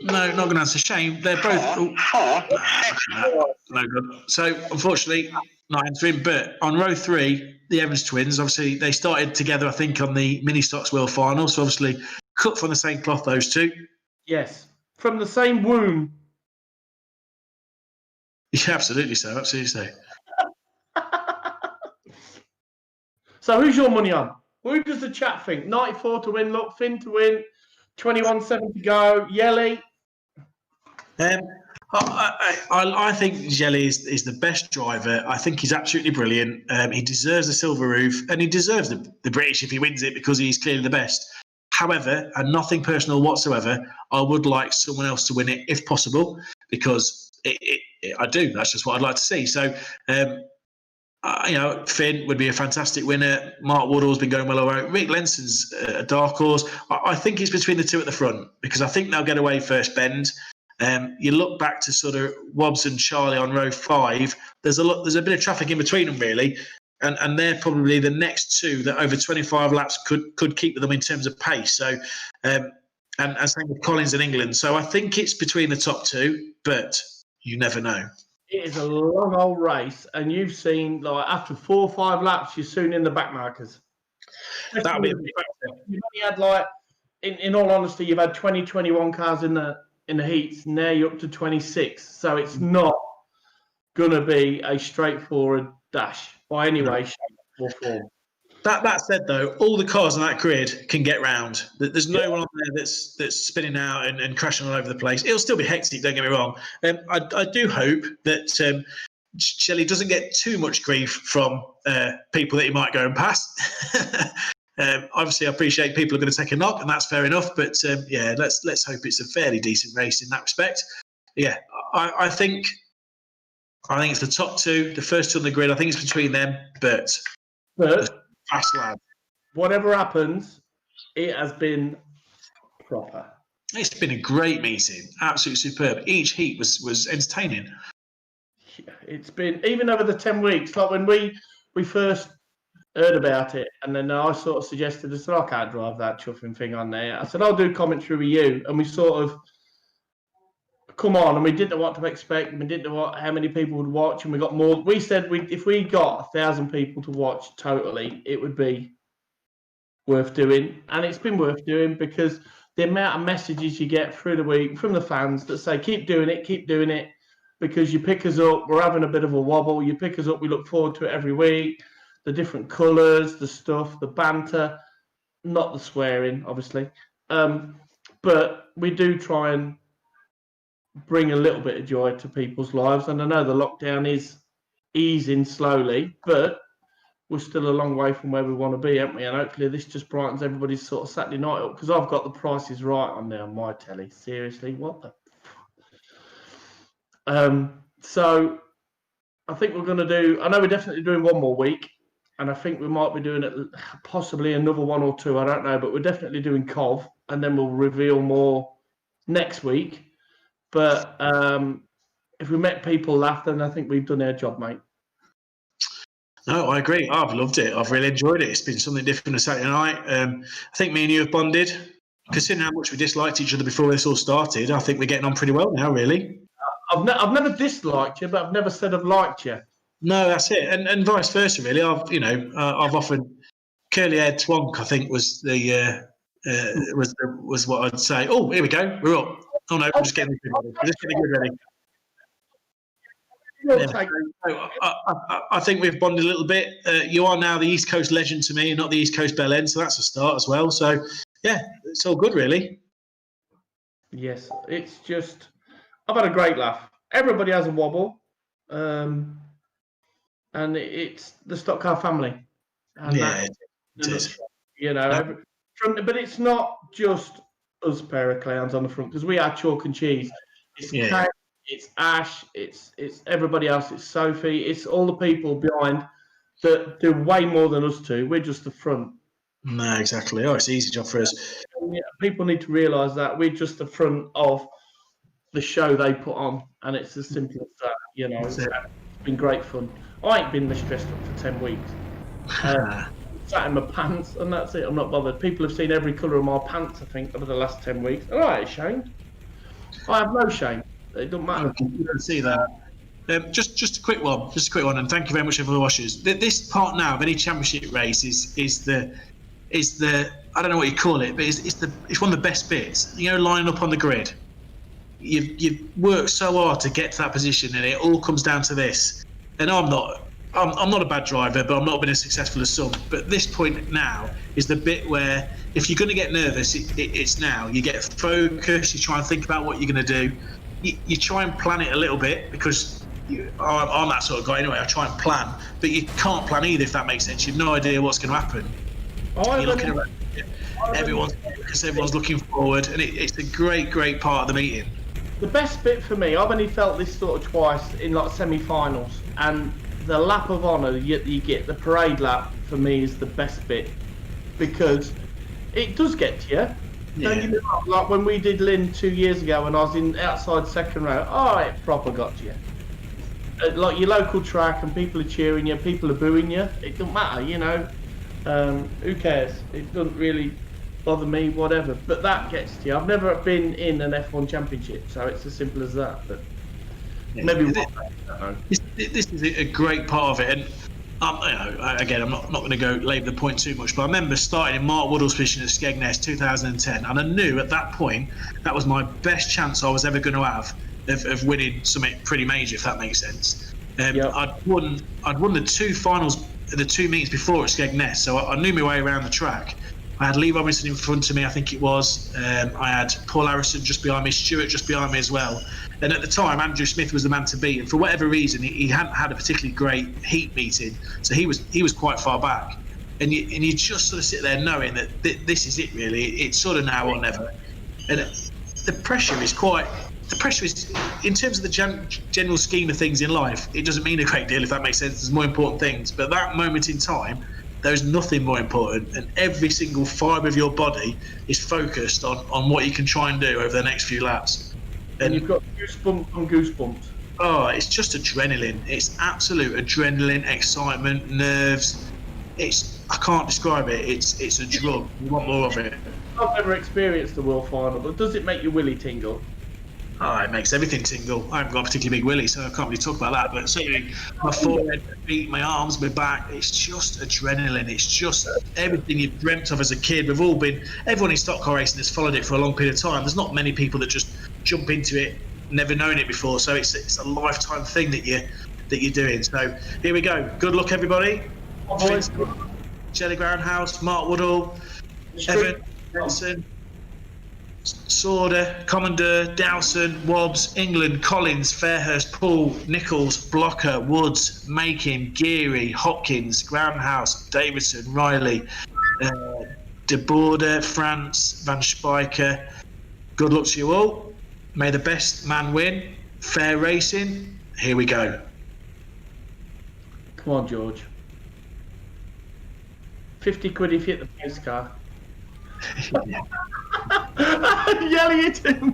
No, not going to answer. Shame. They're both. No good. So, unfortunately, not answering. But on row 3, the Evans twins, obviously, they started together, I think, on the Mini Stocks World Final. So, obviously, cut from the same cloth, those two. Yes. From the same womb. Yeah, absolutely so. Absolutely so. So, who's your money on? Who does the chat think? 94 to win, look, Finn to win, 21.7 to go. Yelly. I think Jelly is the best driver. I think he's absolutely brilliant. He deserves the silver roof, and he deserves the British if he wins it, because he's clearly the best. However, and nothing personal whatsoever, I would like someone else to win it if possible, because I do. That's just what I'd like to see. So, Finn would be a fantastic winner. Mark Woodall's been going well over. Rick Lenson's a dark horse. I think it's between the two at the front, because I think they'll get away first bend. You look back to sort of Wobbs and Charlie on row 5. There's a bit of traffic in between them, really, and they're probably the next two that over 25 laps could keep with them in terms of pace. So, and same with Collins in England. So I think it's between the top two, but you never know. It is a long old race, and you've seen, like, after 4 or 5 laps, you're soon in the back markers. That'll be. You've only had, like, in all honesty, you've had 20, 21 cars in the heats. Now you're up to 26, so it's not going to be a straightforward dash by any way, shape or form. That said, though, all the cars on that grid can get round. There's no one on there that's spinning out and crashing all over the place. It'll still be hectic, don't get me wrong. I do hope that Shelley doesn't get too much grief from people that he might go and pass. Obviously, I appreciate people are going to take a knock, and that's fair enough. But let's hope it's a fairly decent race in that respect. Yeah, I think it's the top two, the first two on the grid. I think it's between them, but fast lad. Whatever happens, it has been proper. It's been a great meeting, absolutely superb. Each heat was entertaining. Yeah, it's been, even over the 10 weeks, like when we first heard about it, and then I sort of suggested, I said, I can't drive that chuffing thing on there. I said, I'll do commentary with you. And we sort of come on, and we didn't know what to expect, and we didn't know how many people would watch, and we got more. We said if we got 1,000 people to watch totally, it would be worth doing. And it's been worth doing, because the amount of messages you get through the week from the fans that say, keep doing it, because you pick us up, we're having a bit of a wobble, you pick us up, we look forward to it every week. The different colours, the stuff, the banter, not the swearing, obviously. But we do try and bring a little bit of joy to people's lives. And I know the lockdown is easing slowly, but we're still a long way from where we want to be, aren't we? And hopefully this just brightens everybody's sort of Saturday night up, because I've got the prices right on there on my telly. Seriously, what the... So I think we're going to do... I know we're definitely doing one more week. And I think we might be doing it possibly another 1 or 2. I don't know, but we're definitely doing COV, and then we'll reveal more next week. But if we make people laugh, then I think we've done our job, mate. No, I agree. I've loved it. I've really enjoyed it. It's been something different on Saturday night. I think me and you have bonded. Considering how much we disliked each other before this all started, I think we're getting on pretty well now, really. I've never disliked you, but I've never said I've liked you. No, that's it, and vice versa, really. I've offered curly-haired twonk, I think, was was what I'd say. Oh, here we go. We're up. Oh no, we're just getting good ready. Yeah. I think we've bonded a little bit. You are now the East Coast legend to me, and not the East Coast bell end, so that's a start as well. So yeah, it's all good, really. Yes, it's just, I've had a great laugh. Everybody has a wobble. And it's the stock car family. And it is. But it's not just us pair of clowns on the front, because we are chalk and cheese. It's Kate, it's Ash, it's everybody else, it's Sophie, it's all the people behind that do way more than us two. We're just the front. No, exactly. Oh, it's an easy job for us. People need to realise that we're just the front of the show they put on, and it's as simple as that. It's been great fun. I ain't been this stressed up for 10 weeks. Sat in my pants, and that's it. I'm not bothered. People have seen every colour of my pants, I think, over the last 10 weeks. And I ain't ashamed. I have no shame. It doesn't matter. You don't see that. Just a quick one. And thank you very much for the watchers. This part now of any championship race is the I don't know what you call it, but it's one of the best bits. Lining up on the grid. You've worked so hard to get to that position, and it all comes down to this. And I'm not I'm not a bad driver, but I'm not been as successful as some. But this point now is the bit where if you're going to get nervous, it's now. You get focused, you try and think about what you're going to do. You try and plan it a little bit because I'm that sort of guy anyway. I try and plan, but you can't plan either, if that makes sense. You've no idea what's going to happen. You're looking around, everyone's looking forward, and it's a great part of the meeting. The best bit for me, I've only felt this sort of twice in like semi-finals, and the lap of honour you get, the parade lap, for me is the best bit because it does get to you. Yeah. Don't get me wrong, like when we did Lynn 2 years ago when I was in outside second row, it proper got to you. Like your local track and people are cheering you, people are booing you, it doesn't matter, you know. Who cares? It doesn't really bother me, whatever. But that gets to you. I've never been in an F1 championship, so it's as simple as that. But maybe this is a great part of it, and again, I'm not going to go labour the point too much, but I remember starting in Mark Woodall's position at Skegness 2010, and I knew at that point that was my best chance I was ever going to have of winning something pretty major, if that makes sense. I'd won the two finals, the 2 meets before at Skegness, so I knew my way around the track. I had Lee Robinson in front of me, I think it was. I had Paul Harrison just behind me, Stuart just behind me as well. And at the time, Andrew Smith was the man to beat. And for whatever reason, he hadn't had a particularly great heat meeting, so he was quite far back. And you just sort of sit there knowing that this is it really. It's sort of now or never. And the pressure is in terms of the general scheme of things in life, it doesn't mean a great deal, if that makes sense. There's more important things. But that moment in time, there's nothing more important, and every single fibre of your body is focused on what you can try and do over the next few laps. And you've got goosebumps on goosebumps. Oh, it's just adrenaline. It's absolute adrenaline, excitement, nerves. I can't describe it. It's a drug. You want more of it. I've never experienced the World Final, but does it make your willy tingle? Oh, it makes everything tingle. I haven't got a particularly big willy, so I can't really talk about that. But certainly my forehead, my feet, my arms, my back, it's just adrenaline. It's just everything you've dreamt of as a kid. Everyone in stock car racing has followed it for a long period of time. There's not many people that just jump into it, never known it before. So it's a lifetime thing that you're doing. So here we go. Good luck, everybody. Shelley Groundhouse, Mark Woodall, Evan Benson, Sauder, Commandeur, Dowson, Wobbs, England, Collins, Fairhurst, Poole, Nichols, Blocker, Woods, Makin, Geary, Hopkins, Groundhouse, Davidson, Riley, De Border, France, Van SPIJKER. Good luck to you all. May the best man win. Fair racing. Here we go. Come on, George. 50 quid if you hit the pace car. Yelling at him.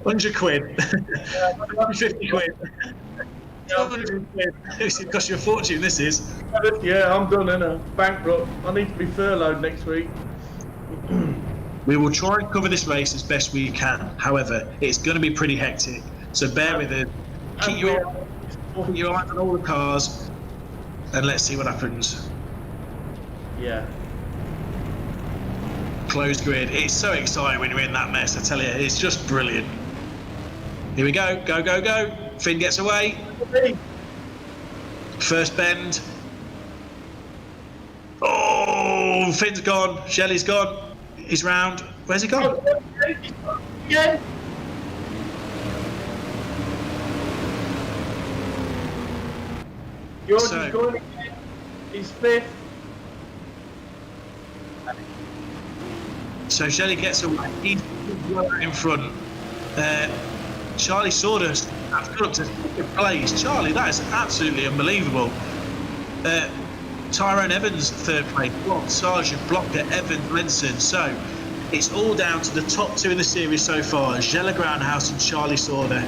100 quid. 50 quid. 200 quid. It costs you a fortune, this is. Yeah, I'm done, innit? Bankrupt. I need to be furloughed next week. We will try and cover this race as best we can. However, it's going to be pretty hectic. So bear with it. Keep your eyes on all the cars, and let's see what happens. Yeah. Closed grid. It's so exciting when you're in that mess, I tell you. It's just brilliant. Here we go. Go, go, go. Finn gets away. First bend. Oh, Finn's gone. Shelley's gone. He's round. Where's he gone? Yeah. George is going again. He's fifth. So Shelley gets away. He's in front. Charlie Sawdust has got up to second place. Charlie, that is absolutely unbelievable. Tyrone Evans, third place. Sargent, Blocker, Evans, Lenson. So it's all down to the top two in the series so far. Jella Groundhouse and Charlie Sauder.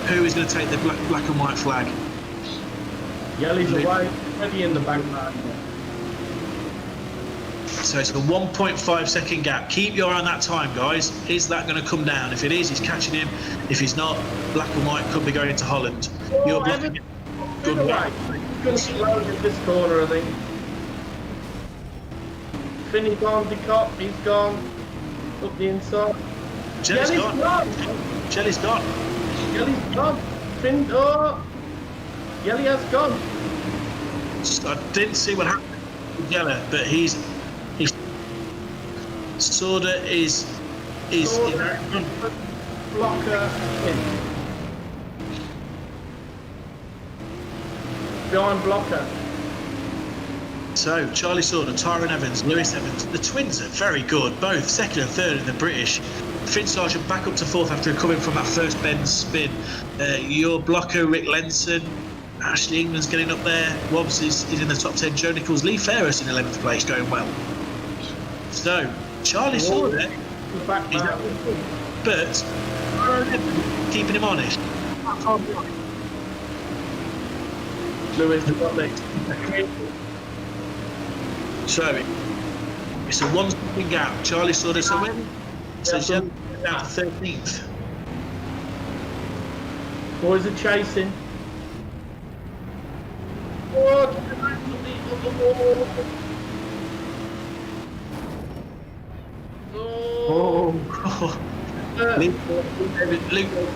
Who is going to take the black and white flag? Yellie's away, ready in the back line. So it's a 1.5 second gap. Keep your eye on that time, guys. Is that going to come down? If it is, he's catching him. If he's not, black and white could be going into Holland. You're blocking it. Good work. Going to be loaded in this corner, I think. Finney's gone, Decop, he's gone. Up the inside. Jelly's gone. Jelly's gone. Jelly's gone. Finn, oh. Yelly has gone. I didn't see what happened with Yeller, but he's Sorda is blocker in. Behind blocker. So Charlie Sorda, Tyrone Evans, Lewis Evans, the twins are very good, both second and third in the British. Finn Sargent back up to fourth after coming from that first bend spin. Your blocker, Rick Lenson, Ashley England's getting up there. Wobbs is in the top 10. Joe Nichols, Lee Ferris in 11th place, going well. So Charlie Sorda, but keeping him honest. Lewis got next. So it's a one-stepping gap. Charlie Sorda, so when Shelley down to 13th. Boys are chasing. Luke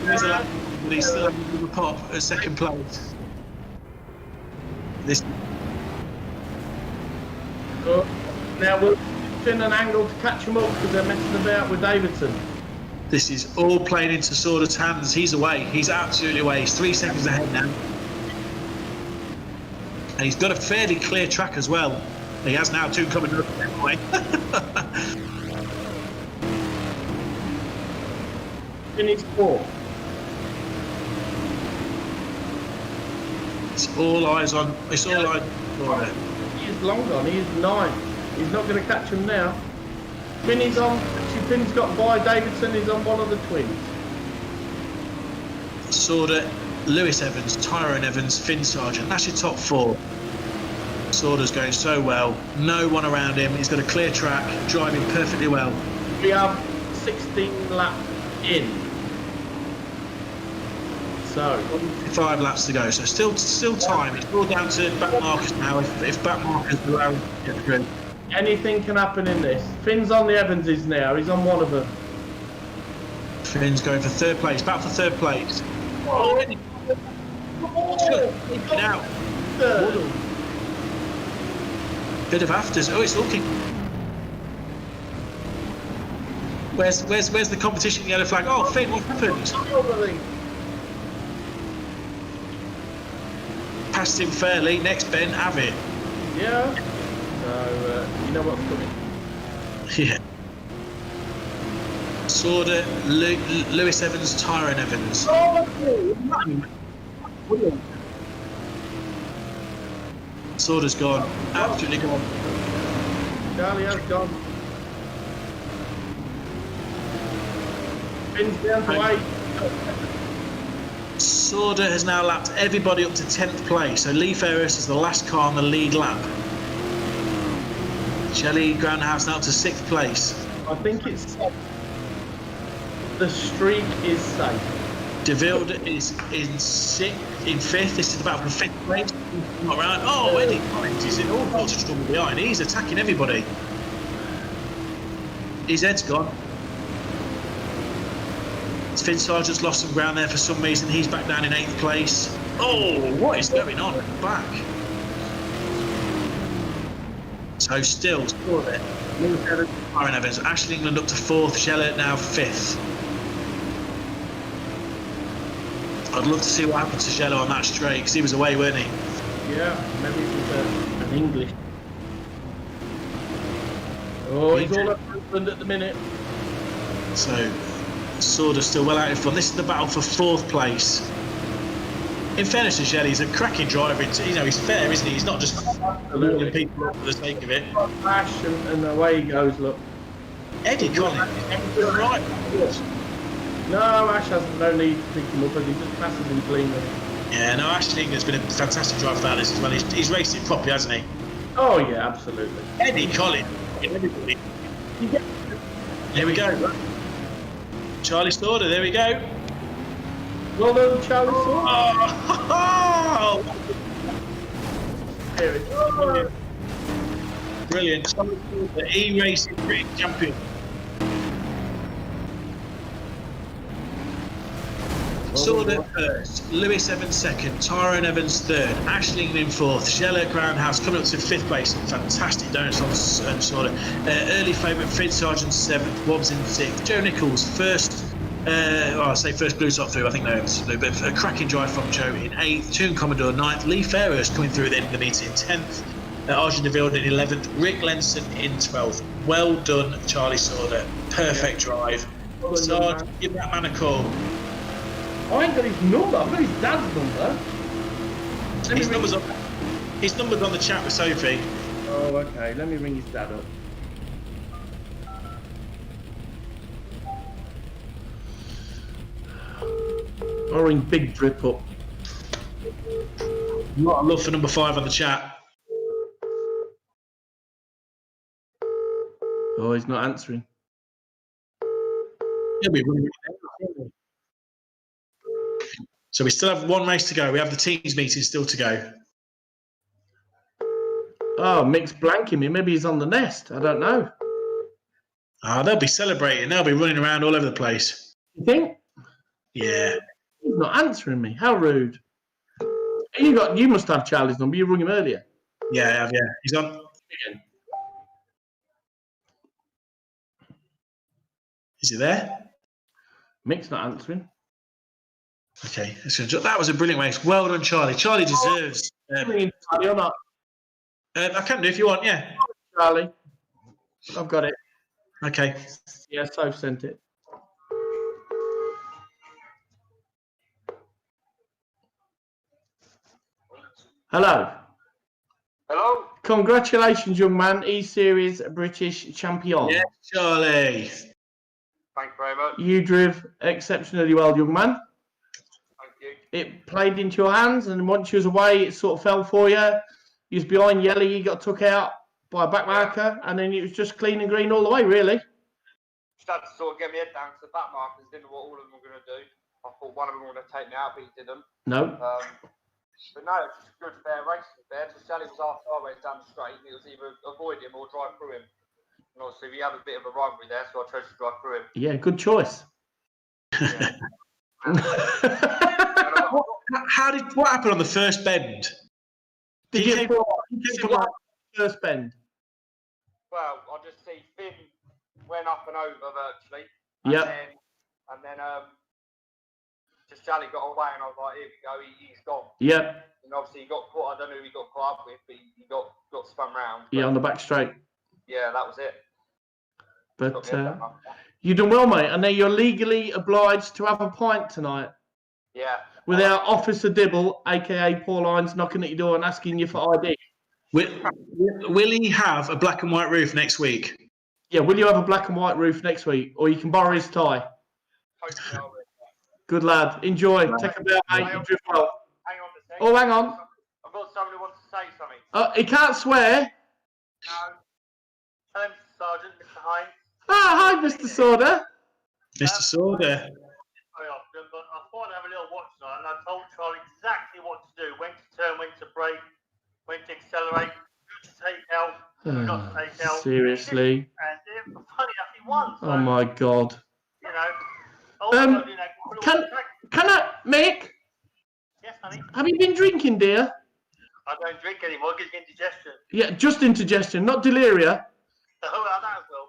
is allowed, but he's still having the pop at second place. This. Now we're in an angle to catch him up because they're messing about with Davidson. This is all playing into Sorda's hands. He's away. He's absolutely away. He's 3 seconds ahead now. And he's got a fairly clear track as well. He has now 2 coming up anyway. Finished 4. It's all eyes on. It's all eyes on Sorda. He is long gone. He is 9. He's not going to catch him now. Finney's on. Actually, Finn's got by. Davidson is on one of the twins. Sorda, Lewis Evans, Tyrone Evans, Finn Sargent. That's your top 4. Sorda's going so well. No one around him. He's got a clear track, driving perfectly well. We have 16 laps in. So 5 laps to go. So still time. It's all down to back markers now. If back markers allow him to get through. Anything can happen in this. Finn's on the Evanses now. He's on one of them. Finn's going for 3rd place. Back for 3rd place. Oh, now. Bit of afters. Oh, it's looking. Where's the competition yellow flag? Oh, Finn, what happened? Passed him fairly. Next bend, have it. Yeah. So you know what's coming. Yeah. Sorda, Lewis Evans, Tyrone Evans. Sorda's gone. Absolutely gone. Charlie has gone. Finn's down to 8. Sorda has now lapped everybody up to 10th place. So Lee Ferris is the last car on the lead lap. Shelley Groundhouse now to 6th place. I think it's safe. The streak is safe. DeVilde is in 5th. This is the battle for 5th place. Not around. Oh, Eddie Hines is in all sorts of trouble behind. He's attacking everybody. His head's gone. Finn Sargent's lost some ground there for some reason. He's back down in 8th place. Oh, what is going on at the back? So still there. Tyrone Evans, Ashley England up to 4th, Shelley now 5th. I'd love to see what happened to Shelley on that straight because he was away, weren't he? Yeah, maybe it was an English. Oh, he's all up England at the minute. So Sorda's still well out in front. This is the battle for 4th place. In fairness to Shelley, he's a cracking driver. He's fair, isn't he? He's not just loading people up for the sake of it. Ash and away he goes, look. Eddie Collins, right. No, Ash hasn't no need to pick him up, but he just passes him cleanly. Yeah, no, Ash England's been a fantastic driver for this as well. He's raced it properly, hasn't he? Oh, yeah, absolutely. Eddie Collins. Everybody. Here we go. Charlie Sorda, there we go. Well done, Charlie Sorda. Oh! Here it is. Brilliant. The E-Racing British champion. Sorda first, Lewis Evans second, Tyrone Evans third, Ashling in fourth, Shella Groundhouse coming up to fifth place. Fantastic donuts on Sorda. Early favourite Fred Sargent seventh, Wobbs in sixth, Joe Nichols first. I say first blue top through, I think no, it's blue, but a cracking drive from Joe in 8th, Toon Commodore 9th, Lee Fairhurst coming through at the end of the meeting in 10th, Arjun DeVille in 11th, Rick Lenson in 12th. Well done, Charlie Sorda. Perfect drive. Sarge, give that man a call. I ain't got his number, I've got his dad's number. His number's on the chat with Sophie. Oh, okay, let me ring his dad up. I'll ring Big Drip up. Lot of love for number 5 on the chat. Oh, he's not answering. So we still have one race to go. We have the teams meeting still to go. Oh, Mick's blanking me. Maybe he's on the nest. I don't know. They'll be celebrating. They'll be running around all over the place. You think? Yeah. He's not answering me. How rude. You must have Charlie's number. You rung him earlier. Yeah, I have, yeah. He's on. Again. Is he there? Mick's not answering. Okay. That was a brilliant race. Well done, Charlie. Charlie deserves... Charlie or not? I can do if you want, yeah. Charlie. I've got it. Okay. Yeah, I've sent it. Hello. Hello? Congratulations, young man. E-Series British champion. Yeah, Charlie. Thank you very much. You drove exceptionally well, young man. Thank you. It played into your hands, and once you was away, it sort of fell for you. You was behind Yelly, you got took out by a back marker, and then it was just clean and green all the way, really. Just had to sort of get my head down because the back markers didn't know what all of them were going to do. I thought one of them were going to take me out, but he didn't. No. But no, it was just a good, fair race. So Sally was after I went down the straight, and it was either avoid him or drive through him. And obviously, we had a bit of a rivalry there, so I chose to drive through him. Yeah, good choice. Yeah. What happened on the first bend? Did you come out first bend? Well, I just see Finn went up and over virtually. Yeah. And then just Sally got away, and I was like, here we go, he's gone. Yep. And obviously, he got caught. I don't know who he got caught up with, but he got spun round. Yeah, on the back straight. Yeah, that was it. But you done well, mate. And now you're legally obliged to have a pint tonight. Yeah. Without Officer Dibble, a.k.a. Paul Hines, knocking at your door and asking you for ID. Will he have a black and white roof next week? Yeah, will you have a black and white roof next week? Or you can borrow his tie. Good lad. Enjoy. Take a bit, mate. You drift well. Hang on a second. Oh, hang on. I've got someone who wants to say something. He can't swear. No. Hello, Mr. Sargent, Mr. Hines. Ah, hi, Mr. Sorda. Mr. Sorda. Very often, but I thought I'd have a little watch tonight, and I told Charlie exactly what to do, when to turn, when to brake, when to accelerate, who to take out, who not to take out. Seriously? And funny enough, he won. So, Oh my God. you know, Can I, Mick? Yes, honey. Have you been drinking, dear? I don't drink anymore, it gives me indigestion. Yeah, just indigestion, not deliria. Oh, well, that will.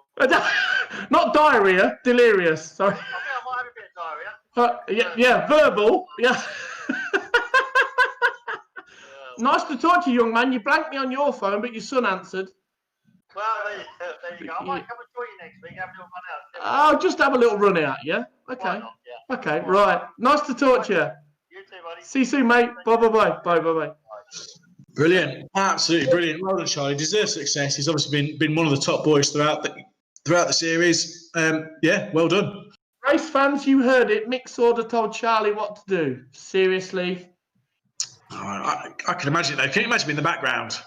Not diarrhea, delirious. Sorry. I think I might have a bit of diarrhea. Yeah, verbal. Yeah. Nice to talk to you, young man. You blanked me on your phone, but your son answered. Well, there you go. I might come and join you next week. Have a little run Oh, out. just have a little run out, yeah? Okay. Why not? Yeah. Okay, right. Nice to talk to you. You too, buddy. See you soon, mate. Bye-bye. Bye-bye. Brilliant. Absolutely brilliant. Well done, Charlie. Deserves success. He's obviously been one of the top boys throughout the series. Yeah, well done. Race fans, you heard it. Mick Sorda told Charlie what to do. Seriously. I can imagine it, though. Can you imagine me in the background?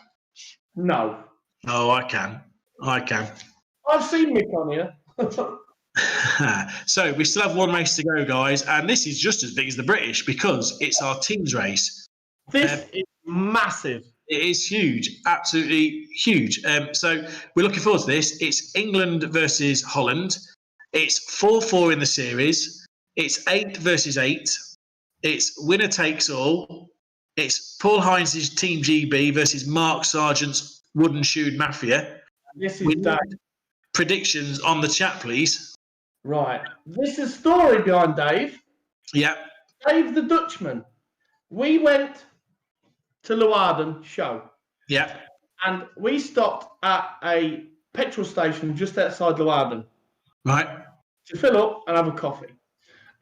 No. Oh, I can. I've seen Mick on here. So we still have one race to go, guys, and this is just as big as the British because it's our teams race. This is massive. It is huge, absolutely huge. So we're looking forward to this. It's England versus Holland. It's 4-4 in the series. It's 8 versus 8. It's winner takes all. It's Paul Hines' Team GB versus Mark Sargent's Wooden Shoe Mafia. This is Dave. Predictions on the chat, please. Right. This is story behind Dave. Yeah. Dave the Dutchman. We went to Leeuwarden show. Yeah. And we stopped at a petrol station just outside Leeuwarden. Right. To fill up and have a coffee.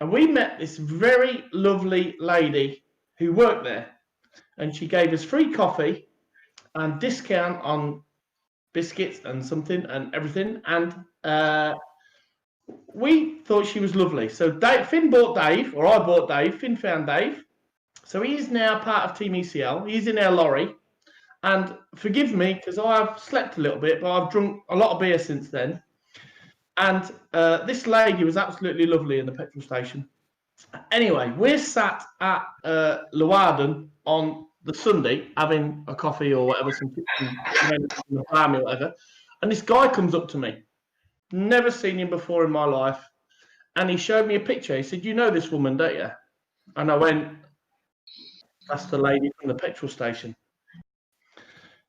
And we met this very lovely lady who worked there. And she gave us free coffee and discount on biscuits and something and everything. And we thought she was lovely. So Finn bought Dave, or I bought Dave. Finn found Dave. So he's now part of Team ECL. He's in our lorry. And forgive me, because I've slept a little bit, but I've drunk a lot of beer since then. And this lady was absolutely lovely in the petrol station. Anyway, we're sat at Leeuwarden on the Sunday having a coffee or whatever, some family or whatever. And this guy comes up to me. Never seen him before in my life. And he showed me a picture. He said, "You know this woman, don't you?" And I went, "That's the lady from the petrol station."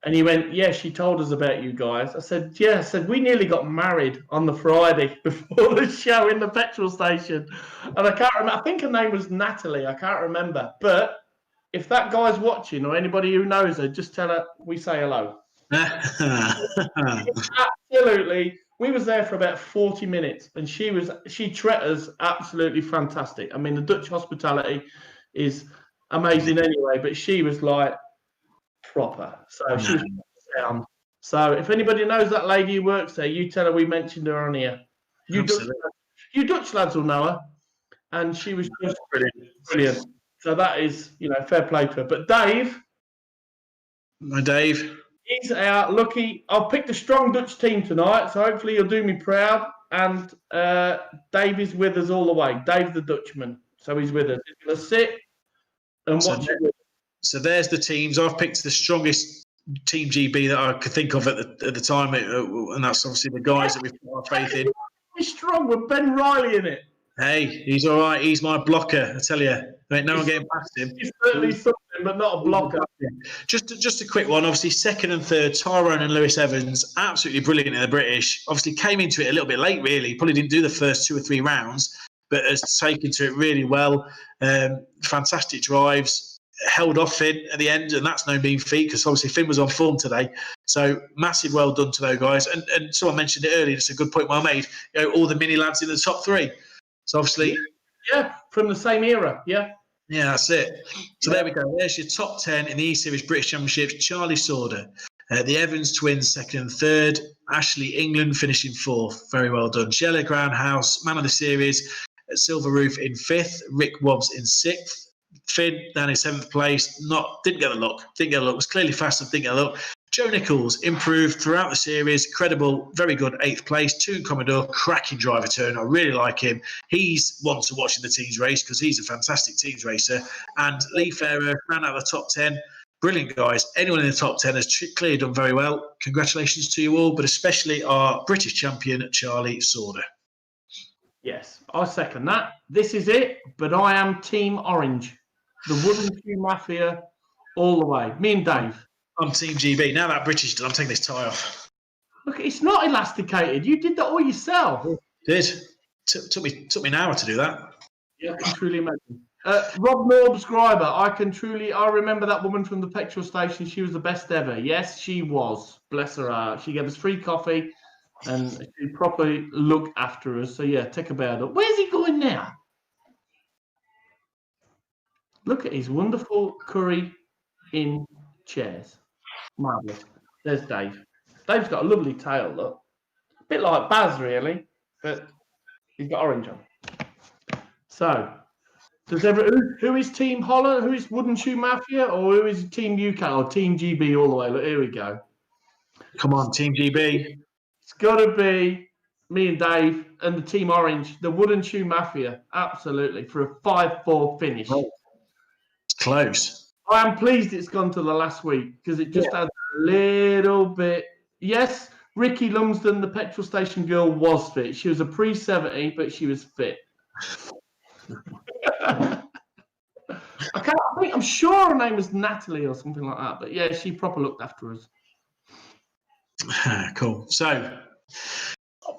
And he went, "Yeah, she told us about you guys." I said, "Yeah." I said, "We nearly got married on the Friday before the show in the petrol station." And I can't remember. I think her name was Natalie. I can't remember. But if that guy's watching or anybody who knows her, just tell her we say hello. Absolutely. We was there for about 40 minutes and she treated us absolutely fantastic. I mean, the Dutch hospitality is amazing anyway, but she was like, proper. So she was sound. So if anybody knows that lady who works there, you tell her we mentioned her on here. You Dutch lads will know her. And she was just brilliant. So that is, fair play to her. But Dave. My Dave. He's our lucky. I've picked a strong Dutch team tonight, so hopefully you'll do me proud. And Dave is with us all the way. Dave the Dutchman. So he's with us. He's going to sit and watch it. So there's the teams. I've picked the strongest Team GB that I could think of at the time, and that's obviously the guys that we've put our faith in. He's strong with Ben Riley in it. Hey, he's all right. He's my blocker, I tell you. There ain't no one getting past him. He's certainly something, but not a blocker. Just a quick one. Obviously, second and third, Tyrone and Lewis Evans, absolutely brilliant in the British. Obviously, came into it a little bit late, really. Probably didn't do the first 2 or 3 rounds, but has taken to it really well. Fantastic drives. Held off Finn at the end, and that's no mean feat because obviously Finn was on form today. So massive well done to those guys. And someone mentioned it earlier, it's a good point well made. All the mini lads in the top 3. So obviously, yeah, from the same era, yeah, that's it. So there we go. There's your top 10 in the E-Series British Championships. Charlie Sauder, the Evans twins second and third, Ashley England finishing 4th. Very well done. Shelley Groundhouse, man of the series, Silver Roof in 5th, Rick Wobbs in 6th. Finn down in 7th place, didn't get a look, was clearly faster, didn't get a look. Joe Nichols improved throughout the series, credible, very good 8th place. Toon Commodore, cracking driver turn, I really like him. He's one to watch in the teams race because he's a fantastic teams racer. And Lee Farrer ran out of the top 10. Brilliant guys. Anyone in the top 10 has clearly done very well. Congratulations to you all, but especially our British champion, Charlie Sauder. Yes, I second that. This is it, but I am Team Orange. The Wooden Shoe Mafia all the way. Me and Dave. I'm Team GB. Now that British, I'm taking this tie off. Look, it's not elasticated. You did that all yourself. Did. Took me an hour to do that. Yeah, I can truly imagine. Rob Norbscriber, I remember that woman from the petrol station. She was the best ever. Yes, she was. Bless her heart. She gave us free coffee and she properly looked after us. So yeah, take a bow up. Where's he going now? Look at his wonderful curry in chairs. Marvellous. There's Dave. Dave's got a lovely tail, look. A bit like Baz, really, but he's got orange on. So, who is Team Holland? Who is Wooden Shoe Mafia? Or who is Team UK or Team GB all the way? Look, here we go. Come on, Team GB. It's got to be me and Dave and the Team Orange, the Wooden Shoe Mafia. Absolutely. For a 5-4 finish. Oh. Close. I am pleased it's gone to the last week because it just had a little bit. Yes, Ricky Lumsden, the petrol station girl, was fit. She was a pre-70, but she was fit. I'm sure her name was Natalie or something like that. But yeah, she proper looked after us. Cool. So,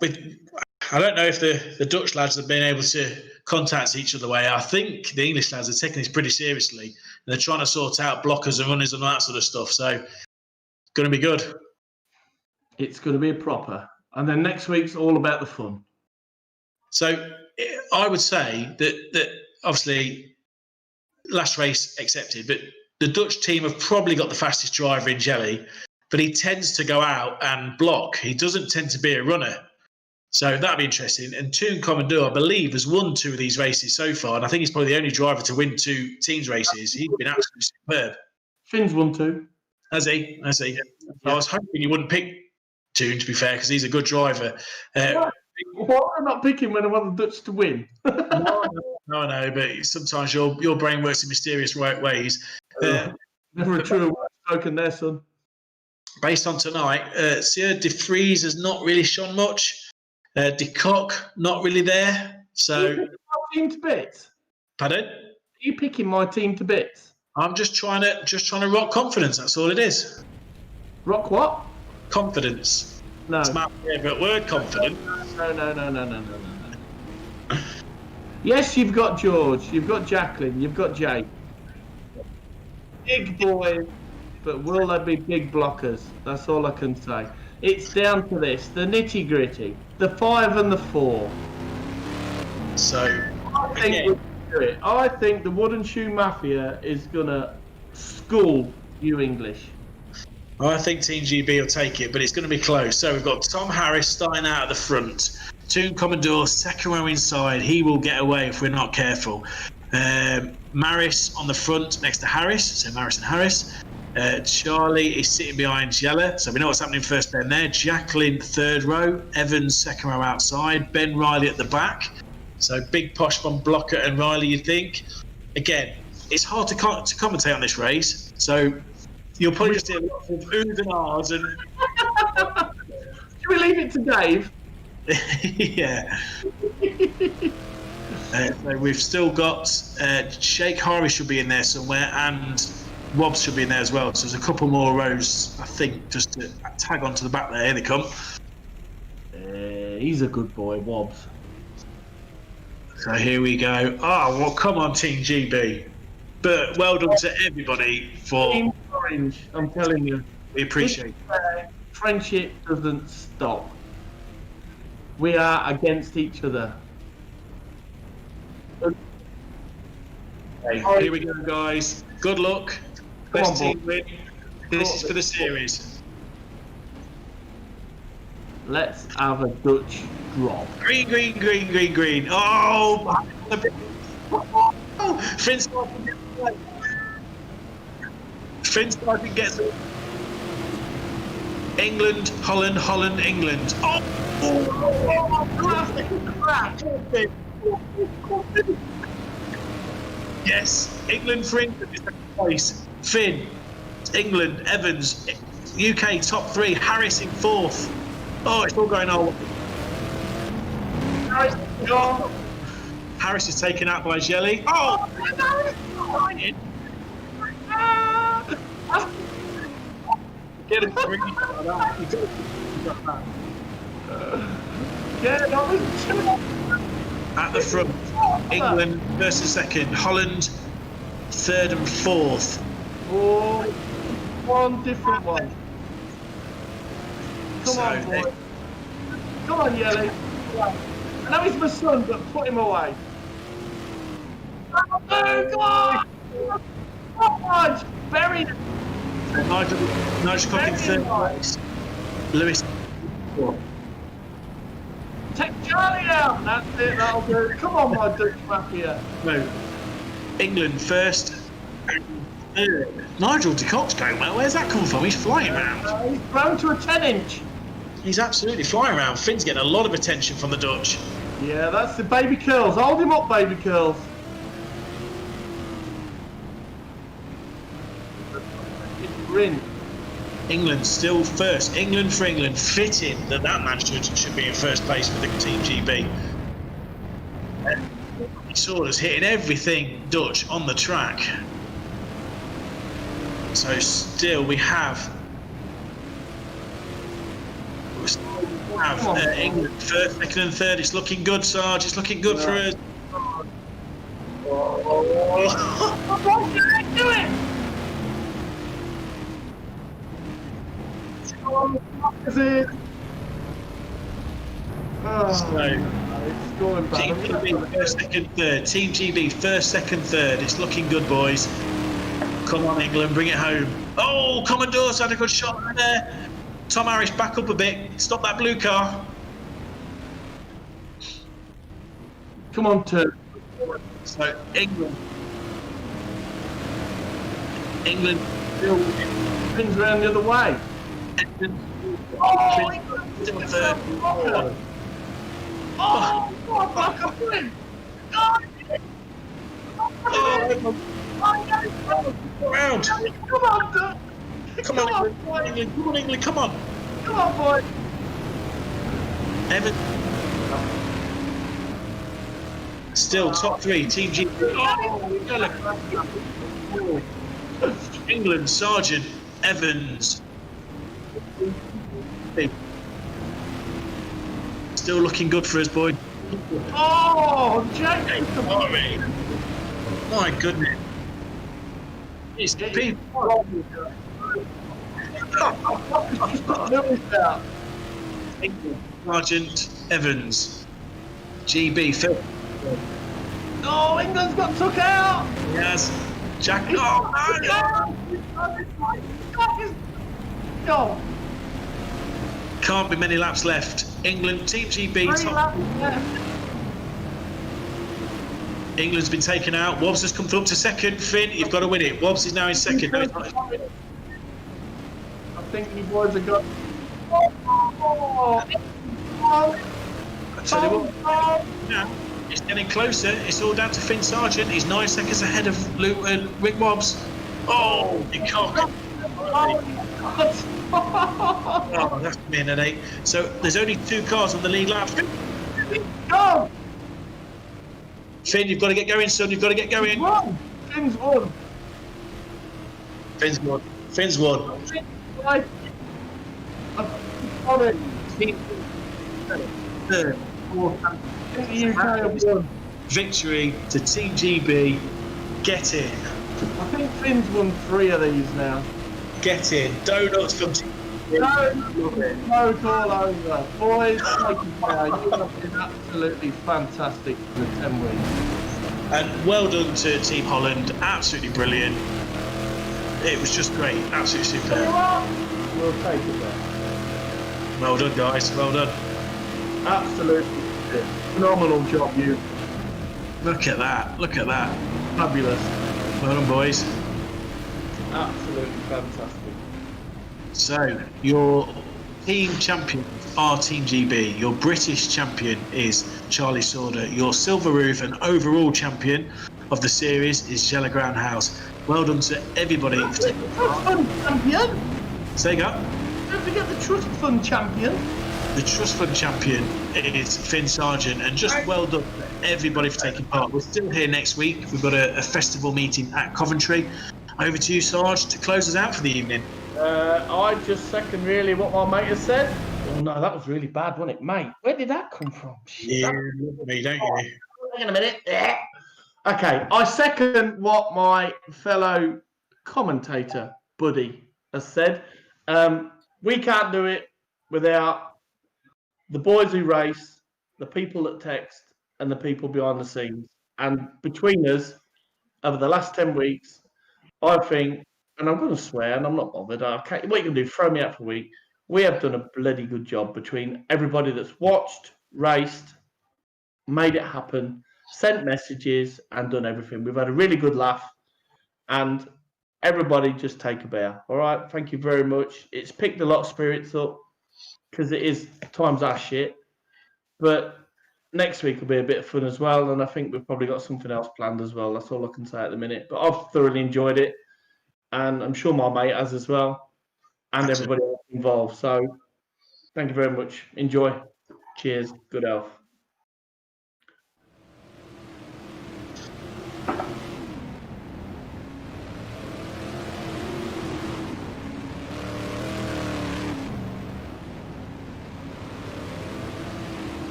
I don't know if the Dutch lads have been able to contact each other. I think the English lads are taking this pretty seriously. And they're trying to sort out blockers and runners and all that sort of stuff. So, it's going to be good. It's going to be a proper. And then next week's all about the fun. So, I would say that obviously last race accepted, but the Dutch team have probably got the fastest driver in Jelly, but he tends to go out and block. He doesn't tend to be a runner. So that'd be interesting. And Toon Commodore, I believe, has won 2 of these races so far, and I think he's probably the only driver to win 2 teams races. He's been absolutely superb. Finn's won 2. Has he? Yeah. I was hoping you wouldn't pick Toon, to be fair, because he's a good driver. Why am I not picking when I want the Dutch to win? No, but sometimes your brain works in mysterious ways. Never a true word spoken there, son. Based on tonight, Sieur De Vries has not really shone much. De Kock, not really there. So, are you picking my team to bits? Pardon? Are you picking my team to bits? I'm just trying to rock confidence. That's all it is. Rock what? Confidence. No. It's my favourite word, confident. No. Yes, you've got George, you've got Jacqueline, you've got Jake. Big boys, but will there be big blockers? That's all I can say. It's down to this, the nitty gritty, the 5 and the 4. So, I think we can do it. I think the Wooden Shoe Mafia is going to school you English. I think Team GB will take it, but it's going to be close. So we've got Tom Harris starting out at the front. Toon Commodore, second row inside. He will get away if we're not careful. Maris on the front next to Harris. So Maris and Harris. Charlie is sitting behind Jella. So we know what's happening first then there. Jacqueline, third row. Evans, second row outside. Ben Riley at the back. So big posh from Blocker and Riley, you'd think. Again, it's hard to commentate on this race. So you'll probably just hear lots of oohs and ahs. And Should we leave it to Dave? yeah. So we've still got Sheikh Hari should be in there somewhere, and Wobbs should be in there as well. So there's a couple more rows, I think, just to tag onto the back there. Here they come. He's a good boy, Wobbs. So here we go. Oh, well, come on, Team GB. But well done to everybody for... Team Orange, I'm telling you. We appreciate it. Friendship doesn't stop. We are against each other. Here we go, guys. Good luck. Best team win. This is for the series. Let's have a Dutch drop. Green, green, green, green, green. Oh! Finn Sargent gets away. Finn Sargent gets away. England, Holland, Holland, England. Oh! Yes, England for England is second place. Finn, England, Evans, UK top 3, Harris in 4th. Oh, it's all going on. Harris is taken out by Jelly. Oh! Get him to ring you like that. Get it on. At the front, England first and second, Holland third and 4th. Oh, one different one. Come on, boy. Come on, Yelly. I know he's my son, but put him away. Oh, God! God! Buried him. Nigel Cock in third place. Lewis. Take Charlie out. That's it. That'll do. Come on, my Dutch Mafia. No. England first. Nigel de Kock's going well. Where's that come from? He's flying around. He's grown to a 10-inch. He's absolutely flying around. Finn's getting a lot of attention from the Dutch. Yeah, that's the baby curls. Hold him up, baby curls. Grin. England still first. England for England. Fitting that man should be in first place for the Team GB. Saunders hitting everything Dutch on the track. So still we have England first, second and third. It's looking good, Sarge. It's looking good for us. Why did they do it? It's going bad. Team GB first, second, third. Team GB first, second, third. It's looking good, boys. Come on, England, bring it home. Oh, Commodores had a good shot there. Tom Harris, back up a bit. Stop that blue car. Come on, Turk. So England still Pins around the other way. third. Back up in. Round. Come on, Turk. Come on, England. Come on, England. Come on. Come on, boy. Evan. Still top three. Team G. England, Sargent, Evans. Still looking good for us, boy. Oh, Jake. My goodness. It's people. England, Sargent, Evans. GB, Phil. Oh, England's got took out. Yes. Jack. Oh, no. Can't be many laps left. England, Team GB. 3 laps left. England's been taken out. Wobbs has come up to second. Finn, you've got to win it. Wobbs is now in second. No, I think you boys have got. I tell you what, now it's getting closer. It's all down to Finn Sargent. He's 9 seconds ahead of Rick Wobbs. Oh, you can't. Oh, that's me in an 8. So there's only 2 cars on the lead lap. Go! Finn, you've got to get going, son. You've got to get going. Finn's won. Finn's won. Finn's won. Third, fourth, victory to Team GB. Get in. I think Finn's won 3 of these now. Get in. Donuts from Team No, all over. Boys, take it now. You have been absolutely fantastic for the 10 weeks. And well done to Team Holland. Absolutely brilliant. It was just great. Absolutely superb. We'll take it there. Well done, guys. Well done. Absolutely phenomenal job, you. Look at that. Look at that. Fabulous. Well done, boys. Absolutely fantastic. So, your team champions are Team GB. Your British champion is Charlie Sauder. Your Silver Roof and overall champion of the series is Jella Groundhouse. Well done to everybody. Trust Fund champion. Say that. Don't forget the Trust Fund champion. The Trust Fund champion is Finn Sargent, and just well done to everybody for taking part. We're still here next week. We've got a festival meeting at Coventry. Over to you, Sarge, to close us out for the evening. I just second really what my mate has said. Oh no, that was really bad, wasn't it, mate? Where did that come from? Yeah, look at me, don't you? Hang on a minute. Okay, I second what my fellow commentator buddy has said. We can't do it without the boys who race, the people that text, and the people behind the scenes. And between us, over the last 10 weeks, I think, and I'm going to swear, and I'm not bothered. What you can do, throw me out for a week. We have done a bloody good job between everybody that's watched, raced, made it happen, sent messages, and done everything. We've had a really good laugh, and everybody just take a bow. All right, thank you very much. It's picked a lot of spirits up because it is times our shit, but next week will be a bit of fun as well, and I think we've probably got something else planned as well. That's all I can say at the minute. But I've thoroughly enjoyed it, and I'm sure my mate has as well, and everybody else involved. So thank you very much. Enjoy. Cheers. Good health.